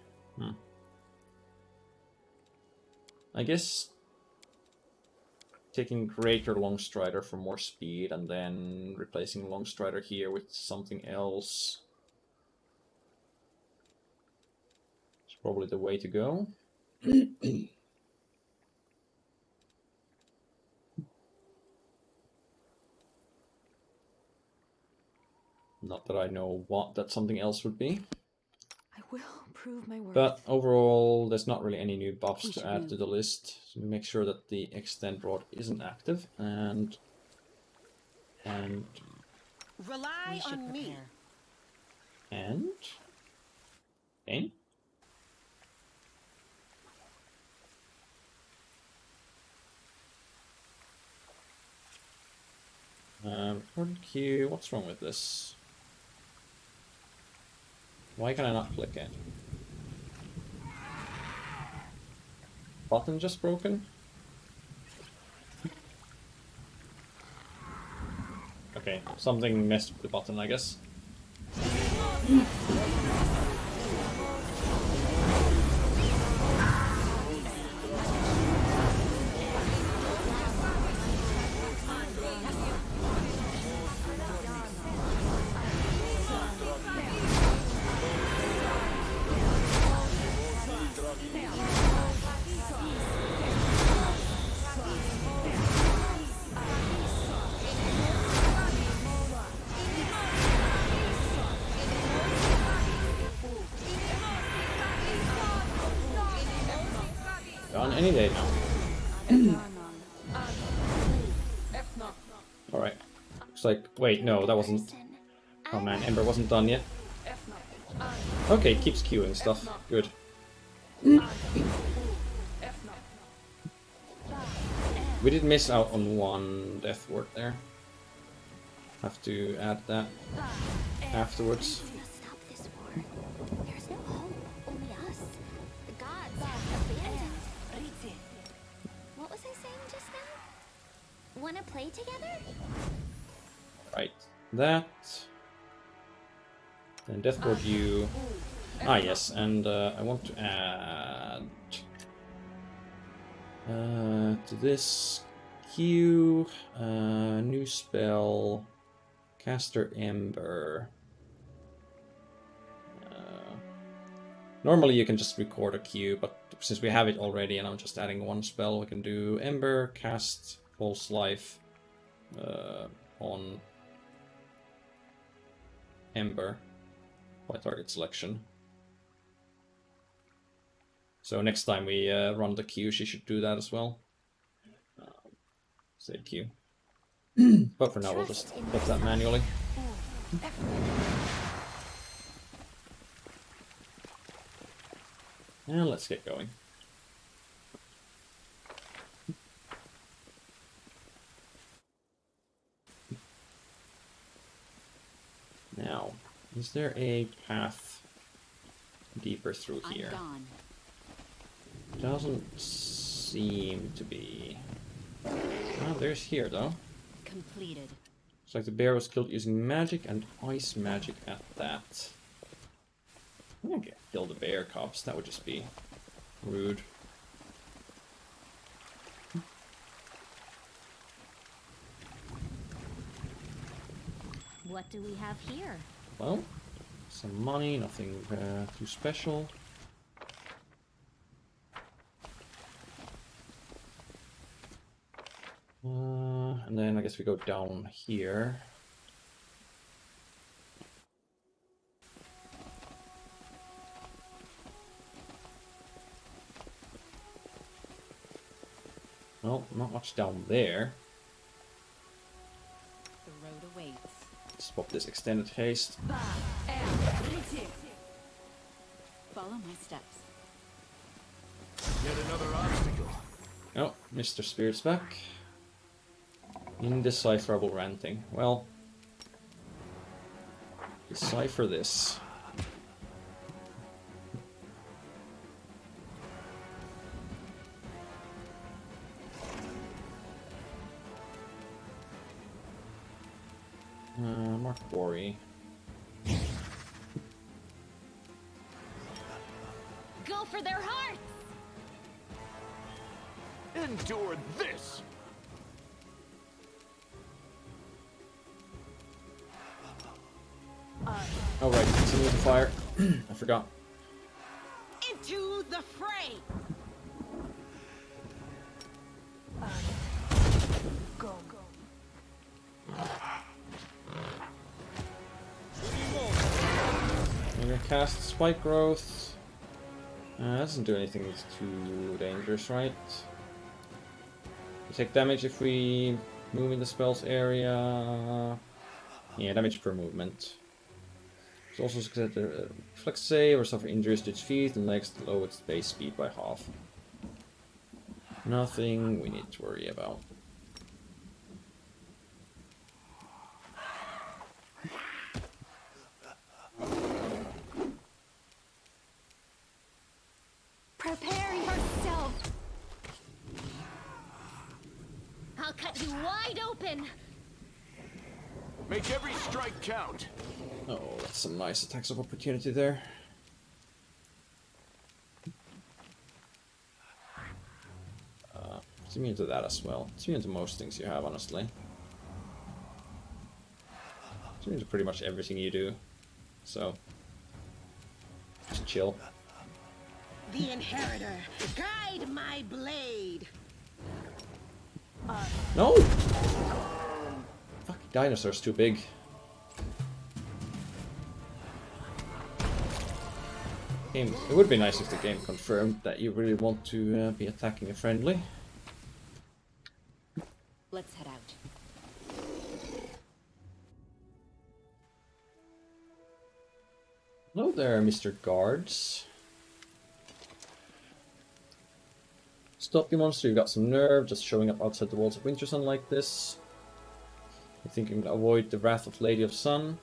I guess taking Greater Longstrider for more speed and then replacing Longstrider here with something else. Probably the way to go. Not that I know what that something else would be. I will prove my worth. But overall, there's not really any new buffs We to should add move. to the list. So make sure that the extend rod isn't active, and Rely We should on me. prepare. Pain. Recorded queue. What's wrong with this? Why can I not click it? Button just broken? Okay, something messed with the button, I guess. Done any day now. Alright. Looks like... Wait, no, that wasn't... Oh man, Ember wasn't done yet. Okay, keeps queuing stuff. Good. We did miss out on one death ward there. Have to add that afterwards. Stop this war. There's no hope. Only us. The gods have abandoned. What was I saying just now? Wanna play together? Right. That. And death ward you. Ah yes, and I want to add to this queue new spell, caster Ember. Normally you can just record a queue, but since we have it already and I'm just adding one spell, we can do Ember, cast False Life on Ember by target selection. So next time we run the queue, she should do that as well. Save queue. But for now, we'll just put that manually. And let's get going. Now, is there a path deeper through here? I'm gone. Doesn't seem to be. Oh, there's here though. Completed. Looks like the bear was killed using magic and ice magic at that. I'm gonna kill the bear cubs, that would just be rude. What do we have here? Well, some money, nothing too special. And then I guess we go down here. Well, not much down there. The road awaits. Let's pop this extended haste. Follow my steps. Yet another obstacle. Oh, Mr. Spirit's back. Indecipherable ranting. Well, decipher this. Mark Quarry. Go for their hearts! Endure this! Oh right, continue with the fire. I forgot. To the fray! Go. I'm gonna cast Spike Growth. That doesn't do anything that's too dangerous, right? We take damage if we move in the spell's area. Yeah, damage per movement. It's also success to reflex save or suffer injuries to its feet and legs to lower its base speed by half. Nothing we need to worry about. Prepare yourself. I'll cut you wide open. Make every strike count. Oh, that's some nice attacks of opportunity there. It's immune to that as well. It's immune to most things you have, honestly. It's immune to pretty much everything you do. So, just chill. The Inheritor, guide my blade. No! Fucking dinosaur's too big. Game. It would be nice if the game confirmed that you really want to be attacking a friendly. Let's head out. Hello there, Mr. Guards. Stop, you monster, you got some nerve, just showing up outside the walls of Wintersun like this. You think you can avoid the wrath of Lady of Sun?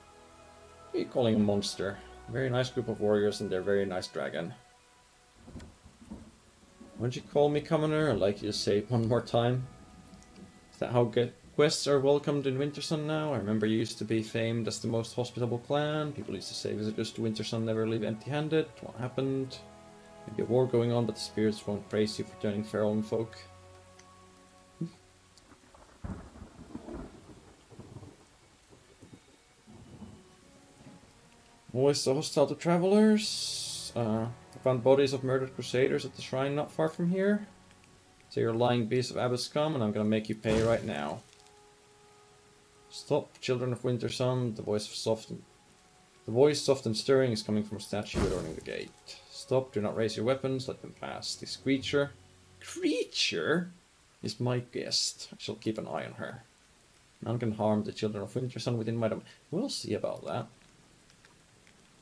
What are you calling a monster? Very nice group of warriors and their very nice dragon. Why'd you call me commoner? I'd like you to say it one more time. Is that how guests are welcomed in Wintersun now? I remember you used to be famed as the most hospitable clan. People used to say visitors to Wintersun never leave empty-handed. What happened? Maybe a war going on, but the spirits won't praise you for turning feral on folk. Always so hostile to travelers. I found bodies of murdered crusaders at the shrine not far from here. So you're a lying beast of abbot scum, and I'm gonna make you pay right now. Stop, children of Wintersun. The voice soft and stirring is coming from a statue adorning the gate. Stop, do not raise your weapons, let them pass. This creature is my guest. I shall keep an eye on her. None can harm the children of Wintersun within my domain. We'll see about that.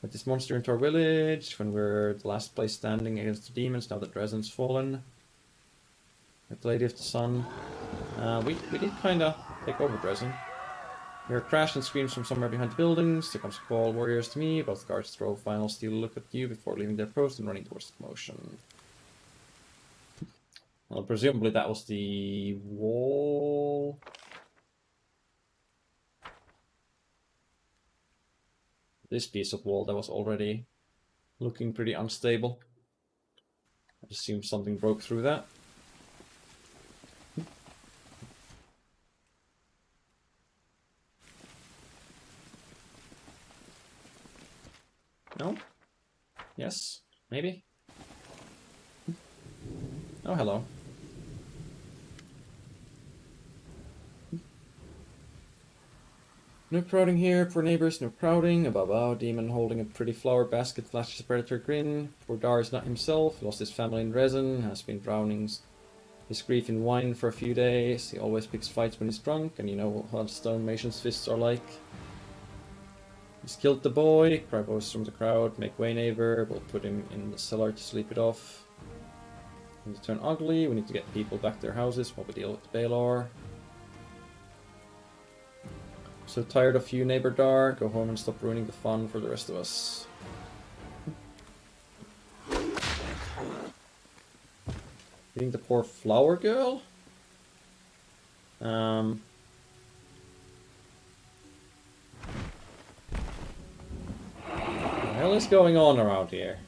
Let this monster into our village when we're the last place standing against the demons now that Dresden's fallen. With the Lady of the Sun. We did kinda take over Dresden. We hear crash and screams from somewhere behind the buildings. There comes a call, warriors to me. Both guards throw a final steel look at you before leaving their post and running towards the commotion. Well, presumably that was the wall. This piece of wall that was already looking pretty unstable. I assume something broke through that. No? Yes? Maybe? Oh, hello. No crowding here, poor neighbors, no crowding. A bow demon holding a pretty flower basket flashes a predator grin. Poor Dar is not himself, lost his family in resin, has been drowning his grief in wine for a few days. He always picks fights when he's drunk, and you know how the stonemason's fists are like. He's killed the boy, cry voices from the crowd, make way neighbor, we'll put him in the cellar to sleep it off. When to turn ugly, we need to get people back to their houses while we deal with the Baelor. So tired of you, neighbor Dar, go home and stop ruining the fun for the rest of us. Hitting the poor flower girl? What the hell is going on around here?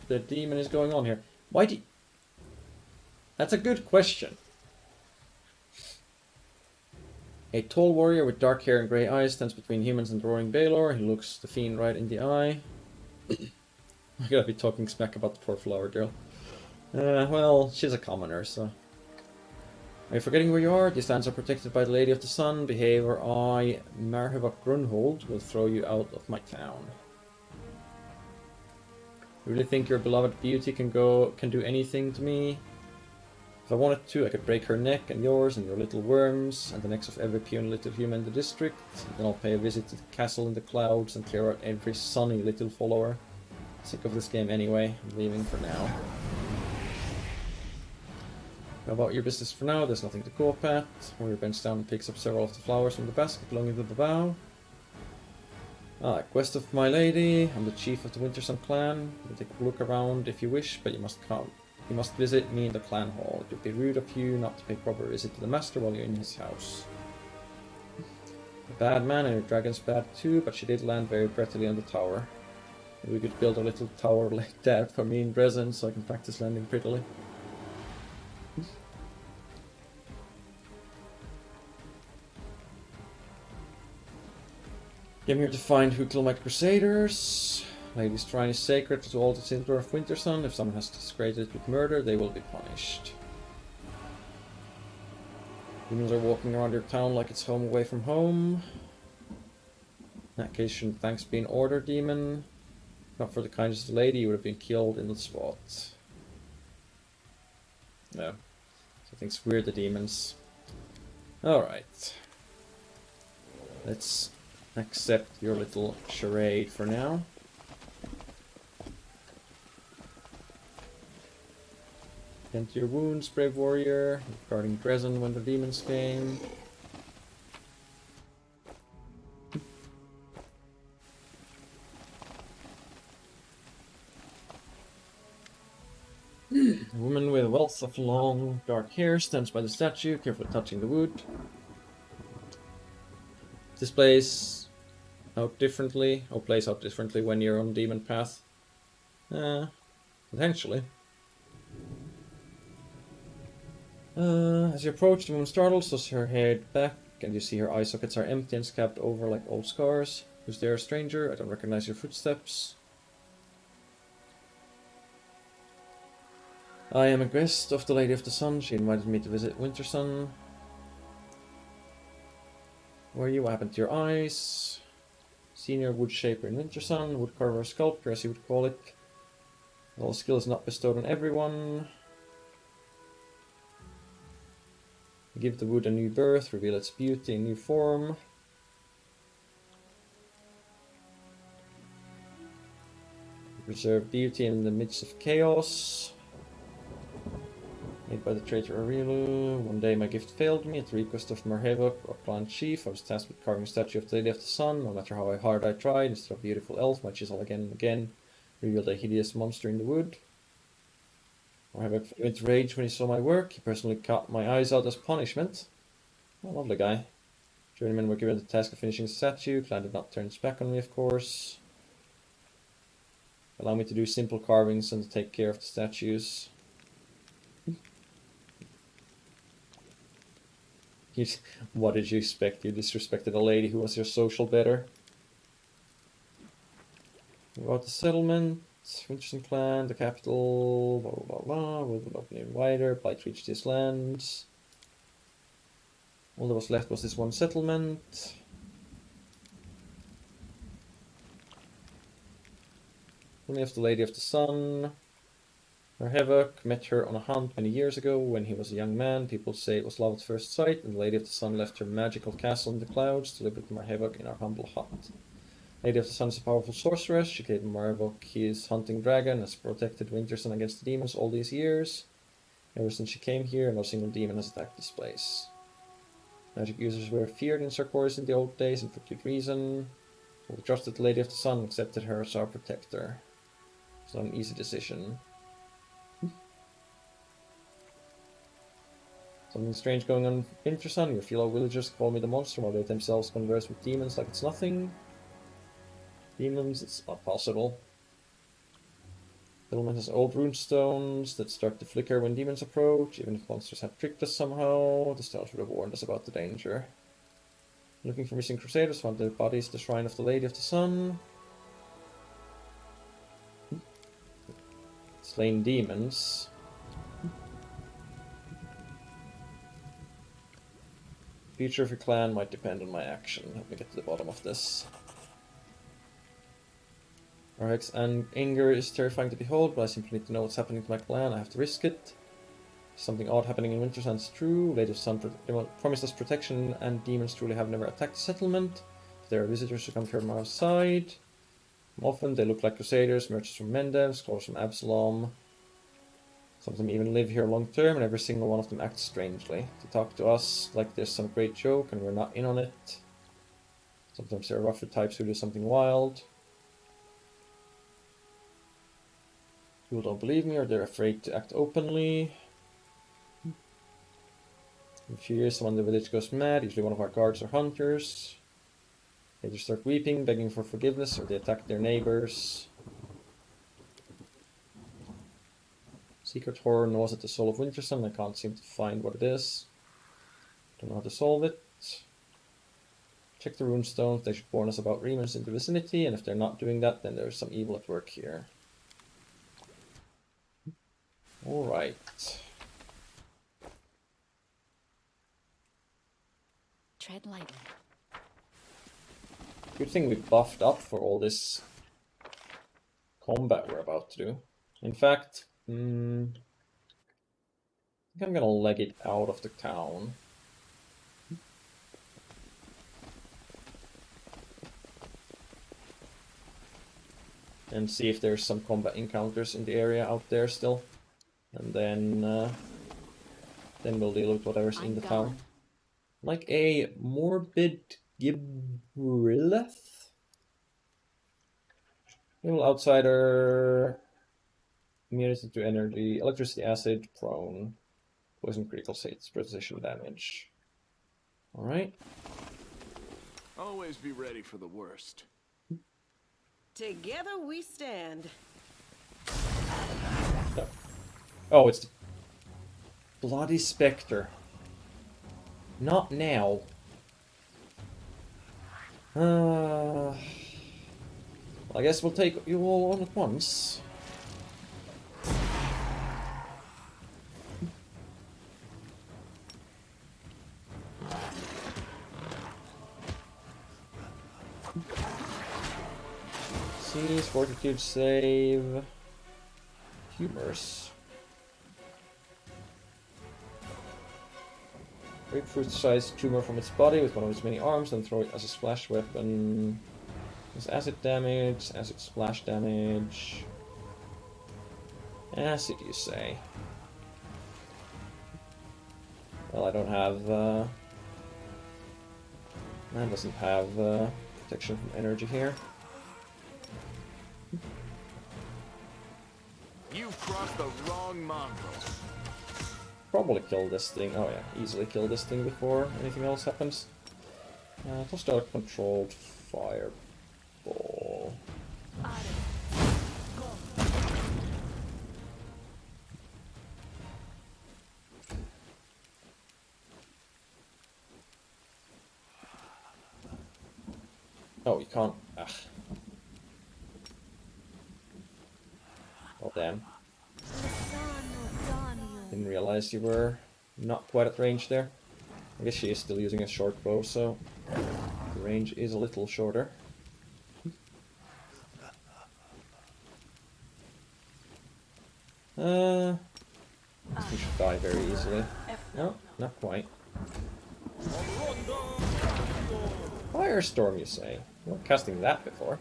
The demon is going on here. Why do you... That's a good question. A tall warrior with dark hair and grey eyes stands between humans and the roaring Baylor. He looks the fiend right in the eye. I gotta be talking smack about the poor flower girl. Well, she's a commoner, so... Are you forgetting where you are? These lands are protected by the Lady of the Sun. Behave or I, Marhevok Grunhold, will throw you out of my town. You really think your beloved beauty can do anything to me? If I wanted to, I could break her neck and yours and your little worms and the necks of every puny little human in the district. Then I'll pay a visit to the castle in the clouds and clear out every sunny little follower. Sick of this game anyway. I'm leaving for now. How about your business for now? There's nothing to go up at. Warrior bends down and picks up several of the flowers from the basket belonging to the bow. Quest of my lady. I'm the chief of the Wintersun clan. You can take a look around if you wish, but you must come. You must visit me in the clan hall. It would be rude of you not to pay proper visit to the master while you're in his house. A bad man and your dragon's bad too, but she did land very prettily on the tower. Maybe we could build a little tower like that for me in Dresden so I can practice landing prettily. Came here to find Hukelmite Crusaders. Lady's shrine is sacred to all the children of Wintersun. If someone has disgraced it with murder, they will be punished. Humans are walking around your town like it's home away from home. In that case, shouldn't thanks be in order, demon? Not for the kindness of the lady, you would have been killed in the spot. No. So I think it's weird, the demons. Alright. Let's accept your little charade for now. Tend to your wounds, brave warrior. Guarding Dresden when the demons came. A woman with a wealth of long, dark hair stands by the statue, carefully touching the wood. This plays out differently, or plays out differently when you're on demon path. Potentially. As you approach, the woman startles, tosses her head back, and you see her eye sockets are empty and scabbed over like old scars. Who's there, stranger? I don't recognize your footsteps. I am a guest of the Lady of the Sun. She invited me to visit Wintersun. Where are you? What happened to your eyes? Senior wood shaper in Wintersun, woodcarver or sculptor as you would call it. All skill is not bestowed on everyone. Give the wood a new birth, reveal its beauty in new form. Preserve beauty in the midst of chaos. Made by the traitor Aurelu. One day my gift failed me. At the request of Marhevok, our clan chief, I was tasked with carving a statue of the Lady of the Sun. No matter how hard I tried, instead of a beautiful elf, my chisel again and again revealed a hideous monster in the wood. Marhevok flew into rage when he saw my work. He personally cut my eyes out as punishment. Oh, lovely guy. Journeymen were given the task of finishing the statue. Clan did not turn its back on me, of course. Allow me to do simple carvings and to take care of the statues. What did you expect? You disrespected a lady who was your social better. About the settlement, Wintersun clan, the capital, blah blah blah blah, will not be wider, Blight reached these lands. All that was left was this one settlement. Only of the Lady of the Sun. Marhevok met her on a hunt many years ago when he was a young man. People say it was love at first sight, and the Lady of the Sun left her magical castle in the clouds to live with Marhevok in our humble hut. Lady of the Sun is a powerful sorceress. She gave Marhevok his hunting dragon, has protected Wintersun against the demons all these years. Ever since she came here, no single demon has attacked this place. Magic users were feared in Sarkoris in the old days, and for good reason. We trusted the Lady of the Sun and accepted her as our protector. It's not an easy decision. Something strange going on in Wintersun. Your fellow villagers call me the monster while they themselves converse with demons like it's nothing. Demons, it's not possible. Settlement has old runestones that start to flicker when demons approach. Even if monsters had tricked us somehow, the stars would have warned us about the danger. Looking for missing Crusaders, found their bodies, the Shrine of the Lady of the Sun. Slain demons. Future of your clan might depend on my action. Let me get to the bottom of this. Arx and anger is terrifying to behold, but I simply need to know what's happening to my clan. I have to risk it. Something odd happening in Wintersun is true. Lady of Sun promised us protection, and demons truly have never attacked the settlement. If there are visitors who come from outside, often they look like Crusaders, merchants from Mendev, scholars from Absalom. Some of them even live here long term, and every single one of them acts strangely. They talk to us like there's some great joke, and we're not in on it. Sometimes there are rougher types who do something wild. People don't believe me, or they're afraid to act openly. In a few years, someone in the village goes mad, usually one of our guards or hunters. They just start weeping, begging for forgiveness, or they attack their neighbors. Secret horror gnaws at the soul of Wintersun. I can't seem to find what it is. Don't know how to solve it. Check the runestones. They should warn us about demons in the vicinity, and if they're not doing that, then there's some evil at work here. Alright. Tread lightly. Good thing we buffed up for all this combat we're about to do. In fact, I think I'm gonna leg it out of the town. And see if there's some combat encounters in the area out there still. And then we'll deal with whatever's in the town. Like a morbid Gibrileth? Little outsider. Immunity to energy, electricity, acid, prone. Poison, critical states, precision damage. Alright. Always be ready for the worst. Together we stand. Oh, it's the Bloody Spectre. Not now. Well, I guess we'll take you all on at once. Seize, fortitude save, humors. Grapefruit-sized tumor from its body with one of its many arms, then throw it as a splash weapon. There's acid damage, acid splash damage. Acid, you say? Well, I don't have. Man doesn't have protection from energy here. You've crossed the wrong mongrels. Probably kill this thing. Oh yeah, easily kill this thing before anything else happens. Tossed out a controlled fireball. Oh, you can't. Ugh. Oh damn. Didn't realize you were not quite at range there. I guess she is still using a short bow, so the range is a little shorter. We should die very easily. No, not quite. Firestorm, you say? I'm not casting that before.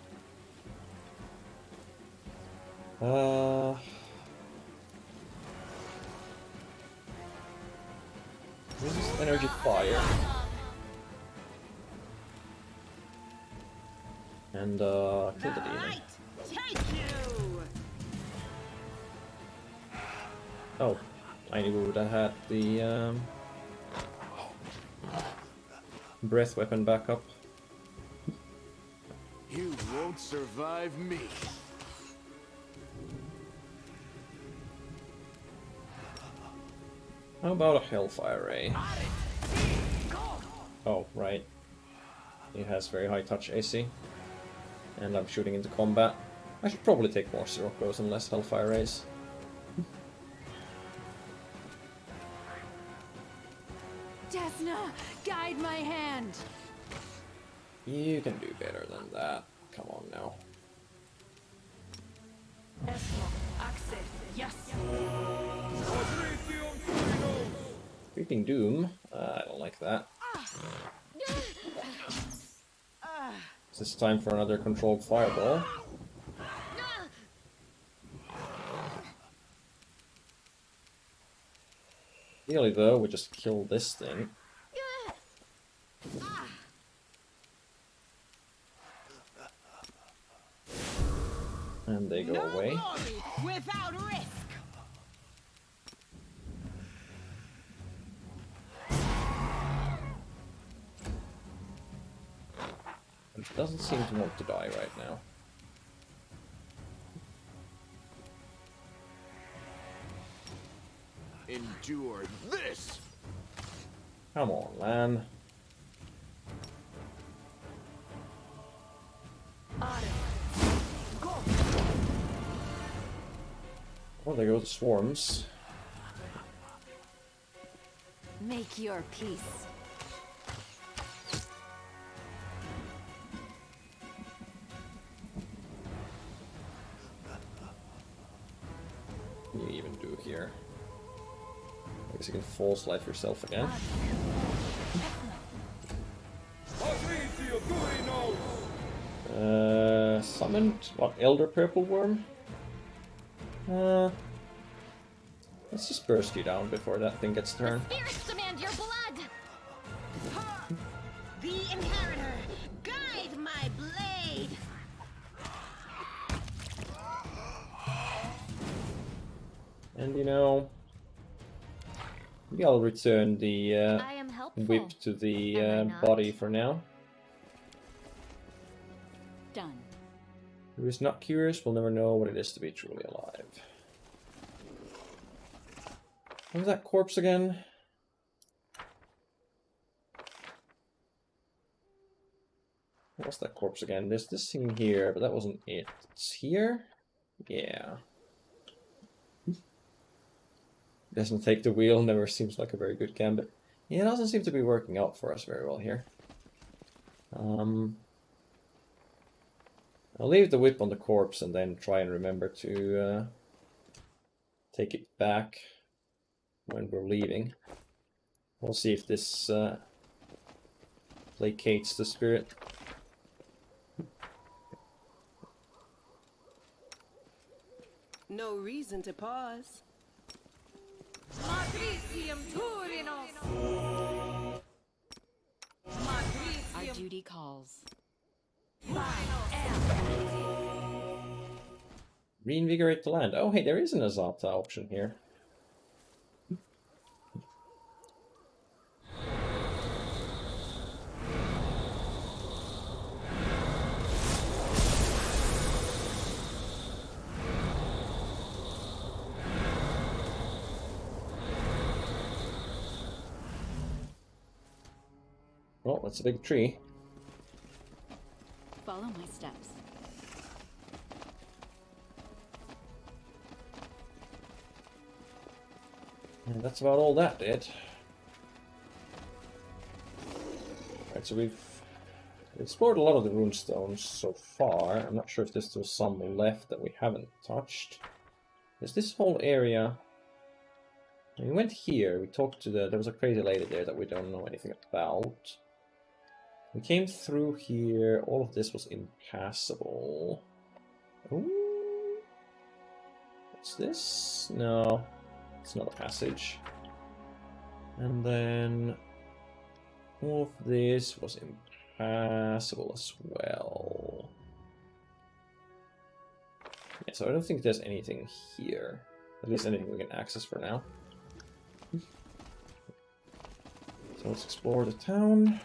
Resist energy fire. And kill the demon. Right, take you. Oh, I knew we would have had the breath weapon back up. You won't survive me. How about a Hellfire Ray? Oh, right. it has very high touch AC. And I'm shooting into combat. I should probably take more Siroccos and less Hellfire Rays. Desna, guide my hand. You can do better than that. Come on now. Creeping Doom? I don't like that. Is this time for another controlled fireball? Really though, we just kill this thing. And they go away. Glory without risk. It doesn't seem to want to die right now. Endure this! Come on, man. Oh, there go the swarms. Make your peace. What do you even do here? I guess you can false life yourself again. Summoned? What, Elder Purple Worm? Let's just burst you down before that thing gets turned. Spirits demand your blood. The Inheritor, guide my blade. And you know, maybe I'll return the I am helpful. whip to the Am I not? body for now. Done. Who is not curious will never know what it is to be truly alive. What was that corpse again? What was that corpse again? There's this thing here, but that wasn't it. It's here? Yeah. Doesn't take the wheel, never seems like a very good gambit. Yeah, it doesn't seem to be working out for us very well here. I'll leave the whip on the corpse and then try and remember to take it back when we're leaving. We'll see if this placates the spirit. No reason to pause. Our duty calls. Reinvigorate the land. Oh, hey, there is an Azata option here. Oh, that's a big tree. Follow my steps. And that's about all that did. Right, so we've explored a lot of the runestones so far. I'm not sure if there's still some left that we haven't touched. There's this whole area. We went here, we talked to there was a crazy lady there that we don't know anything about. We came through here, all of this was impassable. Ooh. What's this? No, it's not a passage. And then all of this was impassable as well. Yeah, so I don't think there's anything here. At least anything we can access for now. So let's explore the town.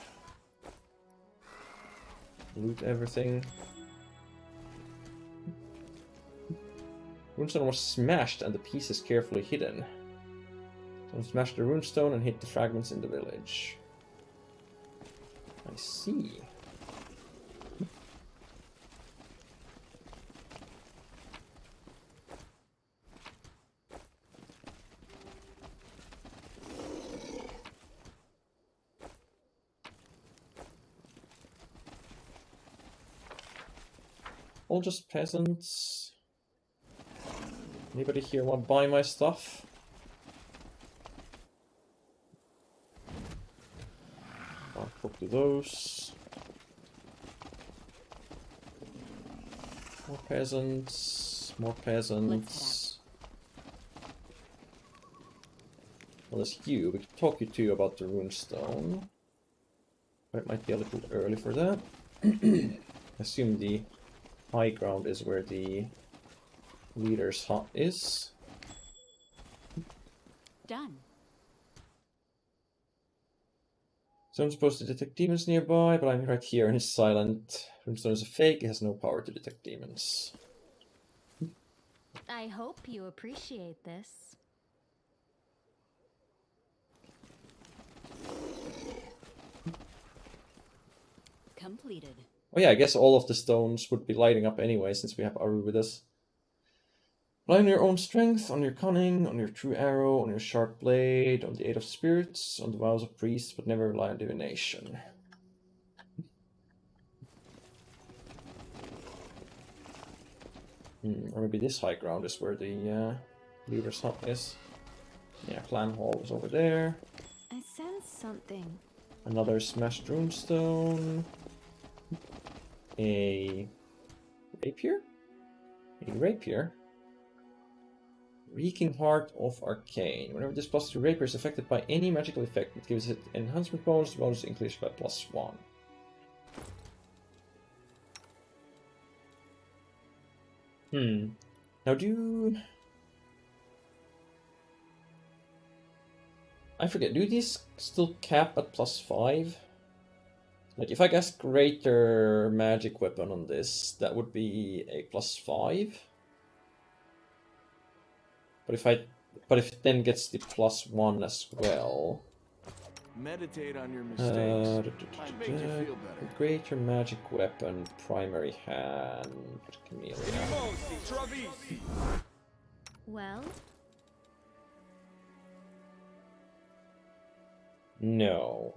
Loot everything. Runestone was smashed and the pieces carefully hidden. So smash the runestone and hit the fragments in the village. I see. all just peasants. Anybody here want to buy my stuff? I'll talk to those. More peasants. More peasants. Well, there's you. We can talk you too about the runestone. But it might be a little early for that. I assume the high ground is where the leader's hut is. Done. So I'm supposed to detect demons nearby, but I'm right here and it's silent. Runestone is a fake, it has no power to detect demons. I hope you appreciate this. Completed. Oh yeah, I guess all of the stones would be lighting up anyway, since we have Aru with us. Rely on your own strength, on your cunning, on your true arrow, on your sharp blade, on the aid of spirits, on the vows of priests, but never rely on divination. Or maybe this high ground is where the leader's hut is. Yeah, clan hall is over there. I sense something. Another smashed runestone. A rapier? A rapier? Reeking Heart of Arcane. Whenever this +2 rapier is affected by any magical effect, it gives it enhancement bonus. The bonus increases by +1. Now I forget, do these still cap at +5? Like, if I cast Greater Magic Weapon on this, that would be a +5. But if it then gets the +1 as well. Meditate on your mistakes. Might make you feel better. Greater Magic Weapon, Primary Hand, Camellia. Well, No.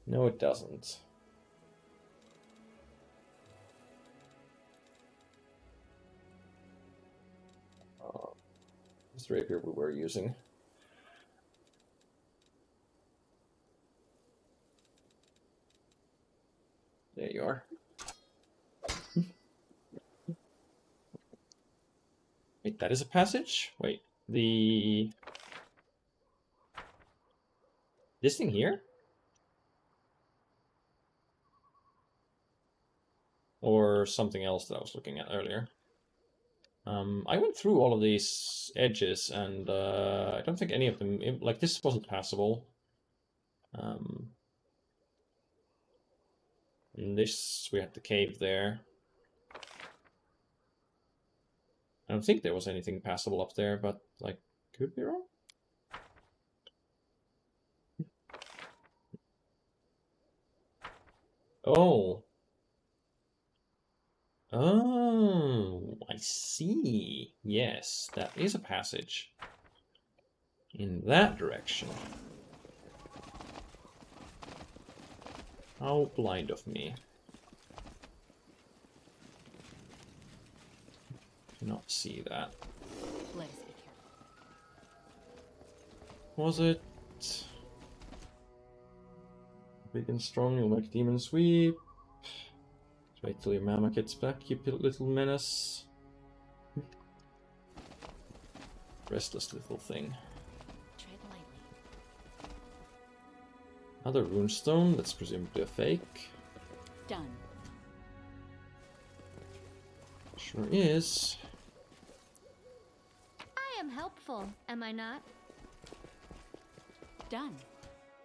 No, it doesn't. This rapier we were using. There you are. Wait, that is a passage? Wait, this thing here? Or something else that I was looking at earlier. I went through all of these edges, and I don't think any of them... Like, this wasn't passable. And this, we had the cave there. I don't think there was anything passable up there, but, like, could be wrong. Oh. Oh, I see. Yes, that is a passage. In that direction. How blind of me. Cannot see that. Let us be careful. Was it? Big and strong, you'll make demon sweep. Wait till your mama gets back, you little menace. Restless little thing. Tread lightly. Another runestone, that's presumably a fake. Done. Sure is. I am helpful, am I not? Done.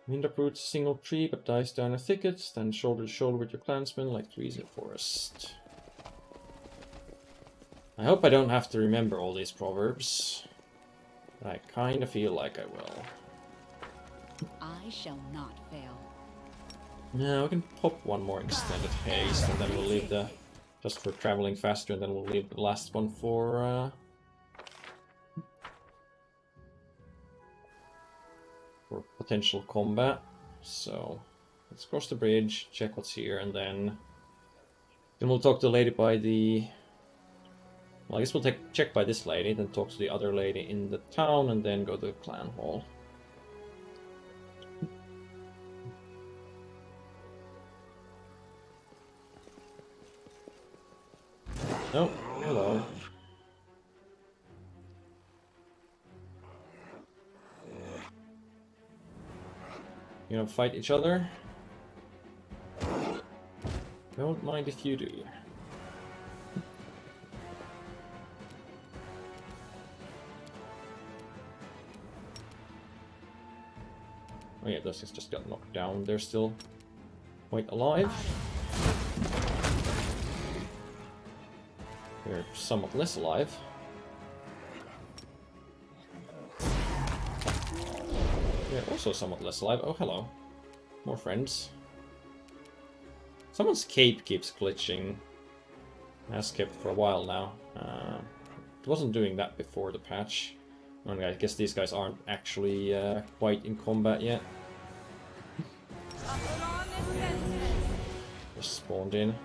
Wind uproots a single tree but dies down a thicket. Stand shoulder to shoulder with your clansmen like trees in a forest. I hope I don't have to remember all these proverbs. But I kinda feel like I will. I shall not fail. Now we can pop one more extended haste and then we'll leave the... Just for traveling faster, and then we'll leave the last one for potential combat. So let's cross the bridge, check what's here, and then Then we'll talk to the lady by the... Well, I guess we'll check by this lady, then talk to the other lady in the town, and then go to the clan hall. Oh, hello. You gonna fight each other? Don't mind if you do. Oh yeah, this just got knocked down. They're still quite alive. They're somewhat less alive. They're also somewhat less alive. Oh, hello. More friends. Someone's cape keeps glitching. Has kept for a while now. It wasn't doing that before the patch. And I guess these guys aren't actually quite in combat yet. Just spawned in.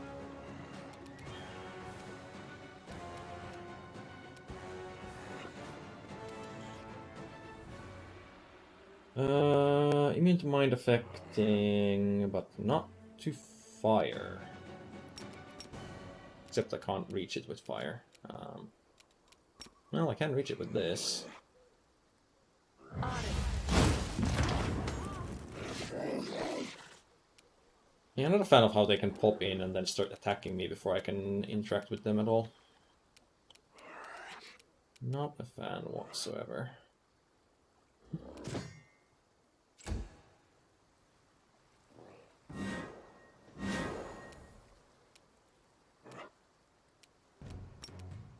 Immune to mind affecting, but not to fire. Except I can't reach it with fire. Well, I can reach it with this. Yeah, I'm not a fan of how they can pop in and then start attacking me before I can interact with them at all. Not a fan whatsoever.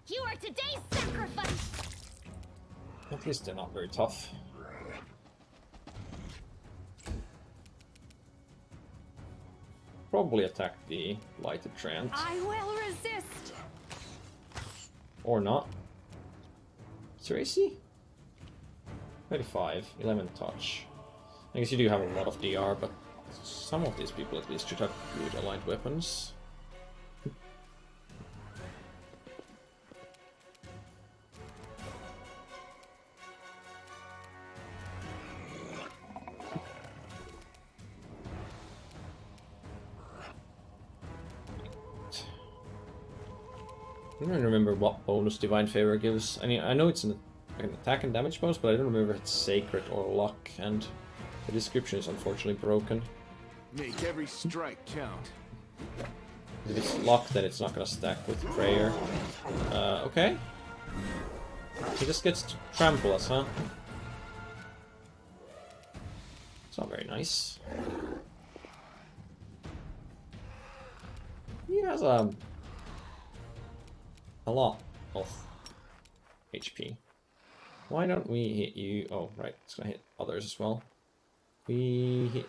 You are today's sacrifice! At least they're not very tough. Probably attack the lighted Trant. I will resist. Or not. What's your AC? 35, 11 touch. I guess you do have a lot of DR, but some of these people at least should have good aligned weapons. I don't remember what bonus Divine Favor gives. I mean, I know it's an attack and damage bonus, but I don't remember if it's Sacred or Luck, and the description is unfortunately broken. Make every strike count. If it's Luck, then it's not gonna stack with Prayer. Okay. He just gets to trample us, huh? It's not very nice. He has a lot of HP. Why don't we hit you? Oh, right, it's gonna hit others as well. We hit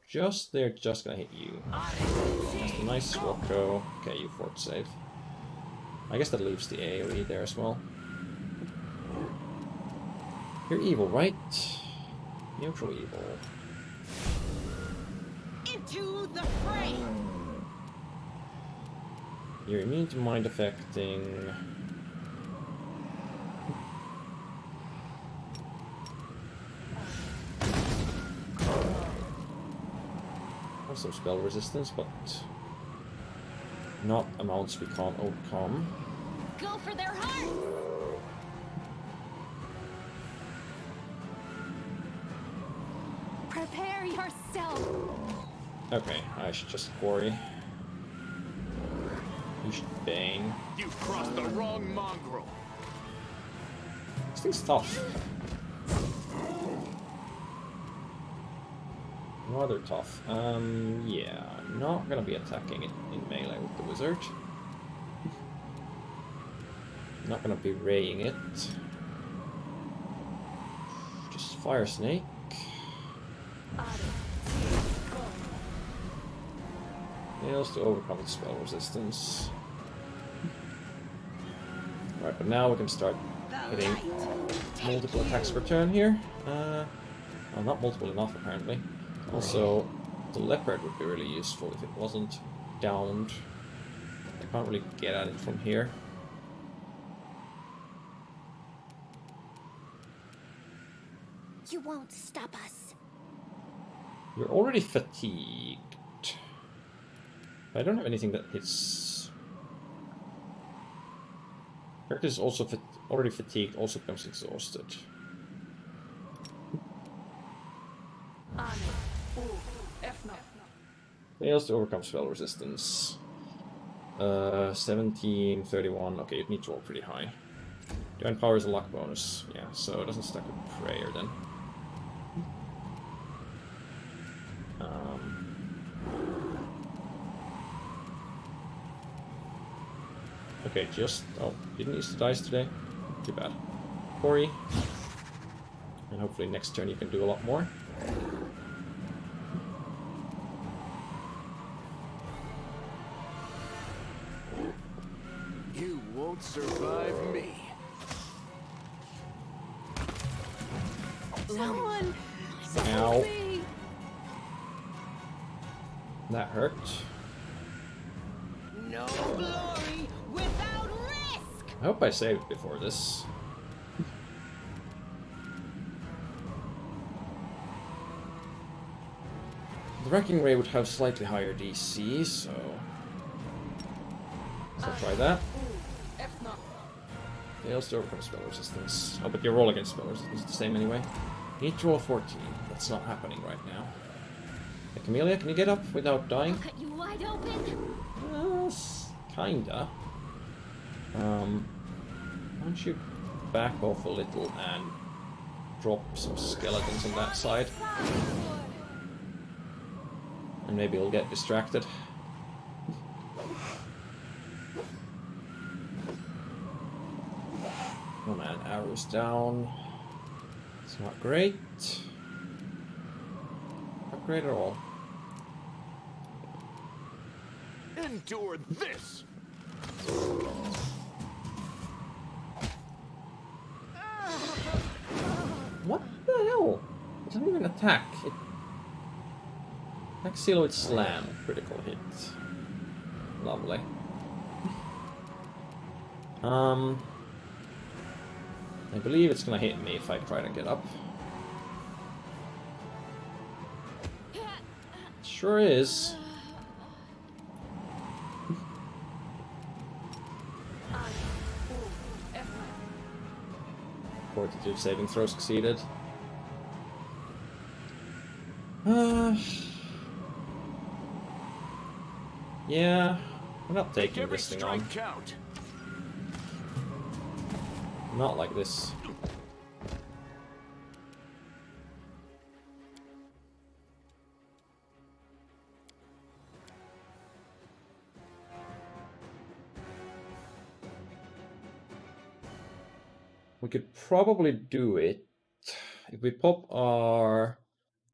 just there, just gonna hit you. Just a nice swap go. Okay, you fort save. I guess that leaves the AoE there as well. You're evil, right? Neutral evil. Into the fray! You're immune to mind affecting. Some spell resistance, but not amounts we can't overcome. Go for their heart! Prepare yourself. Okay, I should just quarry. You should bang. You've crossed the wrong mongrel. This thing's tough. Rather tough. Yeah, not gonna be attacking it in melee with the wizard. Not gonna be raying it. Just fire snake. Nails to overcome its spell resistance. Right, but now we can start hitting multiple attacks per turn here. Well, not multiple enough apparently. Also, the leopard would be really useful if it wasn't downed. I can't really get at it from here. You won't stop us. You're already fatigued. I don't have anything that hits. Character is also already fatigued, also becomes exhausted. Fails to overcome spell resistance. 17, 31. Okay, it needs to roll pretty high. Divine Power is a luck bonus. Yeah, so it doesn't stack with Prayer then. Okay, just... Oh, didn't use the dice today. Too bad. Corey. And hopefully next turn you can do a lot more. You won't survive me. Someone Ow. support me. That hurt. No glory without risk! I hope I saved before this. The Wrecking Ray would have slightly higher DC, so... I'll try that. Fails to overcome spell resistance. Oh, but your roll against spell resistance is the same anyway. You need to roll 14. That's not happening right now. Hey, Camellia, can you get up without dying? Cut you wide open. Kinda. Why don't you back off a little and drop some skeletons on that side? And maybe we'll get distracted. Oh man, arrows down. It's not great. Not great at all. Endure this! What the hell? It doesn't even attack. It... Attack seal with slam. Critical hit. Lovely. I believe it's gonna hit me if I try to get up. Sure is. Fortitude saving throw succeeded. Yeah, we're not taking Every this thing on. strike count. Not like this. We could probably do it if we pop our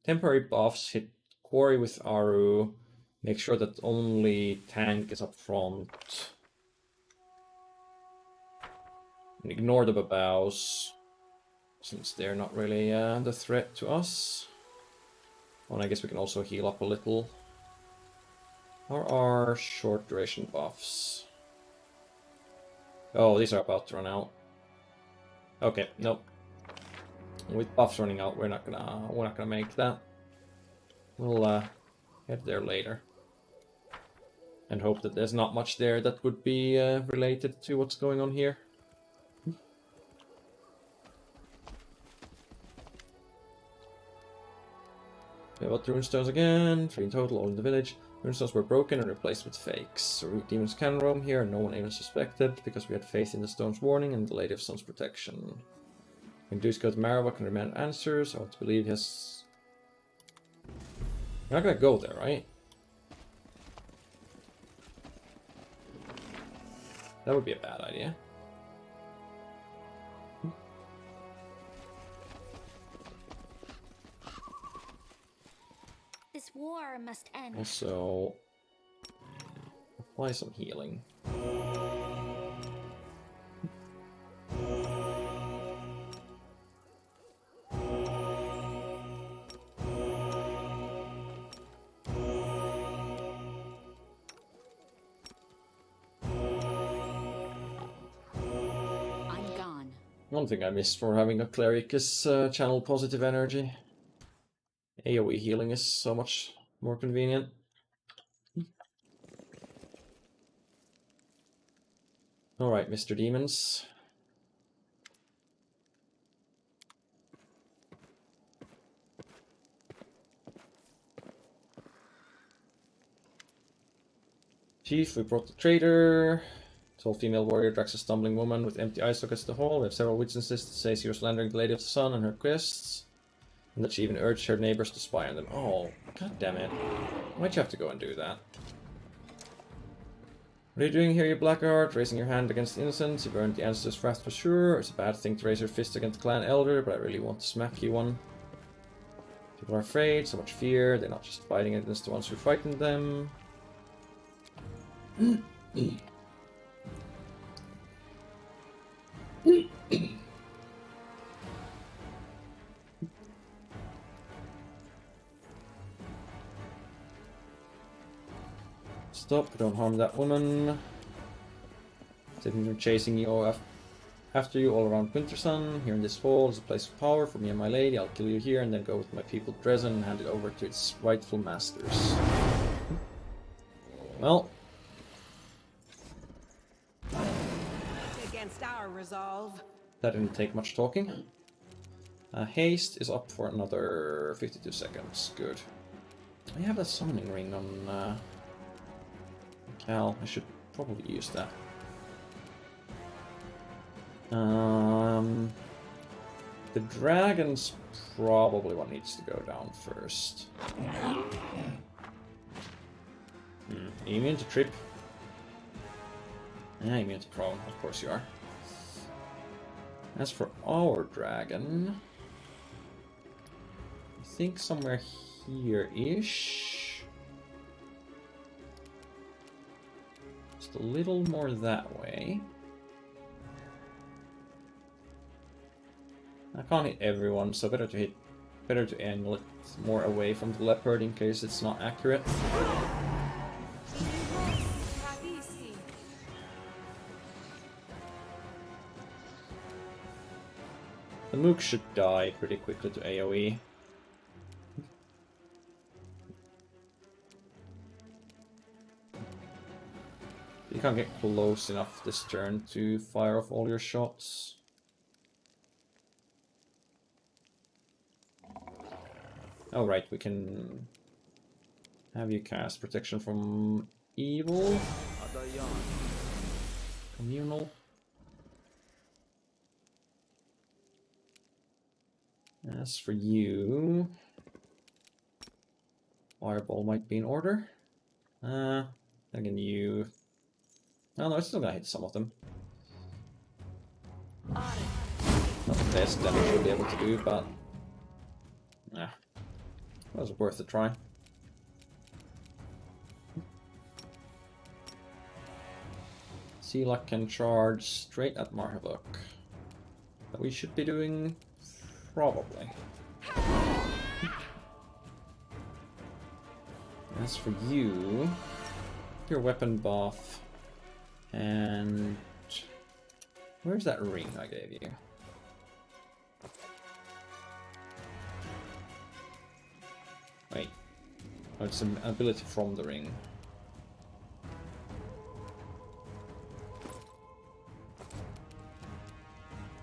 temporary buffs, hit Quarry with Aru, make sure that only tank is up front, and ignore the Babaus, since they're not really the threat to us. Well, I guess we can also heal up a little. Or our short duration buffs. Oh, these are about to run out. Okay, nope. With buffs running out, we're not gonna make that. We'll head there later, and hope that there's not much there that would be related to what's going on here. We have about runestones again, 3 in total, all in the village. Runestones were broken and replaced with fakes. Root demons can roam here, and no one even suspected, because we had faith in the stone's warning and the Lady of Sun's protection. When Deuce goes to Marowak and demand answers, I want to believe he has... You're not gonna go there, right? That would be a bad idea. This war must end. Also, apply some healing. One thing I missed for having a cleric is channel positive energy. AoE healing is so much more convenient. Alright, Mr. Demons. Chief, we brought the traitor. Tall female warrior drags a stumbling woman with empty eye sockets to the hall. We have several witnesses that say she was slandering the Lady of the Sun and her quests. And that she even urged her neighbors to spy on them. Oh, god damn it. Why'd you have to go and do that? What are you doing here, you Blackguard? Raising your hand against innocents? You burned the ancestors' wrath for sure. It's a bad thing to raise your fist against the clan elder, but I really want to smack you one. People are afraid, so much fear. They're not just fighting against the ones who frightened them. Stop, don't harm that woman. Sitting chasing you after you all around Wintersun. Here in this hall is a place of power for me and my lady. I'll kill you here and then go with my people to Dresden and hand it over to its rightful masters. Well. Against our resolve. That didn't take much talking. Haste is up for another 52 seconds. Good. I have a summoning ring on Cal. I should probably use that. The dragon's probably what needs to go down first. Are you immune to trip? Yeah, immune to prone, of course you are. As for our dragon, I think somewhere here-ish. Just a little more that way. I can't hit everyone, so better to angle it more away from the leopard in case it's not accurate. The mook should die pretty quickly to AoE. You can't get close enough this turn to fire off all your shots. Oh right, we can have you cast protection from evil. Communal. As for you, Fireball might be in order. Again, you. Oh, no, it's still gonna hit some of them. Not the best damage you'll be able to do, but yeah, it was worth a try. Sealuck can charge straight at Marhavok. That we should be doing. Probably. As for you, your weapon buff, and where's that ring I gave you? Wait, oh, it's an ability from the ring.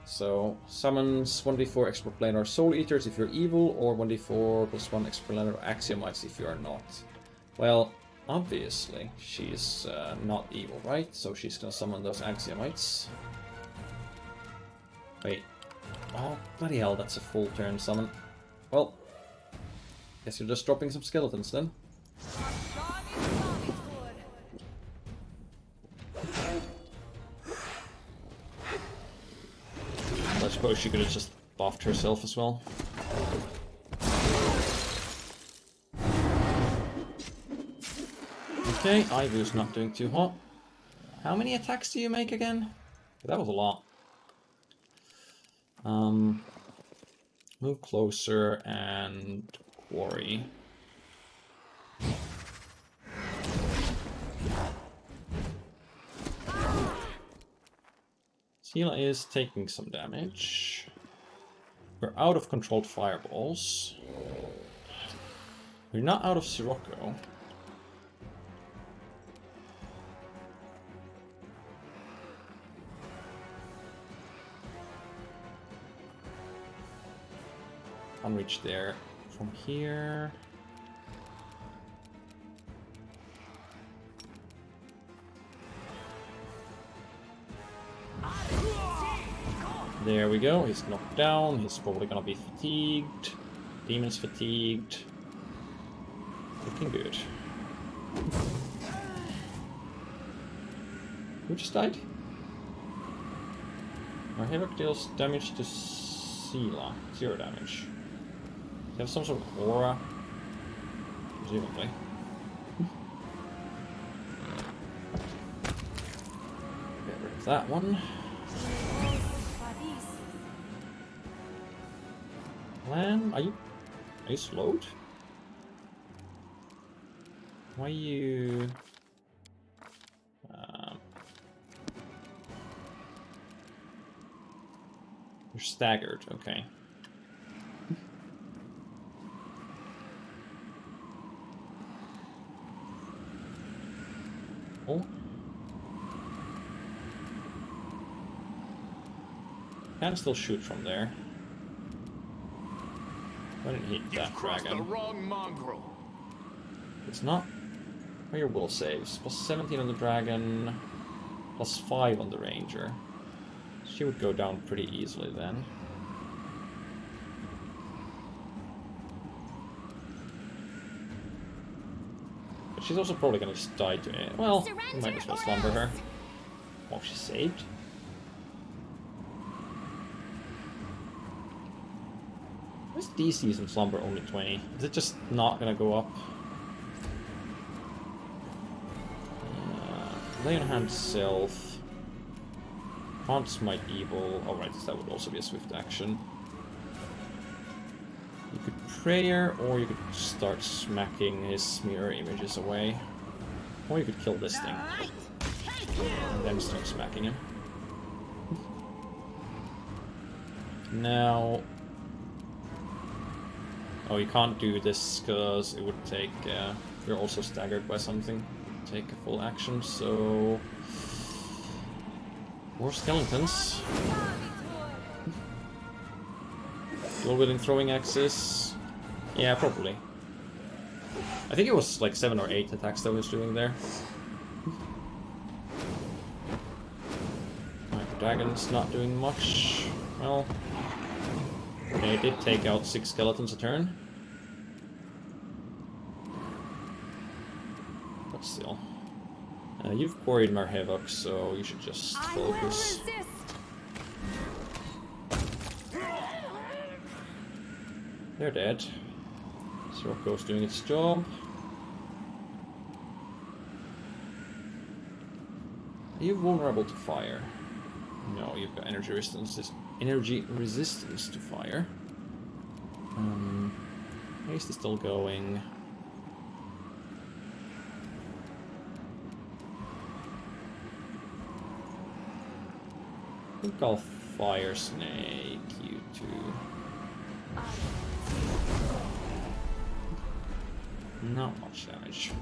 So, summons 1d4 extraplanar soul eaters if you're evil, or 1d4 plus 1 extraplanar axiomites if you are not. Well, obviously, she's not evil, right? So she's gonna summon those axiomites. Wait. Oh, bloody hell, that's a full turn summon. Well, guess you're just dropping some skeletons then. I suppose she could have just buffed herself as well. Okay, Ivu's not doing too hot. How many attacks do you make again? That was a lot. Move closer and quarry. Sila is taking some damage. We're out of controlled fireballs. We're not out of Sirocco. Can't reach there from here. There we go, he's knocked down, he's probably gonna be fatigued. Demon's fatigued. Looking good. Who just died? Our Havoc deals damage to Sila. 0 damage. They have some sort of aura? Presumably. Get rid of that one. Lan, are you slowed? Why are you... You're staggered, okay. Oh. Can still shoot from there. Why didn't he hit that dragon? The wrong mongrel. It's not where your will saves. Plus 17 on the dragon, plus 5 on the ranger. She would go down pretty easily then. But she's also probably gonna just die to it. Well, we might as well slumber her. Oh, she's saved. Where's DC's in Slumber only 20? Is it just not gonna go up? Lay on hand self. Can't smite evil. Alright, that would also be a swift action. You could prayer, or you could start smacking his mirror images away. Or you could kill this thing. And then start smacking him. Now... Oh, you can't do this because it would take... you're also staggered by something. Take a full action, so... More skeletons. Dual wielding throwing axes. Yeah, probably. I think it was like 7 or 8 attacks that I was doing there. Right, the dragon's not doing much. Well... Okay, it did take out 6 skeletons a turn. But still. You've quarried Marhevok, so you should just focus. They're dead. Sirocco's doing its job. Are you vulnerable to fire? No, you've got energy resistance to fire. Haste is still going. I think I'll fire snake you two. Not much damage.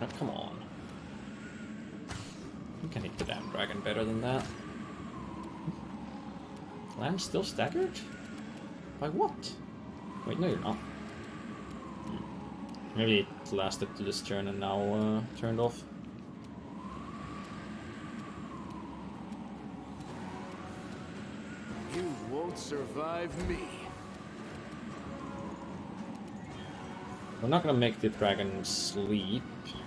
Oh, come on. You can hit the damn dragon better than that. Lamb's still staggered? By what? Wait, no you're not. Maybe it lasted to this turn and now turned off. You won't survive me. We're not gonna make the dragon sleep.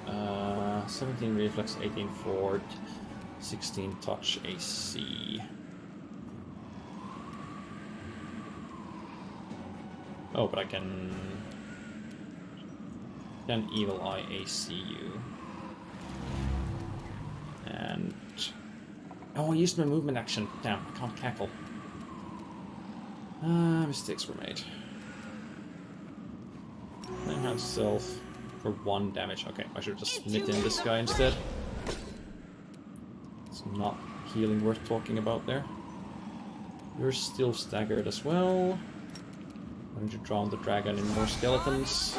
17 reflex, 18 fort, 16 touch AC. Oh, but I can evil eye AC you. And oh, I used my movement action. Damn, I can't cackle. Mistakes were made. Enhance self for 1 damage. Okay, I should have just smitten this guy instead. It's not healing worth talking about there. You're still staggered as well. Why don't you drown the dragon in more skeletons?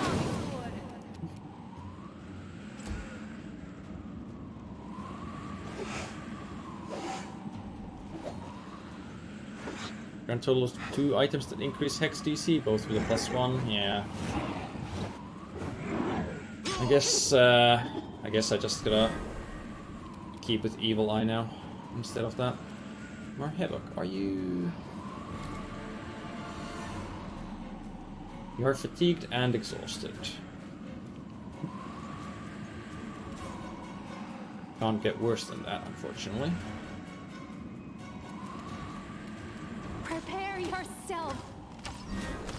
Grand total of 2 items that increase Hex DC, both with a +1. Yeah. I guess I just gotta keep with Evil Eye now instead of that. Marhevok, are you? You are fatigued and exhausted. Can't get worse than that, unfortunately. Prepare yourself.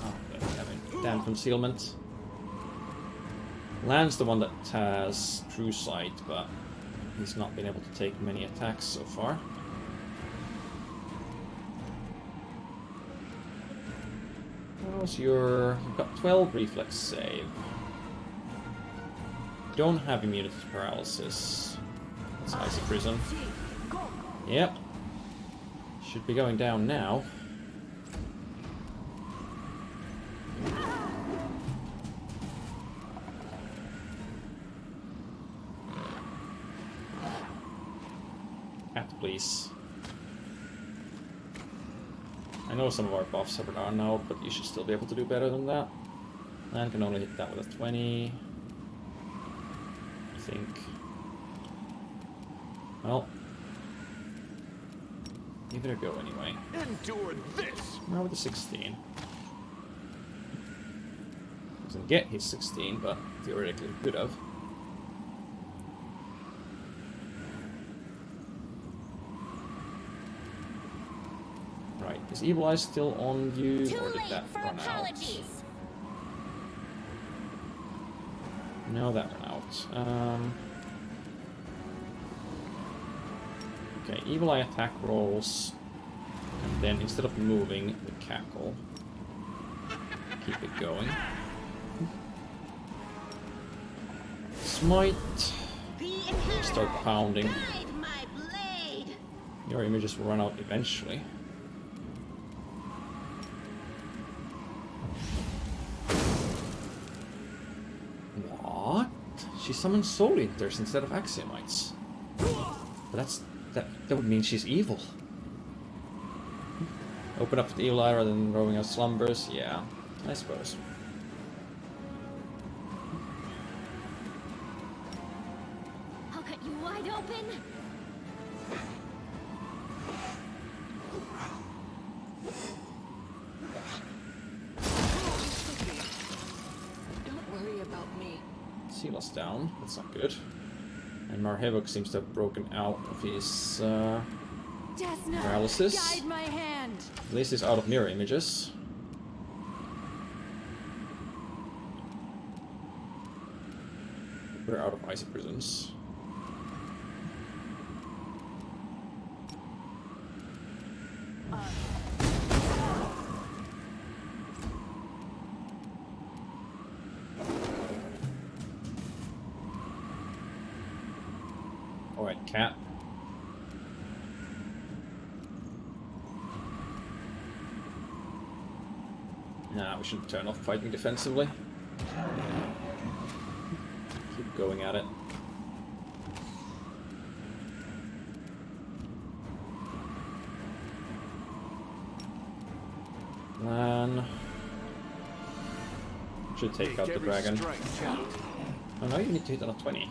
Oh, damn concealment. Lan's the one that has True Sight, but he's not been able to take many attacks so far. What was your... You've got 12 reflex save. Don't have immunity to paralysis. That's Icy Prison. Yep. Should be going down now. Please. I know some of our buffs are down now, but you should still be able to do better than that. And can only hit that with a 20. I think. Well. Give it a go anyway. Endure this! Now with a 16. Doesn't get his 16, but theoretically could have. Is Evil Eye still on you, or did that run out? No, that ran out. Okay, Evil Eye attack rolls, and then instead of moving, we cackle. Keep it going. Smite. Start pounding. Your images will run out eventually. She summons Soul Eaters instead of Axiomites. But that would mean she's evil. Open up the Evil Eye rather than rolling out slumbers. Yeah, I suppose. I'll cut you wide open. Don't worry about me. Silas down, that's not good. And Marhevok seems to have broken out of his paralysis. Guide my hand. At least he's out of mirror images. We're out of icy prisons. Alright, cat. Nah, we should turn off fighting defensively. Keep going at it. Lan. Should take out the dragon. Oh no, you need to hit on a 20.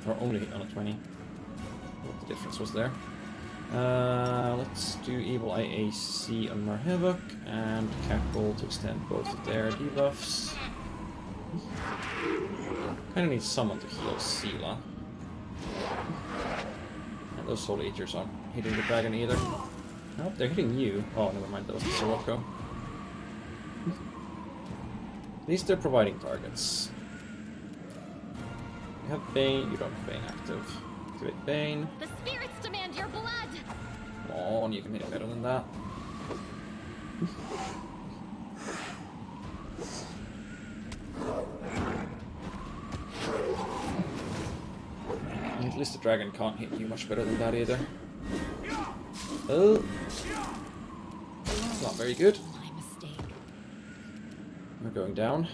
Or only hit on a 20. What the difference was there. Let's do Evil Eye AC on Marhevok and Cackle to extend both of their debuffs. Kinda need someone to heal Sela. And those Soul Eaters aren't hitting the dragon either. Nope, they're hitting you. Oh, never mind, that was the Sirocco. At least they're providing targets. You have Bane, you don't have Bane active. Activate Bane. The spirits demand your blood. Come on, you can hit better than that. dragon can't hit you much better than that either. Oh. Not very good. My mistake. We're going down.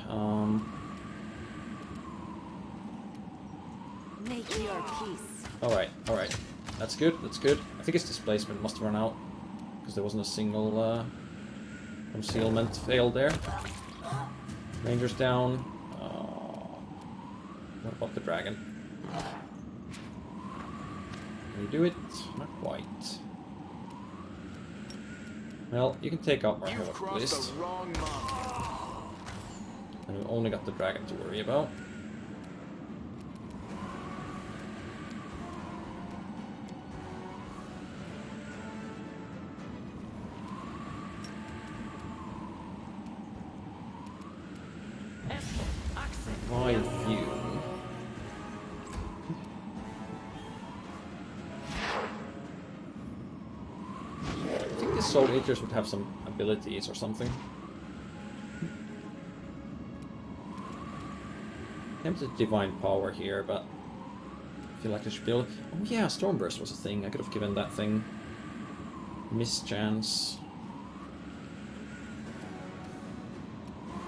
Make your peace. Alright, alright. That's good, that's good. I think its displacement must have run out. Because there wasn't a single concealment failed there. Rangers down. What about the dragon? Can you do it? Not quite. Well, you can take out our You've heroic crossed list. the wrong mountain. And we've only got the dragon to worry about. My view. I think the Soul Eaters would have some abilities or something. Tempted Divine Power here, but I feel like I should be able... Oh yeah, Stormburst was a thing. I could have given that thing mischance.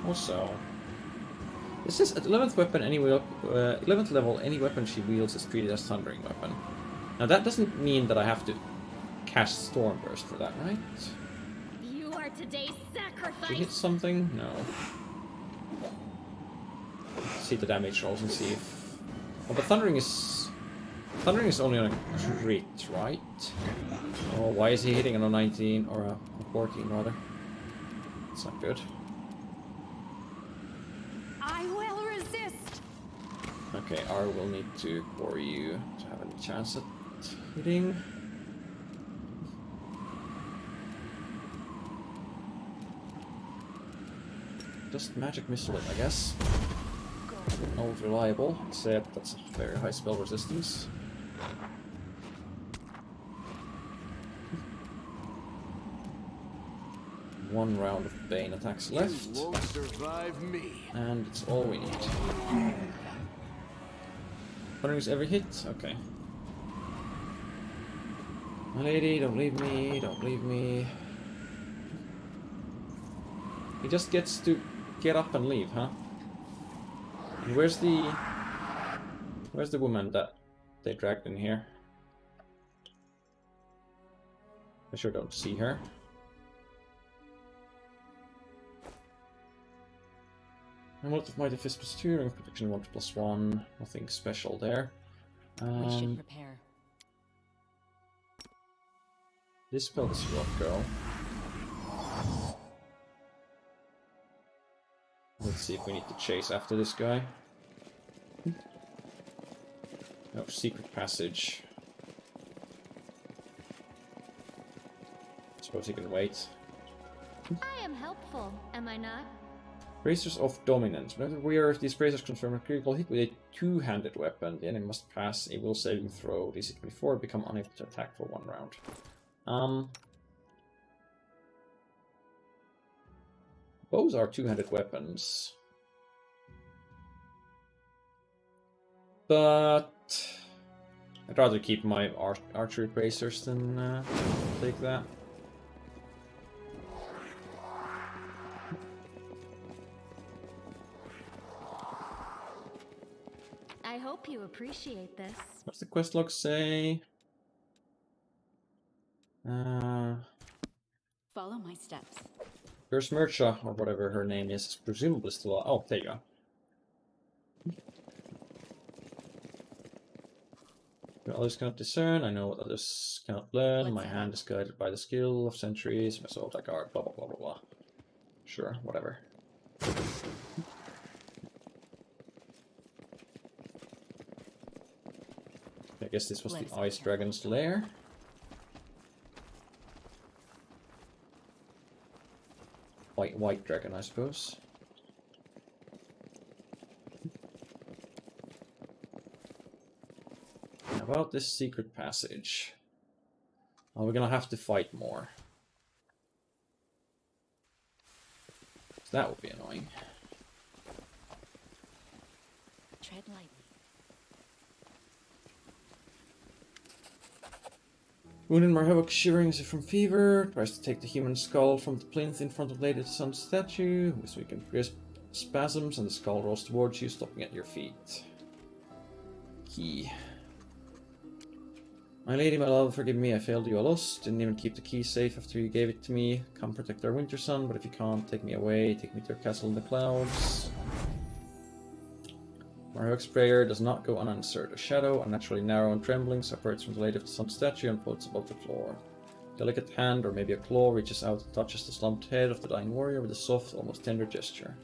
Also, this is at 11th weapon. 11th level, any weapon she wields is treated as thundering weapon. Now that doesn't mean that I have to cast Stormburst for that, right? You are today's To sacrifice. hit something? No. See the damage rolls and see if... Oh, but Thundering is only on a crit, right? Oh, why is he hitting on a 19 or a 14 rather? It's not good. I will resist. Okay, R will need to for you to have any chance at hitting. Just magic missile it, I guess. Not reliable, except that's a very high spell resistance. One round of Bane attacks left, You won't survive me. and it's all we need. Thunderings every hit? Okay. My lady, don't leave me, don't leave me. He just gets to get up and leave, huh? And where's the woman that they dragged in here? I sure don't see her. And what of Mighty Fist plus 2, Ring of Protection 1 plus 1, nothing special there. We should prepare. Dispel the Sirocco. Let's see if we need to chase after this guy. No, secret passage. Suppose he can wait. I am helpful, am I not? Bracers of Dominance. Whenever we are, these bracers confirm a critical hit with a two-handed weapon. The enemy must pass a will saving throw. DC 24 become unable to attack for 1 round. Bows are two-handed weapons. But I'd rather keep my archery bracers than take that. I hope you appreciate this. What's the quest log say? Follow my steps. Gersmercha, or whatever her name is presumably still alive. Oh, there you go. What others cannot discern, I know what others cannot learn. What's My that? hand is guided by the skill of centuries. My soul like art, blah blah blah blah blah. Sure, whatever. I guess this was Let's the Ice Dragon's lair. White dragon, I suppose. How about this secret passage? Oh, we're gonna have to fight more. That would be annoying. Tread lightly. Wounded Marhevok, shivering as if from fever, tries to take the human skull from the plinth in front of Lady of the Sun statue, with weakened crisp spasms, and the skull rolls towards you, stopping at your feet. Key. My lady, my love, forgive me, I failed you, I lost. Didn't even keep the key safe after you gave it to me. Come protect our winter sun, but if you can't, take me away, take me to your castle in the clouds. Marhevok's prayer does not go unanswered. A shadow, unnaturally narrow and trembling, separates from the Lady of the Sun statue and floats above the floor. A delicate hand, or maybe a claw, reaches out and touches the slumped head of the dying warrior with a soft, almost tender gesture.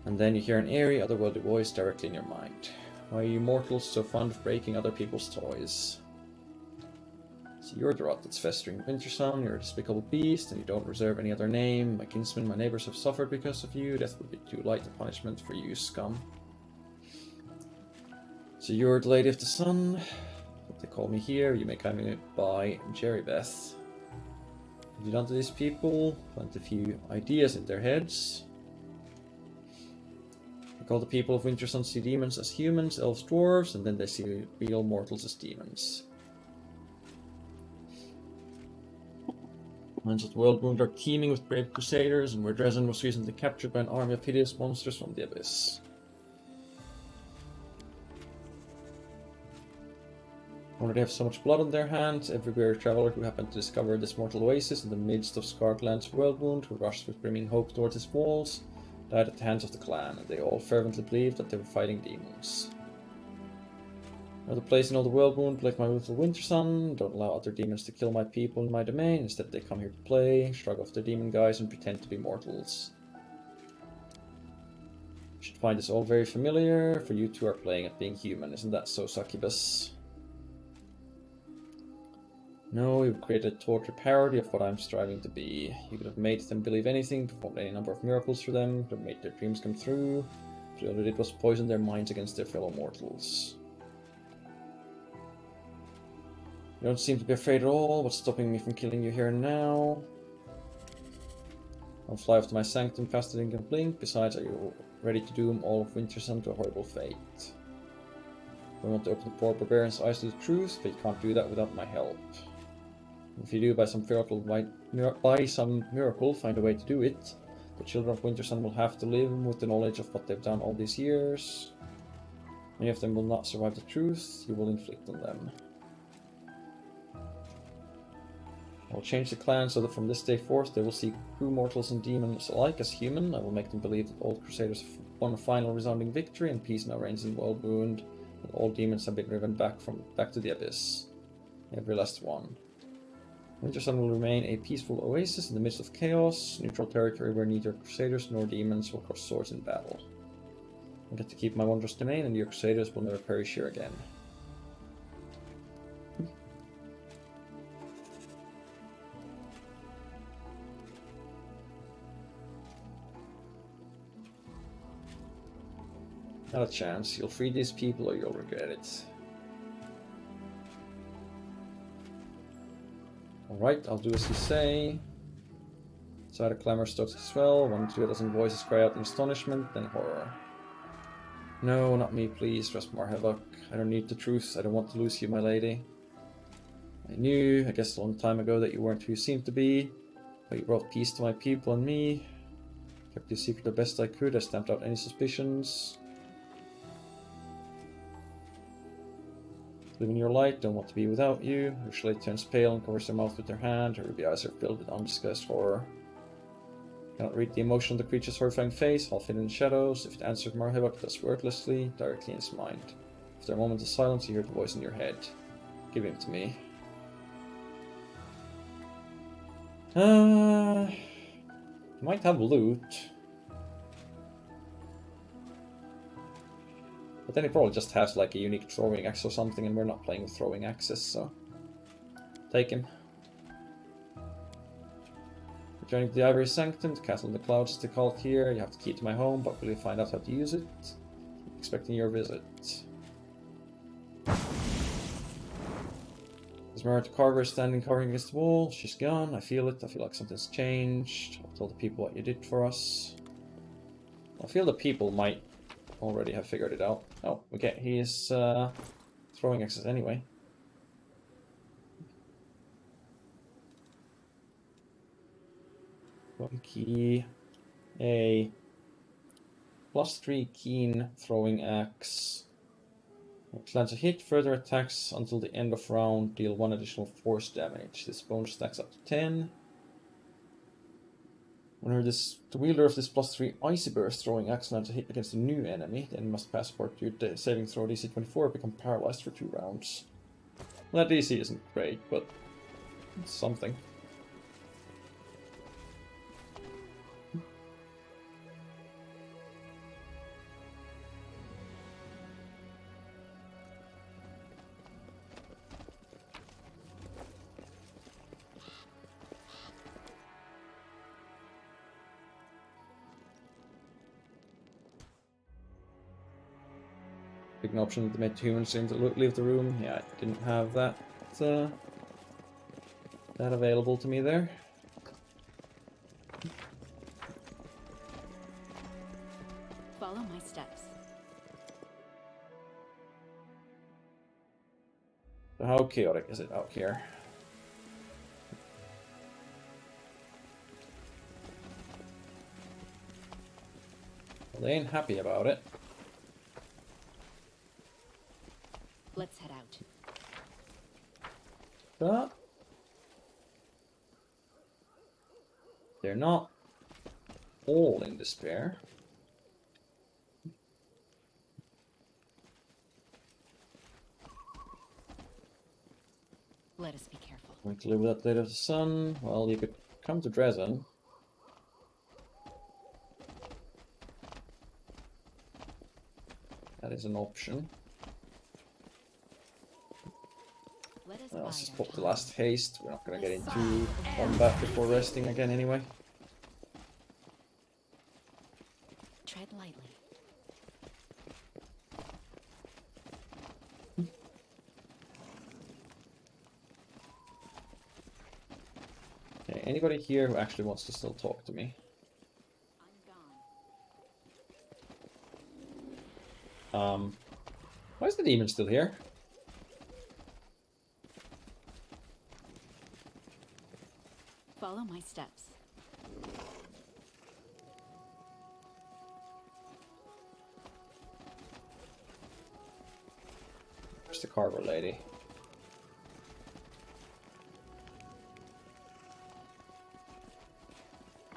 And then you hear an airy, otherworldly voice directly in your mind. Why are you mortals so fond of breaking other people's toys? So you're the rot that's festering in Winter Sun, you're a despicable beast, and you don't deserve any other name. My kinsmen, my neighbors have suffered because of you. Death would be too light a punishment for you, scum. So you're the Lady of the Sun. What they call me here, you may call me by Jerry Beth. What have you done to these people? Plant a few ideas in their heads. I call the people of Winter Sun see demons as humans, elves, dwarves, and then they see real mortals as demons. Lands of the Worldwound are teeming with brave crusaders, and where Dresden was recently captured by an army of hideous monsters from the abyss. Already have so much blood on their hands, every weary traveler who happened to discover this mortal oasis in the midst of scarred lands of Worldwound, who rushed with brimming hope towards its walls, died at the hands of the clan, and they all fervently believed that they were fighting demons. No other place in all the Worldwound like my little Winter Sun. Don't allow other demons to kill my people in my domain. Instead, they come here to play, shrug off their demon guise, and pretend to be mortals. You should find this all very familiar, for you two are playing at being human. Isn't that so, succubus? No, you've created a torture parody of what I'm striving to be. You could have made them believe anything, performed any number of miracles for them, could have made their dreams come true. But all you did was poison their minds against their fellow mortals. You don't seem to be afraid at all. What's stopping me from killing you here and now? I'll fly off to my sanctum faster than you can blink. Besides, are you ready to doom all of Winter Sun to a horrible fate? I want to open the poor barbarian's eyes to the truth, but you can't do that without my help. If you do, by some miracle, find a way to do it, the children of Winter Sun will have to live with the knowledge of what they've done all these years. Many of them will not survive the truth you will inflict on them. I will change the clan so that from this day forth they will see true mortals and demons alike as human. I will make them believe that all crusaders have won a final resounding victory and peace now reigns in Worldwound, and all demons have been driven back to the abyss. Every last one. Winter Sun will remain a peaceful oasis in the midst of chaos, neutral territory where neither crusaders nor demons will cross swords in battle. I get to keep my wondrous domain, and your crusaders will never perish here again. Not a chance. You'll free these people or you'll regret it. Alright, I'll do as you say. Inside a clamor starts to swell. 1 to 2 dozen voices cry out in astonishment, then horror. No, not me, please, Rest Marhevok. I don't need the truth. I don't want to lose you, my lady. I knew, I guess a long time ago, that you weren't who you seemed to be. But you brought peace to my people and me. Kept your secret the best I could. I stamped out any suspicions. Live in your light, don't want to be without you. Usually turns pale and covers her mouth with her hand. Her ruby eyes are filled with undisguised horror. Cannot read the emotion on the creature's horrifying face, half hidden in shadows. If it answers Marhevok, it does wordlessly, directly in his mind. After a moment of silence, you hear the voice in your head. Give him to me. Might have loot. But then he probably just has like a unique throwing axe or something, and we're not playing with throwing axes, so take him. Returning to the Ivory Sanctum, the castle in the clouds is the cult here. You have the key to my home, but will you find out how to use it? I'm expecting your visit. Esmeralda Carver is standing covering against the wall. She's gone. I feel it. I feel like something's changed. I'll tell the people what you did for us. I feel the people might already have figured it out. Oh, okay, he is throwing axes anyway. One key. A +3 keen throwing axe. Lands a hit, further attacks until the end of round, deal 1 additional force damage. This bonus stacks up to 10. Whenever the wielder of this +3 icy burst throwing axe lands a hit against a new enemy, then must pass fortitude saving throw DC 24, become paralyzed for 2 rounds. Well, that DC isn't great, but it's something. Pick an option to make humans seem to leave the room. Yeah, I didn't have that that available to me there. Follow my steps. So how chaotic is it out here? Well, they ain't happy about it. Let's head out. But they're not all in despair. Let us be careful. Going to live without Blade of the Sun. Well, you could come to Dresden. That is an option. Let us Let's just bide pop our the time. last haste. We're not going to get into combat before resting again anyway. Tread lightly. Okay, anybody here who actually wants to still talk to me? I'm gone. Why is the demon still here? Follow my steps. Where's the carver lady?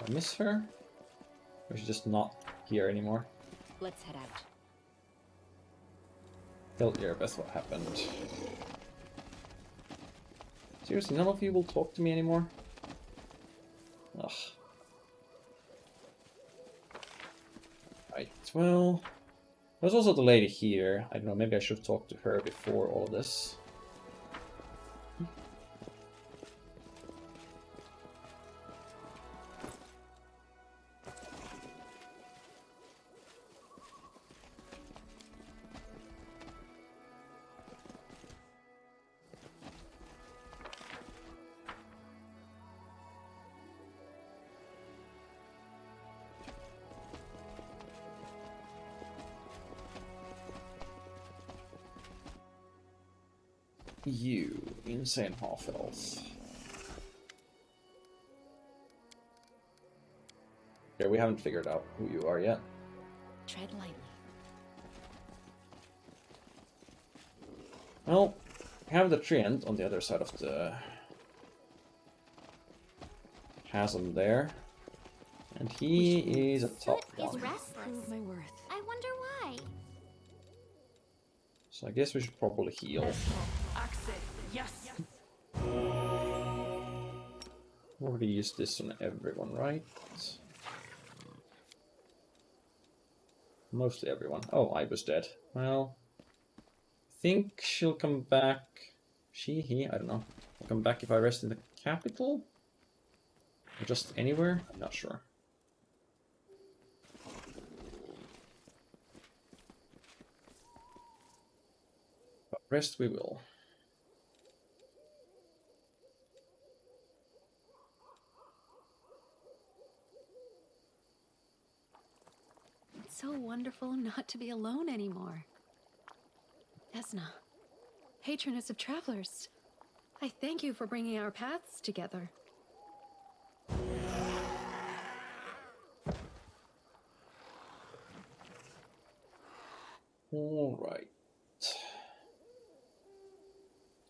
I miss her? Or is she just not here anymore? Let's head out. Tell Erebeth what happened. Seriously, none of you will talk to me anymore? Ugh. Right, well... There's also the lady here. I don't know, maybe I should have talked to her before all this. You, insane half-elf. Okay, we haven't figured out who you are yet. Tread lightly. Well, we have the treant on the other side of the chasm there. And he is a top Soot is one. restless. Prove my worth. I wonder why. So I guess we should probably heal. Already used this on everyone, right? Mostly everyone. Oh, I was dead. Well, I think she'll come back. She, he, I don't know. I'll come back if I rest in the capital? Or just anywhere? I'm not sure. But rest we will. It's so wonderful not to be alone anymore. Esna, patroness of travelers, I thank you for bringing our paths together. Alright.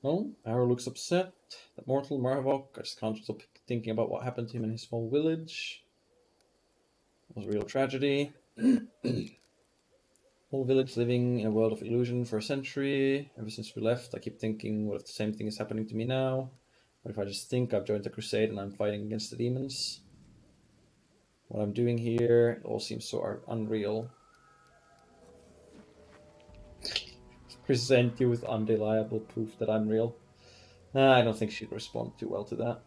Oh, Arrow looks upset. That mortal Marvok, I just can't stop thinking about what happened to him in his small village. It was a real tragedy. Whole village living in a world of illusion for a century. Ever since we left, I keep thinking, what if the same thing is happening to me now? What if I just think I've joined the Crusade and I'm fighting against the demons? What I'm doing here, it all seems so unreal. Present you with undeniable proof that I'm real. I don't think she'd respond too well to that.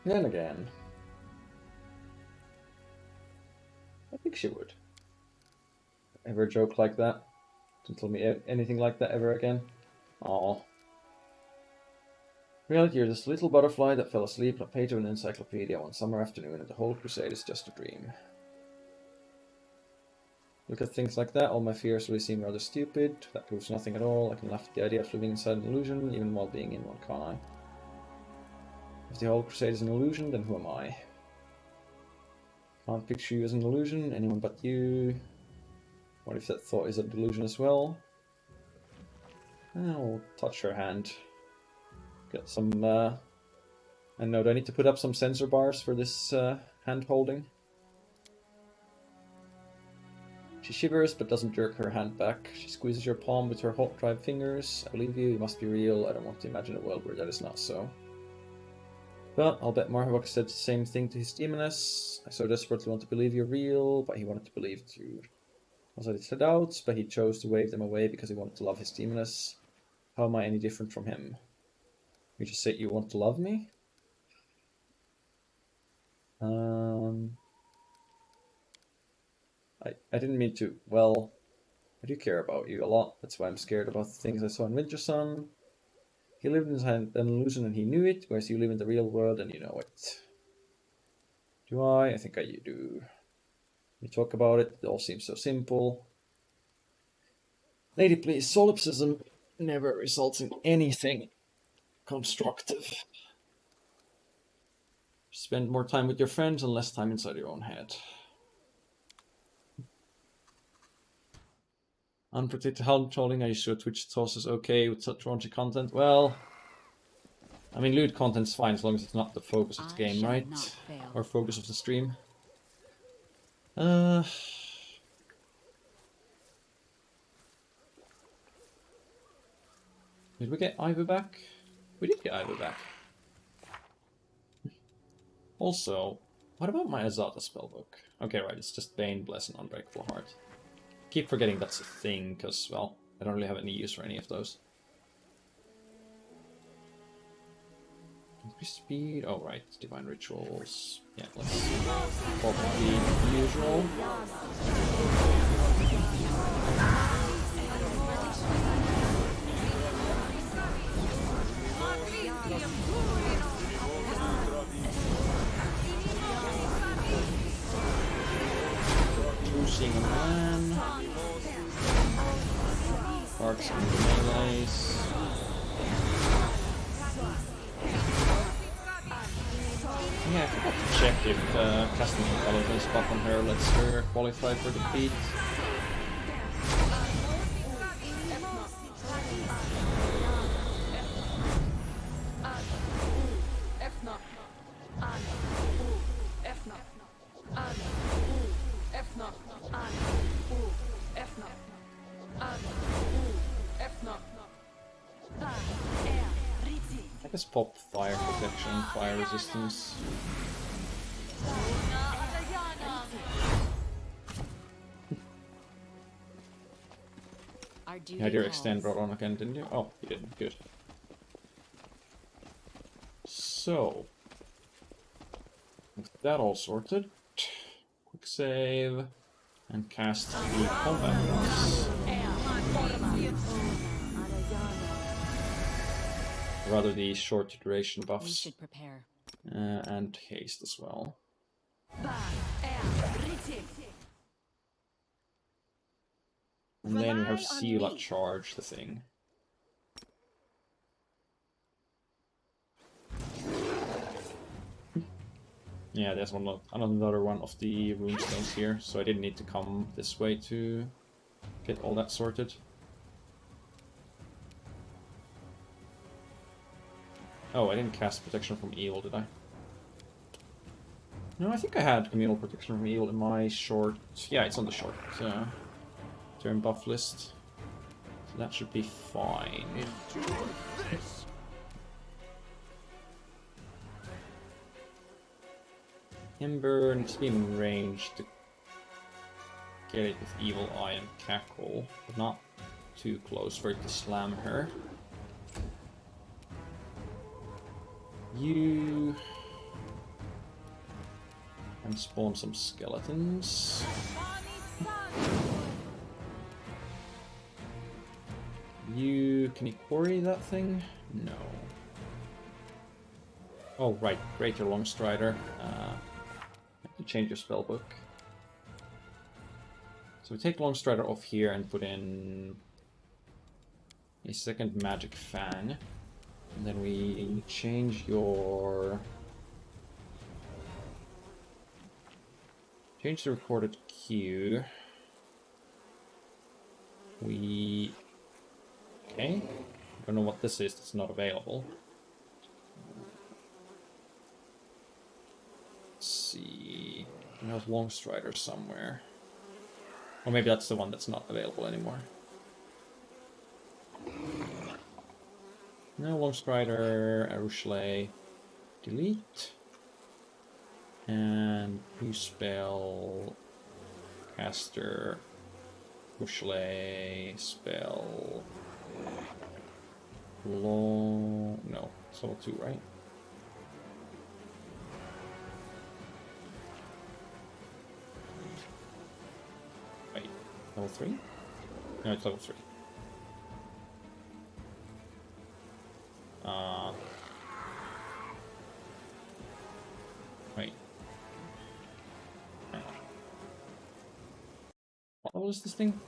Then again, I think she would. Ever a joke like that? Don't tell me anything like that ever again. Aww. Reality, you're this little butterfly that fell asleep on a page of an encyclopedia one summer afternoon, and the whole crusade is just a dream. Look at things like that, all my fears really seem rather stupid. That proves nothing at all. I can laugh at the idea of living inside an illusion, even while being in one, can't I? If the whole crusade is an illusion, then who am I? Can't picture you as an illusion, anyone but you. What if that thought is a delusion as well? I'll touch her hand. Get some, I know, do I need to put up some sensor bars for this hand holding? She shivers but doesn't jerk her hand back. She squeezes your palm with her hot, dry fingers. I believe you, you must be real. I don't want to imagine a world where that is not so. But I'll bet Marvok said the same thing to his demoness. I so desperately want to believe you're real, but he wanted to believe too. Also, it's had doubts, but he chose to wave them away because he wanted to love his demoness. How am I any different from him? You just said you want to love me? I didn't mean to. Well, I do care about you a lot. That's why I'm scared about the things I saw in Winter Sun. He lived inside an illusion and he knew it, whereas you live in the real world and you know it. Do I? I think I do. We talk about it, it all seems so simple. Lady, please, solipsism never results in anything constructive. Spend more time with your friends and less time inside your own head. Unprotected hand trolling, are you sure Twitch tosses okay with such raunchy content? Well, I mean, lewd content's fine as long as it's not the focus of the game, right? Or focus of the stream. Did we get Ivy back? We did get Ivy back. Also, what about my Azata spellbook? Okay, right, it's just Bane, Bless, and Unbreakable Heart. Keep forgetting that's a thing, because, well, I don't really have any use for any of those. Increase speed, oh right, Divine Rituals. Yeah, let's pop the usual. Seeing a man. Sparks and melees. Yeah, I forgot to check if casting intelligence buff on her lets her qualify for the feat. I guess pop fire protection, fire resistance. You had your extend brought on again, didn't you? Oh, you didn't. Good. So, with that all sorted, quick save and cast the combat buffs. Rather, the short duration buffs. We should prepare. And haste as well. And then we have Sela charge the thing. Yeah, there's another one of the runestones here, so I didn't need to come this way to get all that sorted. Oh, I didn't cast Protection from Evil, did I? No, I think I had Communal Protection from Evil in my short... Yeah, it's on the short turn buff list. So that should be fine. Endure this. Ember needs to be in range to get it with Evil Eye and Cackle, but not too close for it to slam her. You can spawn some skeletons. Can you quarry that thing? No. Oh right, Greater Longstrider. Have to change your spellbook. So we take Longstrider off here and put in a second Magic Fang. And then we change your... Change the recorded queue. We... Okay. I don't know what this is that's not available. Let's see... We have Longstrider somewhere. Or maybe that's the one that's not available anymore. No, Longstrider, Arushale, delete. And new spell, caster, Arushale, spell, long, no, it's level 2, right? Wait, level 3? No, it's level 3. Wait. Hang on. What level is this thing?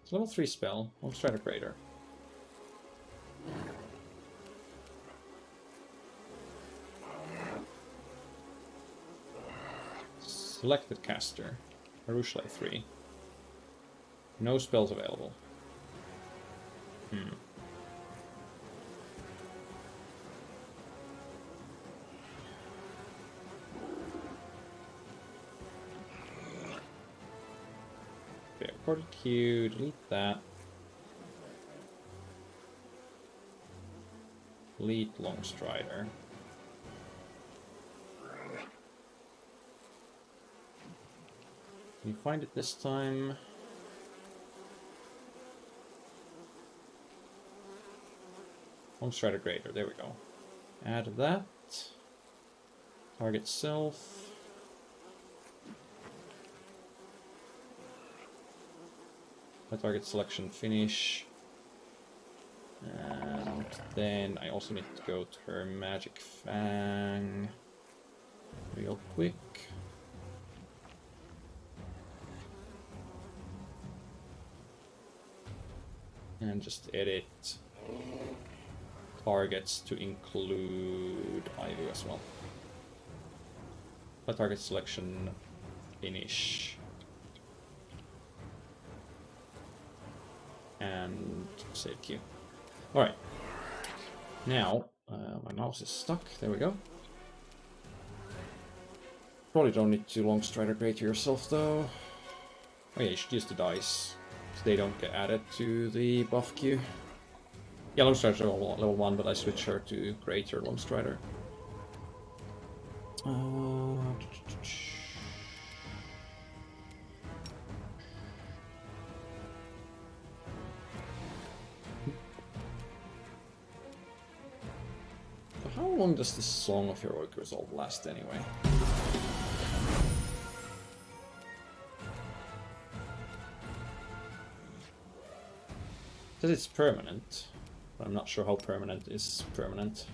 It's level 3 spell. Longstrider Greater. Selected caster. Arushale 3. No spells available. Okay, recorded queue, delete that. Delete Longstrider. Can you find it this time? Longstrider Greater, there we go. Add that. Target self. Target selection finish. And then I also need to go to her Magic Fang real quick. And just edit targets to include Ivu as well. Target selection finish. And save queue. Alright. Now, my mouse is stuck. There we go. Probably don't need to Longstrider Greater yourself though. Oh yeah, you should use the dice. So they don't get added to the buff queue. Yeah, Longstrider's level 1, but I switch her to Greater Longstrider. How long does this Song of Heroic Resolve last anyway? It says it's permanent, but I'm not sure how permanent is permanent.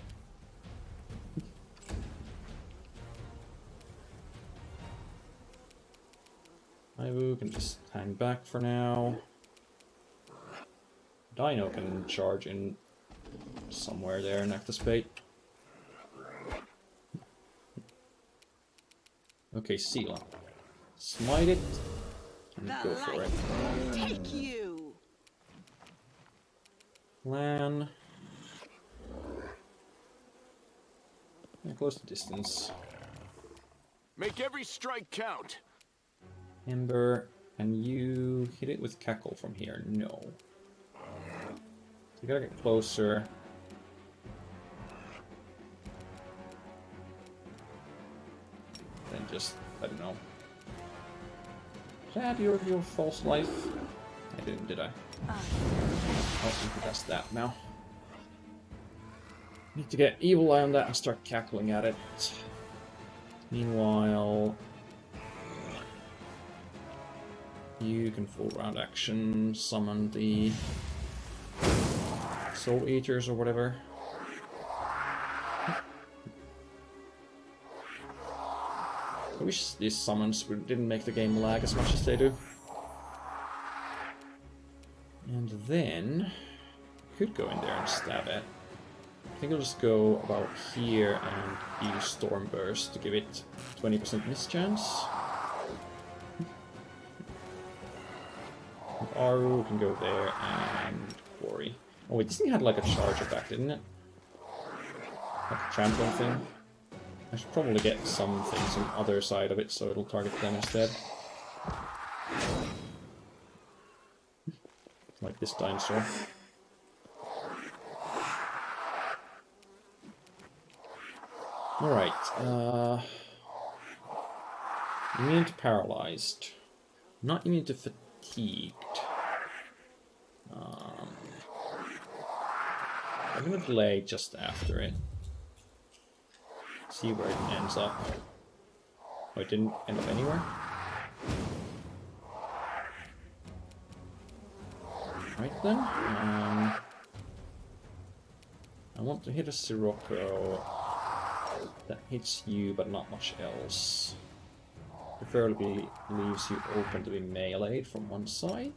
Ivu can just hang back for now. Dino can charge in somewhere there in Active Spate. Okay, Sela. Smite it and The go for light it. take you. Plan. Yeah, close the distance. Make every strike count. Ember, can you hit it with Cackle from here? No. You gotta get closer. Then just, I don't know. Did I add your false life? I didn't, did I? Oh, you can test that now. Need to get Evil Eye on that and start cackling at it. Meanwhile, you can full round action summon the Soul Eaters or whatever. I wish these summons didn't make the game lag as much as they do. And then could go in there and stab it. I think I'll just go about here and use Storm Burst to give it 20% mischance. Aru can go there and Quarry. Oh wait, this thing had like a charge attack, didn't it? Like a trample thing. I should probably get some things on the other side of it so it'll target them instead. Like this dinosaur. Alright, immune to paralyzed. Not immune to fatigued. I'm gonna delay just after it. See where it ends up. Oh, it didn't end up anywhere? Right then. I want to hit a Sirocco that hits you, but not much else. Preferably leaves you open to be meleeed from one side.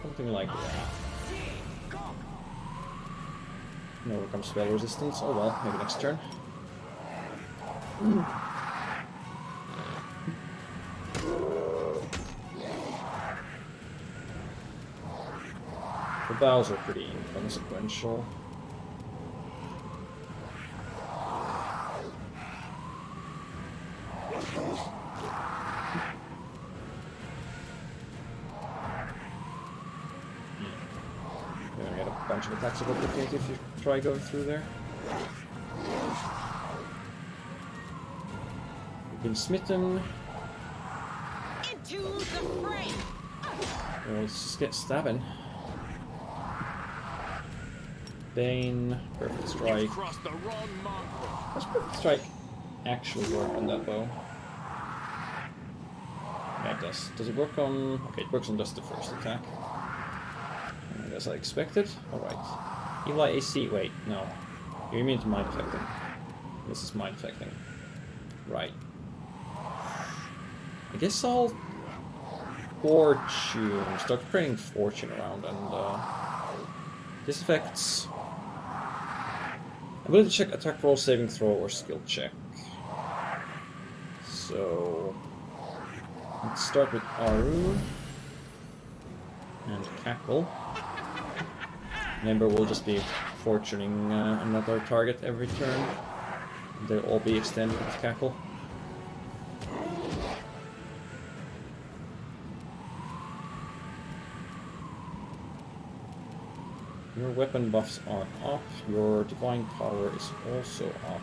Something like that. No, here comes spell resistance. Oh well, maybe next turn. The bows are pretty inconsequential. You're gonna get a bunch of attacks of opportunity if you try going through there. You've been smitten. Into the fray. Well, let's just get stabbing. Bane, Perfect Strike. Crossed the wrong mongrel. Does Perfect Strike actually work on that bow? Yeah, it does. Does it work on... Okay, it works on just the first attack. As I expected. Alright. Eli AC... Wait, no. You're immune to Mind Affecting. This is Mind Affecting. Right. I guess I'll... Fortune. Start praying Fortune around and... This affects... Ability check, attack roll, saving throw, or skill check. So... Let's start with Aru. And Cackle. Remember, we'll just be fortuning another target every turn. They'll all be extended with Cackle. Your weapon buffs are up, your divine power is also up.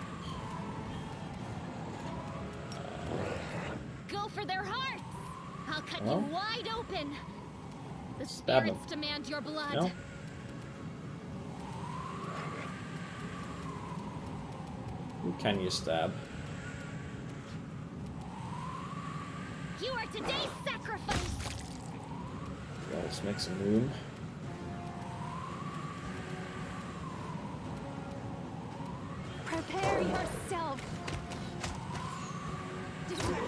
Go for their hearts! I'll cut Well, you wide open! The stab spirits them. demand your blood. No? Who can you stab? You are today's sacrifice! Well, let's make some room. Prepare yourself!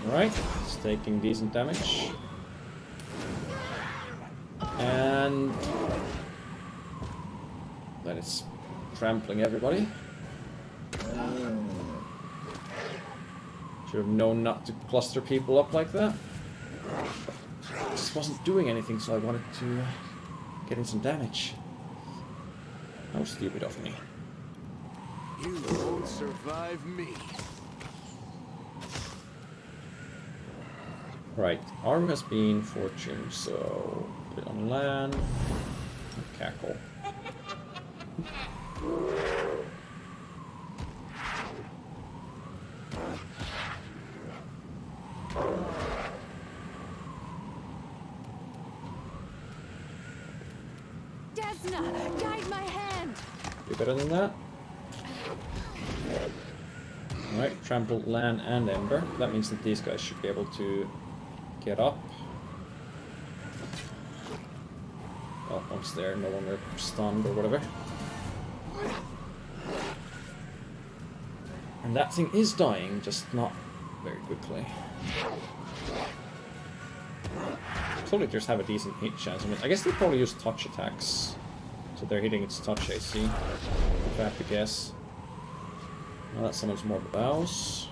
Alright, it's taking decent damage. And... That is trampling everybody. Should have known not to cluster people up like that. Just wasn't doing anything, so I wanted to get in some damage. How stupid of me. You won't survive me. Right, Arm has been fortune, so put it on land. Cackle. Desna, guide my hand. Do better than that. Alright, trampled land and ember. That means that these guys should be able to get up. Well, once they're no longer stunned or whatever. And that thing is dying, just not very quickly. Soldiers have a decent hit chance. I mean, I guess they probably use touch attacks. So they're hitting its touch AC, if I have to guess. Now that summons more bows.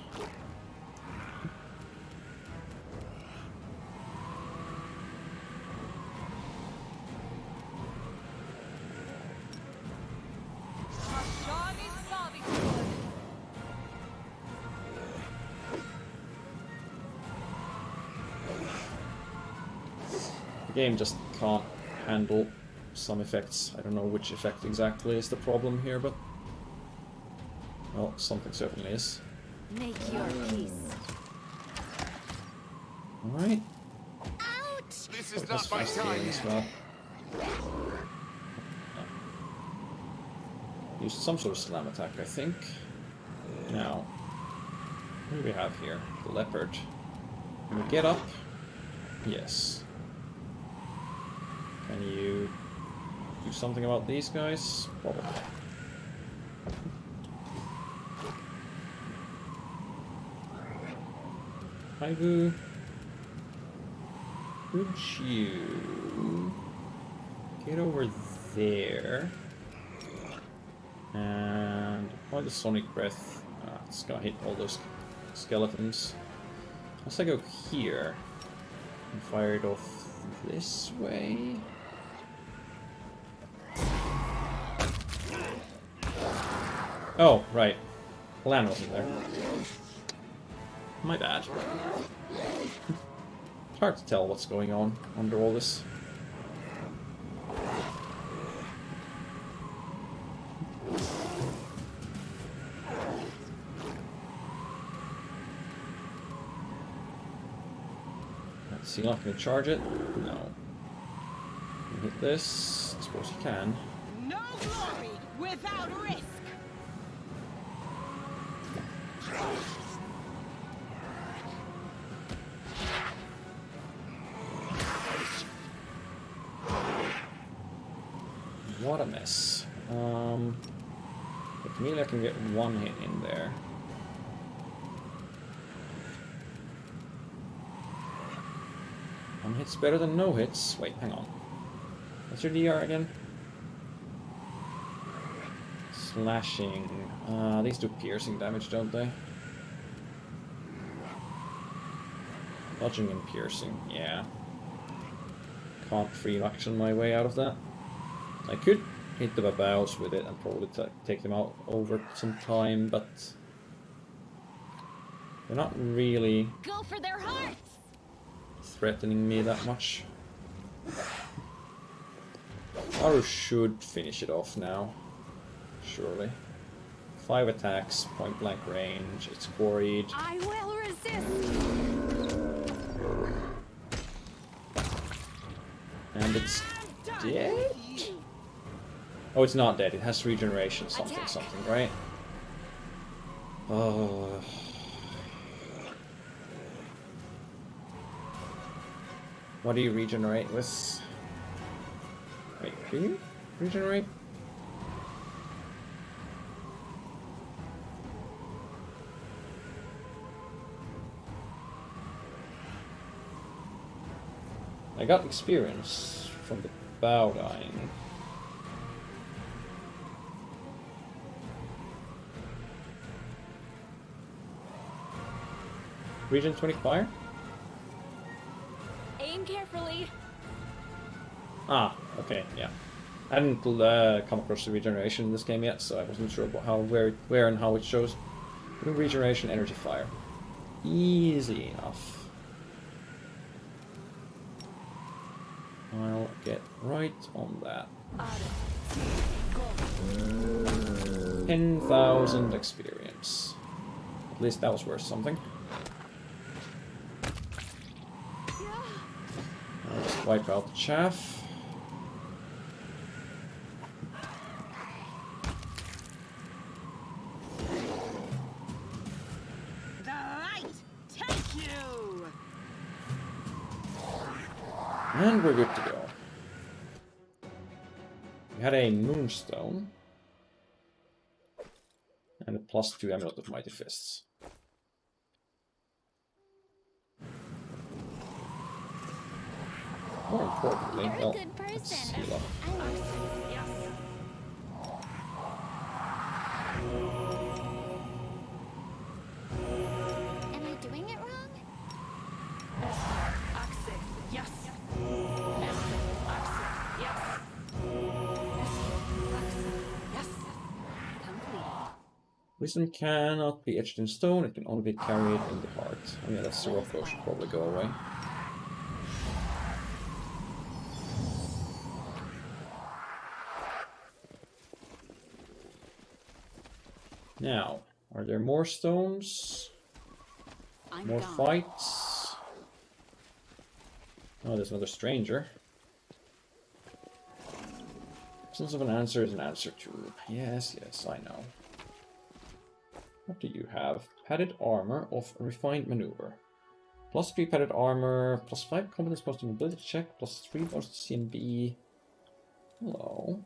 The game just can't handle some effects. I don't know which effect exactly is the problem here, but well, something certainly is. Make your peace. Alright. This is That's not my fast time. healing as well. Used some sort of slam attack, I think. Now, what do we have here? The leopard. Can we get up? Yes. Can you do something about these guys? Probably. Haibu, could you get over there and apply the sonic breath? It's gonna hit all those skeletons. Unless I go here and fire it off this way. Oh, right. Land wasn't there. My bad. It's hard to tell what's going on under all this. Is he not going to charge it? No. Can you hit this? I suppose you can. No glory without risk. What a mess. But maybe I can get one hit in there. One hit's better than no hits. Wait, hang on. What's your DR again? Slashing. These do piercing damage, don't they? Dodging and piercing, yeah. Can't free action my way out of that. I could hit the babows with it and probably take them out over some time, but they're not really Go for their hearts. threatening me that much. Aru should finish it off now, surely. 5 attacks, point blank range, it's quarried. I will resist. And it's dead? Oh, it's not dead. It has regeneration, something, right? Oh. What do you regenerate with? Wait, do you regenerate? I got experience from the bow dying. Region 20 fire? Aim carefully. Ah, okay, yeah. I hadn't come across the regeneration in this game yet, so I wasn't sure about where and how it shows. Regeneration, energy, fire. Easy enough. I'll get right on that. 10,000 experience. At least that was worth something. I'll just wipe out the chaff. The light take you. And we're good to go. We had a moonstone. And a +2 amulet of mighty fists. More importantly, You're well, a good let's person. heal up. I love Am I doing it wrong? Wisdom cannot be etched in stone, it can only be carried in the heart. Oh yeah, that Sirocco should probably go away. Now, are there more stones? More fights? Oh, there's another stranger. Absence of an answer is an answer too. Yes, yes, I know. What do you have? Padded armor of refined maneuver. +3 padded armor, +5 competence plus to mobility check, +3 bonus to CMB. Hello.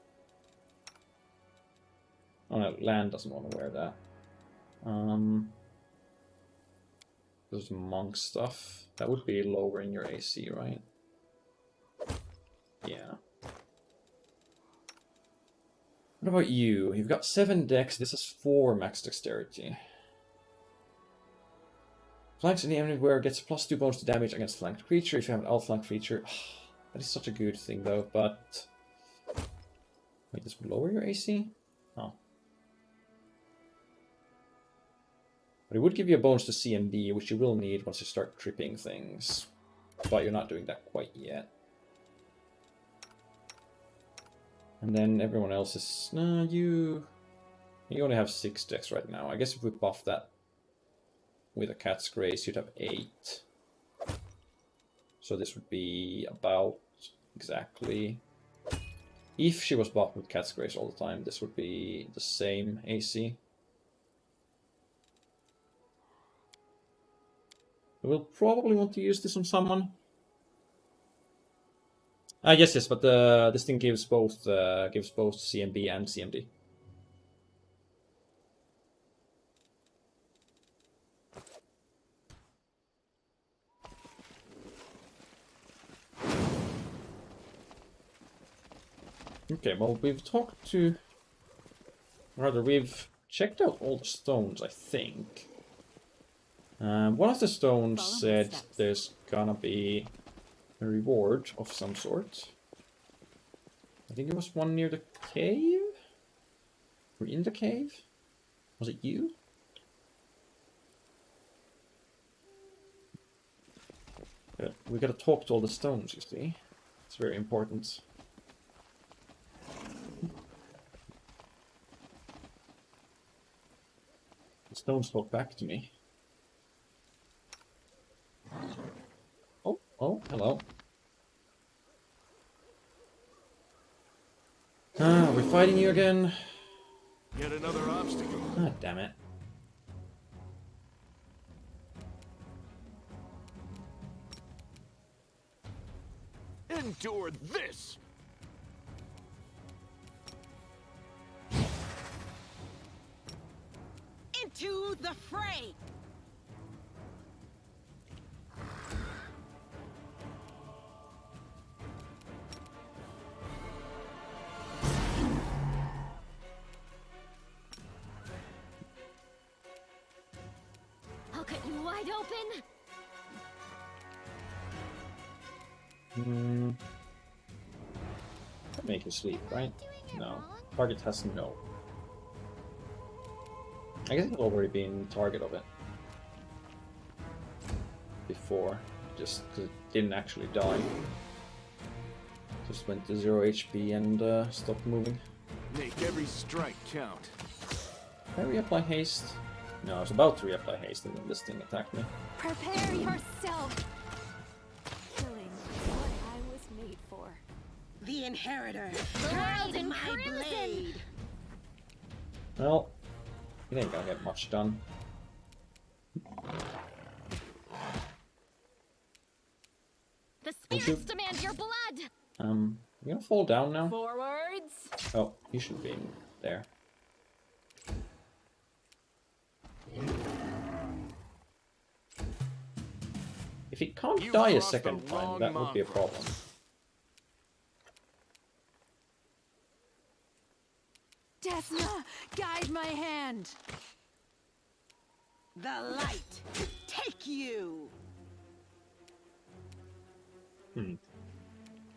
Oh no, Land doesn't want to wear that. There's monk stuff. That would be lowering your AC, right? Yeah. What about you? You've got 7 dex, this is 4 max dexterity. Flanks in the enemy wearer gets a +2 bonus to damage against flanked creature if you have an outflanked creature. That is such a good thing though, but... Wait, this would lower your AC? Oh. But it would give you a bonus to CMB, which you will need once you start tripping things. But you're not doing that quite yet. And then everyone else is... No, you only have 6 dex right now. I guess if we buff that with a Cat's Grace, you'd have 8. So this would be about exactly... If she was buffed with Cat's Grace all the time, this would be the same AC. We'll probably want to use this on someone. Yes, but this thing gives both CMB and CMD. Okay, well, we've checked out all the stones, I think. One of the stones said there's gonna be a reward of some sort. I think it was one near the cave? Or in the cave? Was it you? We gotta talk to all the stones, you see. It's very important. The stones talk back to me. Oh, hello. Ah, we're fighting you again. Yet another obstacle. Ah, damn it. Endure this! Into the fray. I'll cut you wide open. Make you sleep, Am I right? doing it No. wrong? Target has no. I guess it's already been target of it before, just because it didn't actually die. Just went to 0 HP and stopped moving. Make every strike count. Can I reapply haste? No, I was about to reapply haste and then this thing attacked me. Prepare yourself. Killing what I was made for. The inheritor. Blade Guide my crimson. blade. Well, it ain't gonna get much done. The spirits demand your blood. You gonna fall down now? Forwards. Oh, you should be in there. If he can't You die a crossed second the time, wrong that would be a marker. problem. Desna, guide my hand. The light. Take you.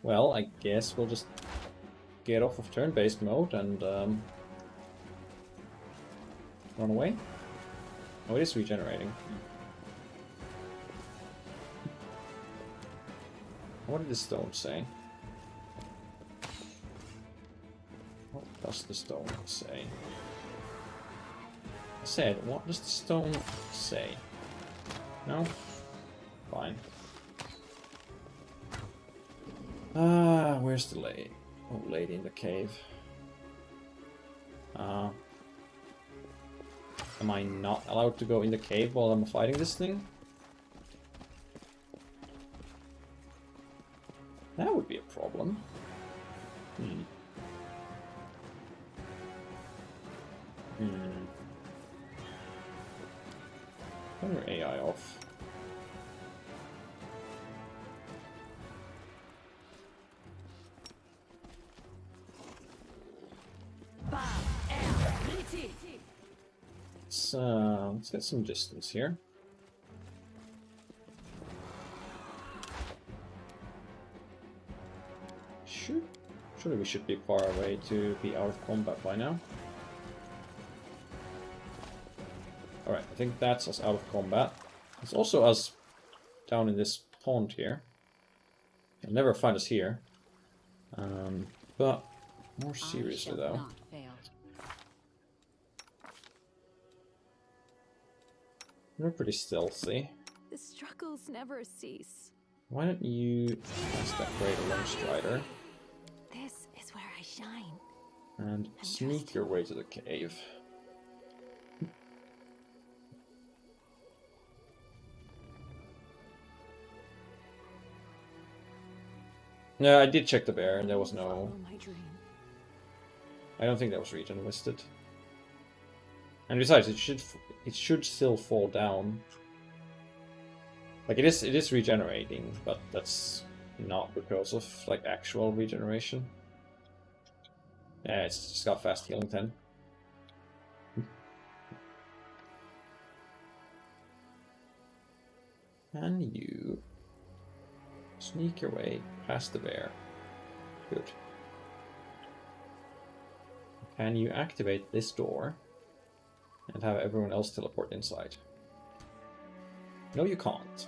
Well, I guess we'll just get off of turn-based mode and run away. Oh, it is regenerating. What did the stone say? What does the stone say? I said, what does the stone say? No? Fine. Ah, where's the lady? Oh, lady in the cave. Am I not allowed to go in the cave while I'm fighting this thing? That would be a problem. Turn your AI off. Let's get some distance here. Surely we should be far away to be out of combat by now. Alright, I think that's us out of combat. It's also us down in this pond here. You'll never find us here. But more seriously though. You're pretty stealthy. The struggles never cease. Why don't you cast that great Lone Strider This is where I shine. and sneak your way to the cave? Yeah, I did check the bear and there was no... Follow my dream. I don't think that was regen listed. And besides, it should still fall down. Like it is regenerating, but that's not because of like actual regeneration. Yeah, it's just got fast healing 10. Can you sneak your way past the bear? Good. Can you activate this door and have everyone else teleport inside? No, you can't.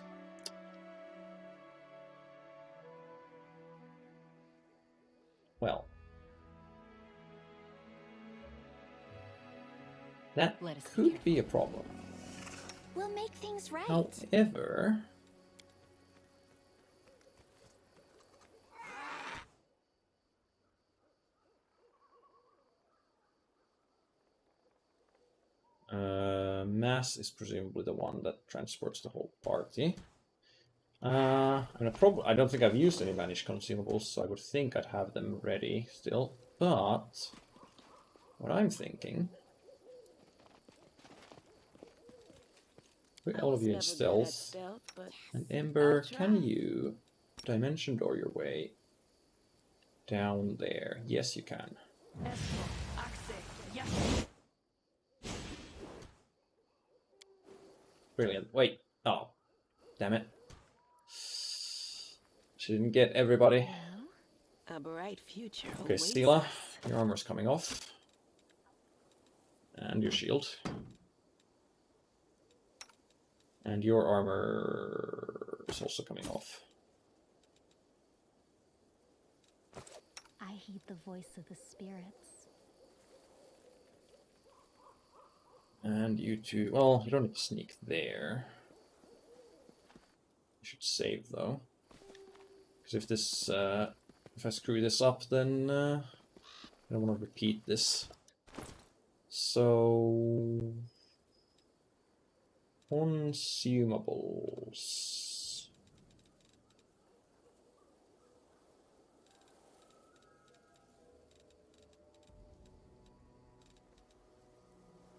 Well. That could be a problem. We'll make things right. However... Mass is presumably the one that transports the whole party. And I don't think I've used any vanished consumables, so I would think I'd have them ready still. But what I'm thinking, put all of you in stealth. And Ember, can you dimension door your way down there? Yes, you can. Brilliant. Wait. Oh. Damn it. She didn't get everybody. A bright future Okay, awaits Sela, us. your armor's coming off. And your shield. And your armor is also coming off. I heed the voice of the spirits. And you two, well, you don't need to sneak there. You should save though. Because if this, if I screw this up, then I don't want to repeat this. So, consumables.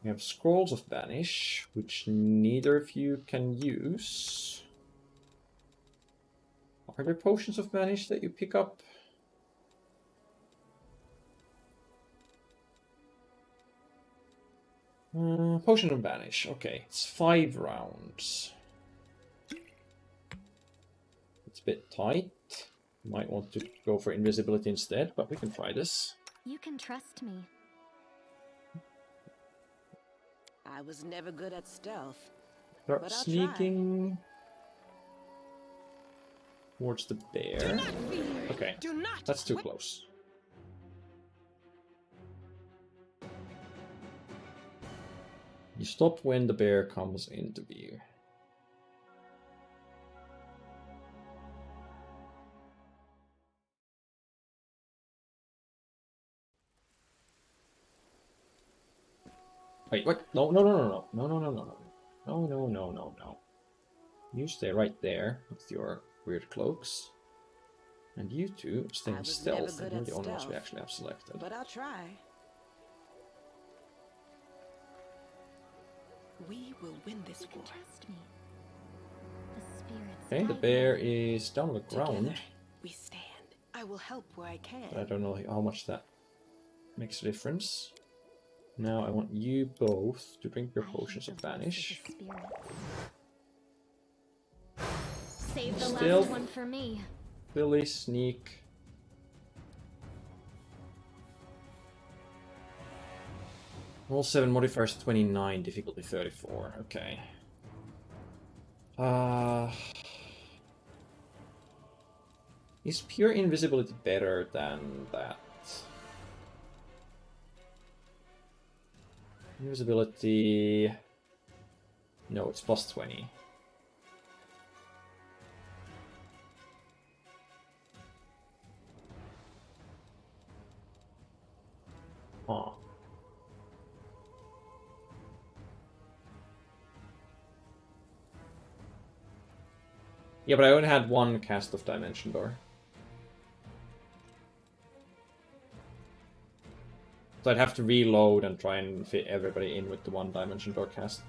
We have Scrolls of Banish, which neither of you can use. Are there Potions of Banish that you pick up? Potion of Banish, okay. It's 5 rounds. It's a bit tight. You might want to go for invisibility instead, but we can try this. You can trust me. I was never good at stealth. Start But I'll sneaking towards the bear. Okay, Do not. that's too close. You stop when the bear comes into view. Wait, what? No, no, no, no, no, no, no, no, no, no, no, no, no, no. You stay right there with your weird cloaks. And you two stay I in was never stealth, good and you're at the only ones we stealth. actually have selected. But I'll try. We will win this You can war. trust me. The spirits. Okay, the guide bear me. is down on the ground. Together, we stand. I will help where I can. I don't know how much that makes a difference. Now I want you both to drink your I heed potions the of voice Banish. the spirits. Save the Stealth. last one for me. Billy, sneak. Roll 7, modifiers 29, difficulty 34. Okay. Is pure invisibility better than that? Invisibility... No, it's plus 20. Huh. Yeah, but I only had one cast of Dimension Door. So I'd have to reload and try and fit everybody in with the one Dimension Door cast.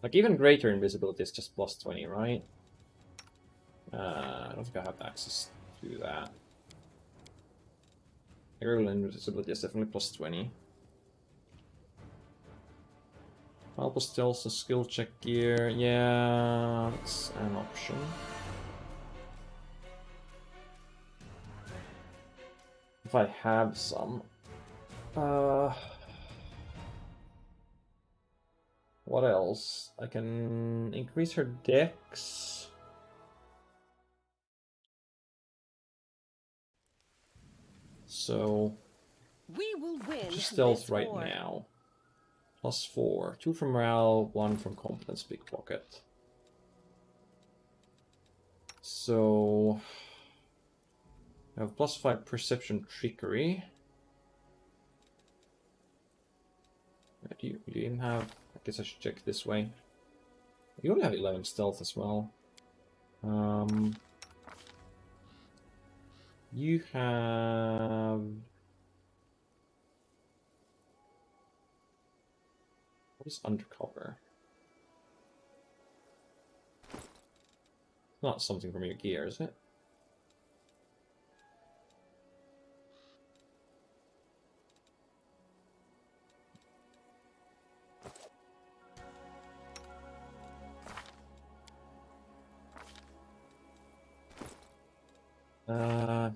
Like, even greater invisibility is just plus 20, right? I don't think I have access to that. Aerial invisibility is definitely plus 20. Palpable stealth, a skill check gear. Yeah, that's an option. If I have some. What else? I can increase her dex. So We will win she's stealth this right war. now. Plus 4. 2 from morale, 1 from competence pickpocket. So I have plus 5 perception trickery. Do you even have... I guess I should check this way. You only have 11 stealth as well. You have... What is undercover? Not something from your gear, is it?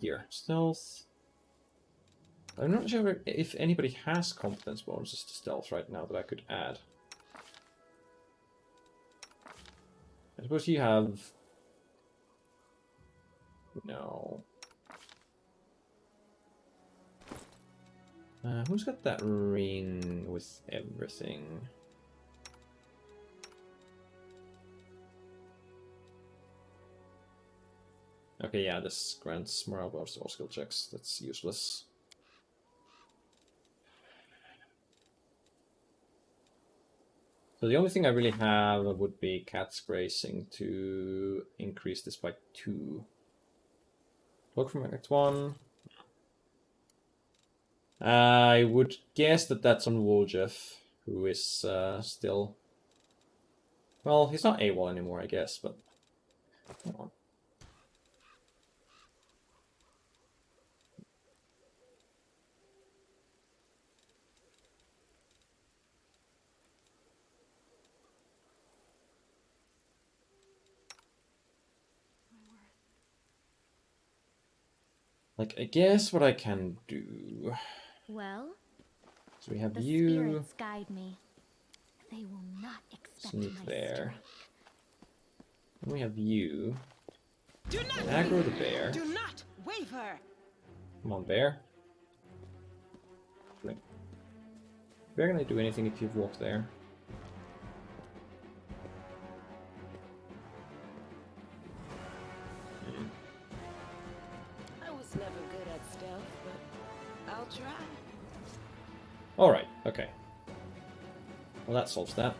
Here, stealth. I'm not sure if anybody has competence bonuses to stealth right now that I could add. I suppose you have... No. Who's got that ring with everything? Okay, yeah, this grants morale bonus to all skill checks. That's useless. So the only thing I really have would be cat's grazing to increase this by 2. Look from Act 1. I would guess that that's on Woljeff, who is still... Well, he's not AWOL anymore, I guess, but... Come on. Like, I guess what I can do... Well, So we have the you... spirits guide me. They will not expect Sneak my there. strike. And we have you. Do not Aggro the bear. Do not waver. Come on, bear. Right. Bear gonna do anything if you've walked there. I was never good at stealth, but I'll try. Alright, okay. Well, that solves that.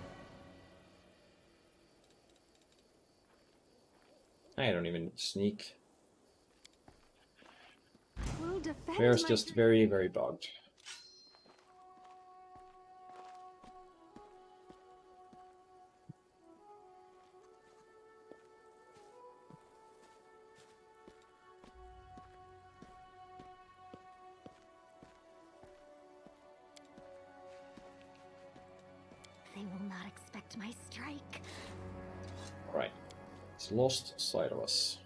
I don't even sneak. We'll defend Bear's my just very, very bugged. They will not expect my strike. Alright. It's lost sight of us.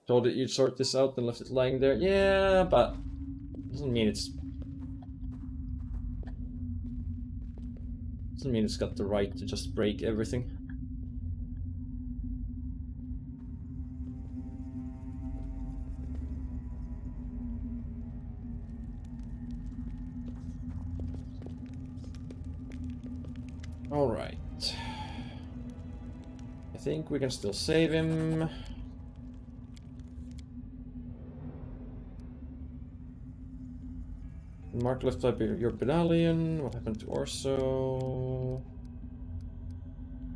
Told it you'd sort this out and left it lying there. Yeah, but doesn't mean it's got the right to just break everything. Alright. I think we can still save him. Mark left up your battalion. What happened to Orso?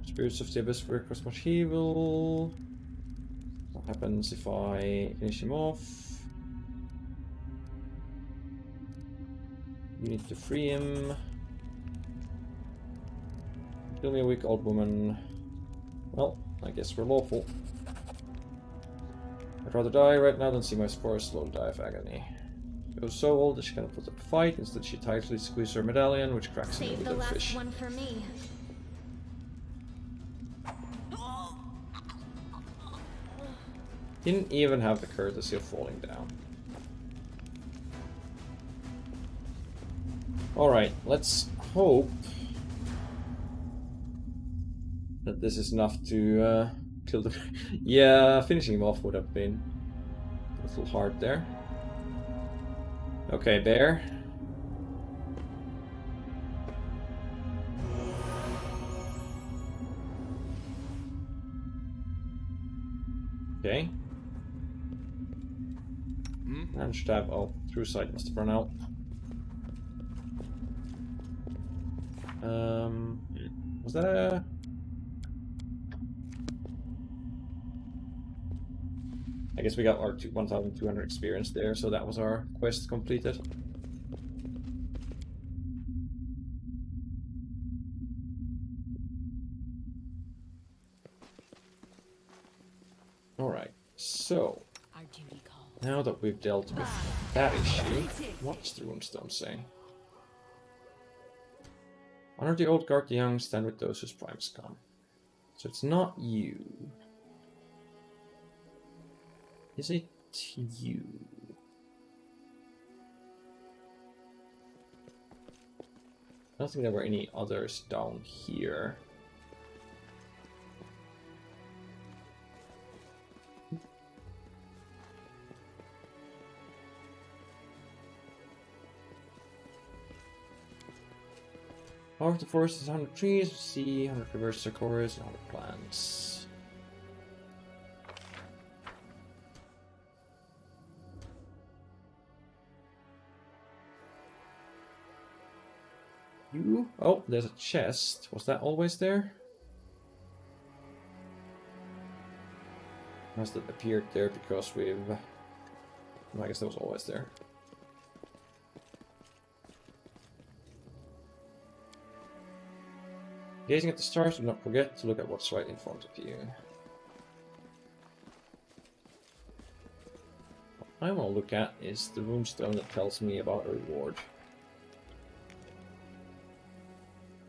Spirits of the Abyss request much evil. What happens if I finish him off? You need to free him. Kill me a weak old woman. Well, I guess we're lawful. I'd rather die right now than see my spores slowly die of agony. She was so old that she cannot put up a fight. Instead, she tightly squeezed her medallion, which cracks into Save the the last fish. one for me. Didn't even have the courtesy of falling down. Alright, let's hope that this is enough to kill the... Yeah, finishing him off would have been a little hard there. Okay, bear. Okay. And should have... Oh, through sight must have run out. Was that a... I guess we got our 1,200 experience there, so that was our quest completed. Alright, so now that we've dealt with that issue, what's the runestone saying? Honor the old, guard the young, stand with those whose prime is gone. So it's not you. Is it you? I don't think there were any others down here. Power of the forest is 100 trees, sea, 100 rivers, sequoias, and 100 plants. You? Oh, there's a chest. Was that always there? Must have appeared there because we've... I guess that was always there. Gazing at the stars, do not forget to look at what's right in front of you. What I want to look at is the runestone that tells me about a reward.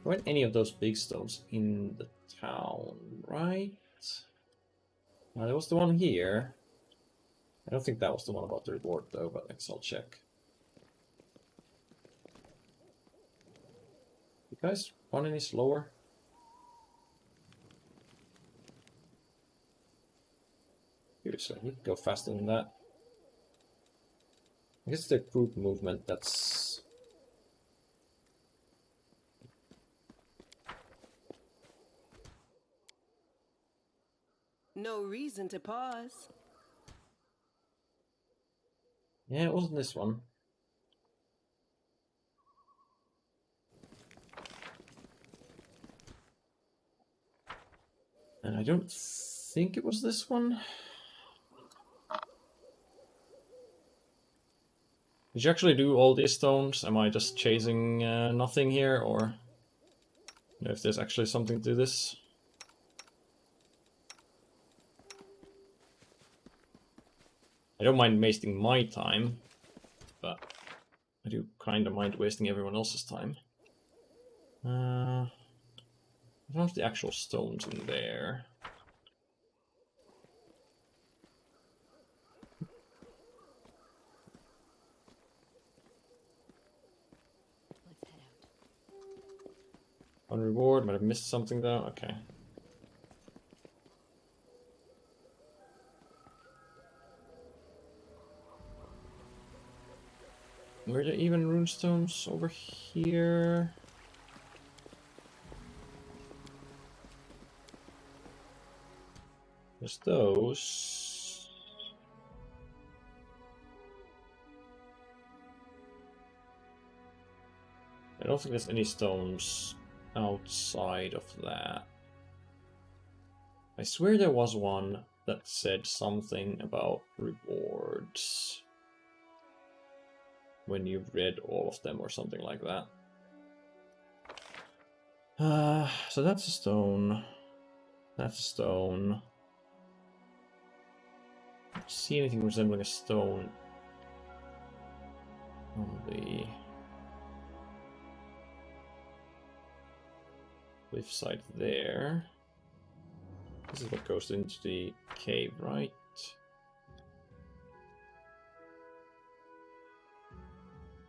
There weren't any of those big stones in the town, right? Now, there was the one here. I don't think that was the one about the reward though, but I guess I'll check. You guys run any slower? Seriously, you can go faster than that. I guess the group movement that's... No reason to pause. Yeah, it wasn't this one. And I don't think it was this one. Did you actually do all these stones? Am I just chasing nothing here, or if there's actually something to this? I don't mind wasting my time, but I do kind of mind wasting everyone else's time. I don't have the actual stones in there. On reward, might have missed something though. Okay. Were there even runestones over here? There's those. I don't think there's any stones outside of that. I swear there was one that said something about rewards when you read all of them or something like that. So that's a stone. That's a stone. I don't see anything resembling a stone on the cliff side there. This is what goes into the cave, right?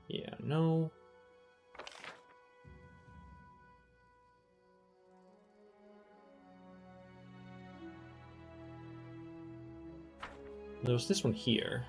Yeah, no. There was this one here.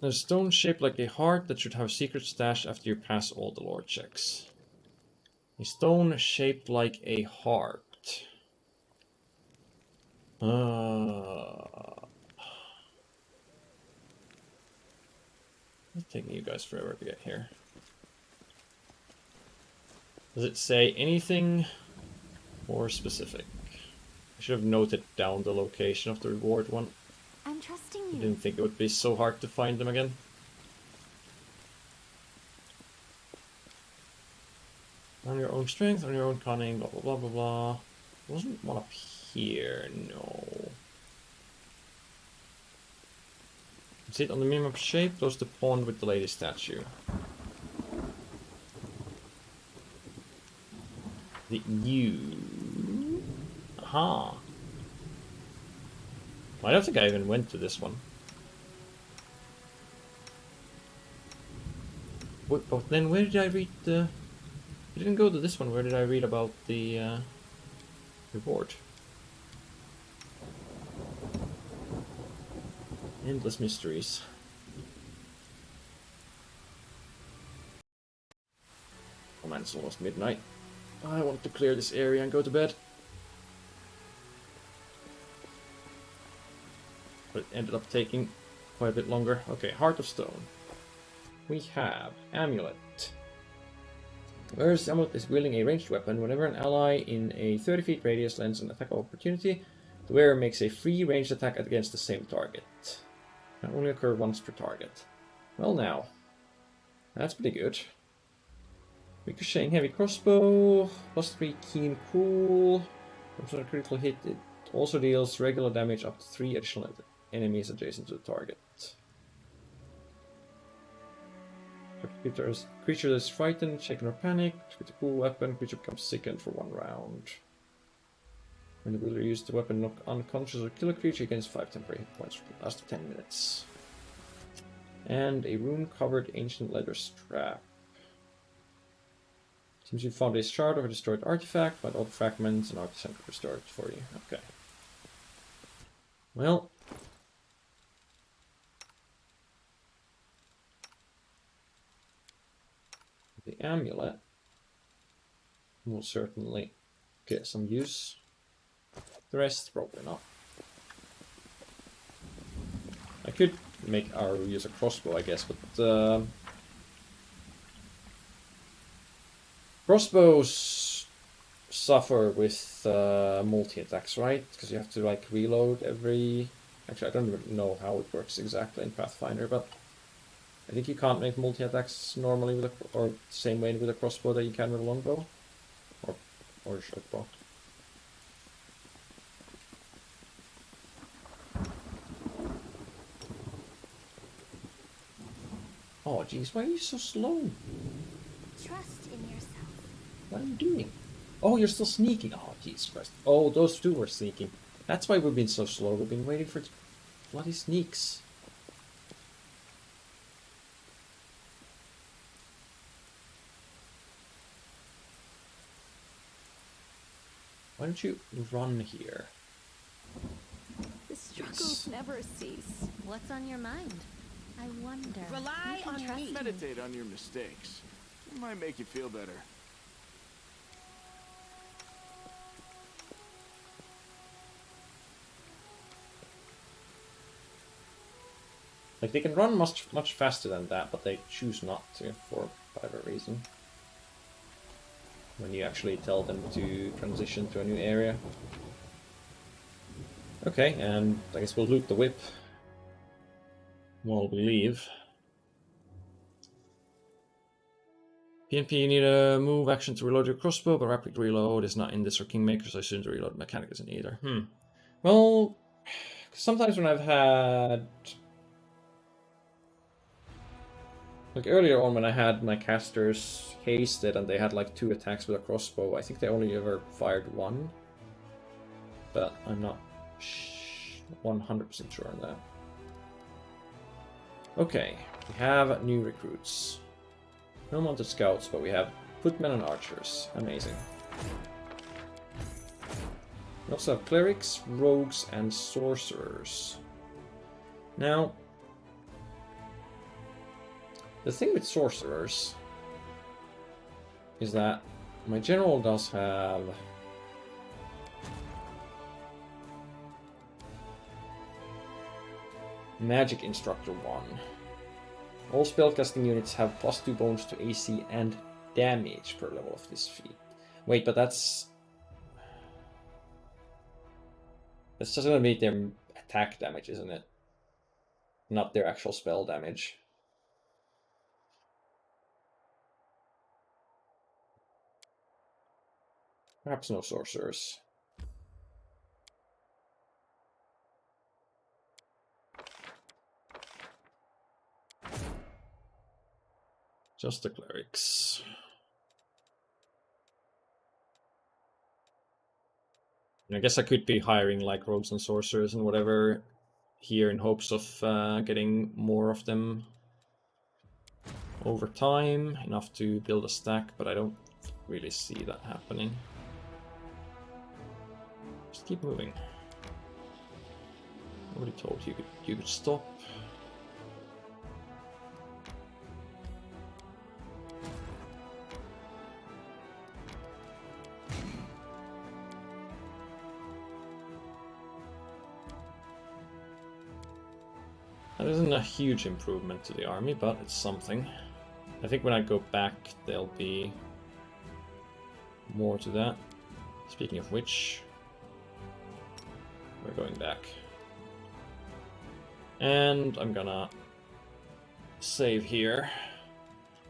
There's a stone shaped like a heart that should have a secret stash after you pass all the lore checks. A stone shaped like a heart. It's taking you guys forever to get here. Does it say anything more specific? I should have noted down the location of the reward one. I'm trusting I you. didn't think it would be so hard to find them again. On your own strength, on your own cunning, blah blah blah blah blah. There wasn't one up here, no. Sit on the minimap shape, close to the pond with the lady statue. The U. Aha. I don't think I even went to this one. But then where did I read the... I didn't go to this one. Where did I read about the reward? Endless mysteries. Oh man, it's almost midnight. I want to clear this area and go to bed. But it ended up taking quite a bit longer. Okay, Heart of Stone. We have Amulet. Whereas Amulet is wielding a ranged weapon, whenever an ally in a 30 feet radius lands an attack of opportunity, the wearer makes a free ranged attack against the same target. Can only occur once per target. Well now, that's pretty good. Ricocheting heavy crossbow, +3 keen cool. From a critical hit, it also deals regular damage up to 3 additional enemies adjacent to the target. Creature is frightened, shaken or panicked. With a cool weapon, creature becomes sickened for 1 round. When the wielder uses the weapon, knock unconscious or kill a creature, gains 5 temporary hit points for the last 10 minutes. And a rune-covered ancient leather strap. Seems you found a shard of a destroyed artifact, find all the fragments and artisan could restore it for you. Okay. Well. The amulet will certainly get some use. The rest, probably not. I could make our use a crossbow, I guess, but crossbows suffer with multi-attacks, right? Because you have to like reload every... Actually, I don't even know how it works exactly in Pathfinder, but I think you can't make multi-attacks normally with or same way with a crossbow that you can with a longbow, or a shortbow. Oh jeez, why are you so slow? Trust in yourself. What are you doing? Oh, you're still sneaking. Oh jeez Christ. Oh, those two were sneaking. That's why we've been so slow. We've been waiting for bloody sneaks. Why don't you run here? The struggles never cease. What's on your mind? I wonder. Rely on me. Meditate on your mistakes. It might make you feel better. Like, they can run much faster than that, but they choose not to for whatever reason. When you actually tell them to transition to a new area. Okay, and I guess we'll loot the whip while we leave. PNP, you need a move action to reload your crossbow, but rapid reload is not in this or Kingmaker, so I assume the reload mechanic isn't either. Well, sometimes when I've had... Like earlier on when I had my casters hasted and they had like 2 attacks with a crossbow, I think they only ever fired 1. But I'm not 100% sure on that. Okay, we have new recruits. No mounted scouts, but we have footmen and archers. Amazing. We also have clerics, rogues, and sorcerers. Now, the thing with sorcerers is that my general does have Magic Instructor 1. All spellcasting units have +2 bonus to AC and damage per level of this feat. Wait, but that's... It's just gonna be their attack damage, isn't it? Not their actual spell damage. Perhaps no sorcerers. Just the clerics. And I guess I could be hiring like rogues and sorcerers and whatever here in hopes of getting more of them over time, enough to build a stack, but I don't really see that happening. Just keep moving. Nobody told you could stop. That isn't a huge improvement to the army, but it's something. I think when I go back, there'll be more to that. Speaking of which, we're going back. And I'm gonna save here.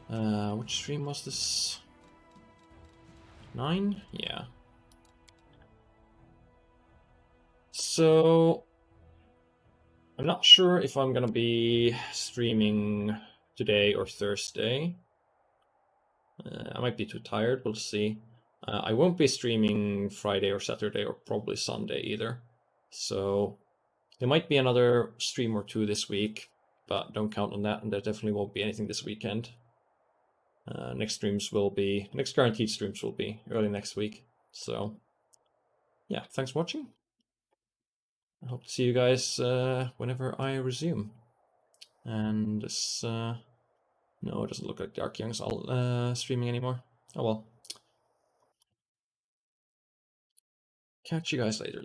Which stream was this? 9? Yeah. So I'm not sure if I'm gonna be streaming today or Thursday. I might be too tired, we'll see. I won't be streaming Friday or Saturday or probably Sunday either. So there might be another stream or two this week, but don't count on that, and there definitely won't be anything this weekend. Next guaranteed streams will be early next week. So yeah, thanks for watching. I hope to see you guys whenever I resume. And this, no, it doesn't look like Dark Young's all streaming anymore. Oh well. Catch you guys later then.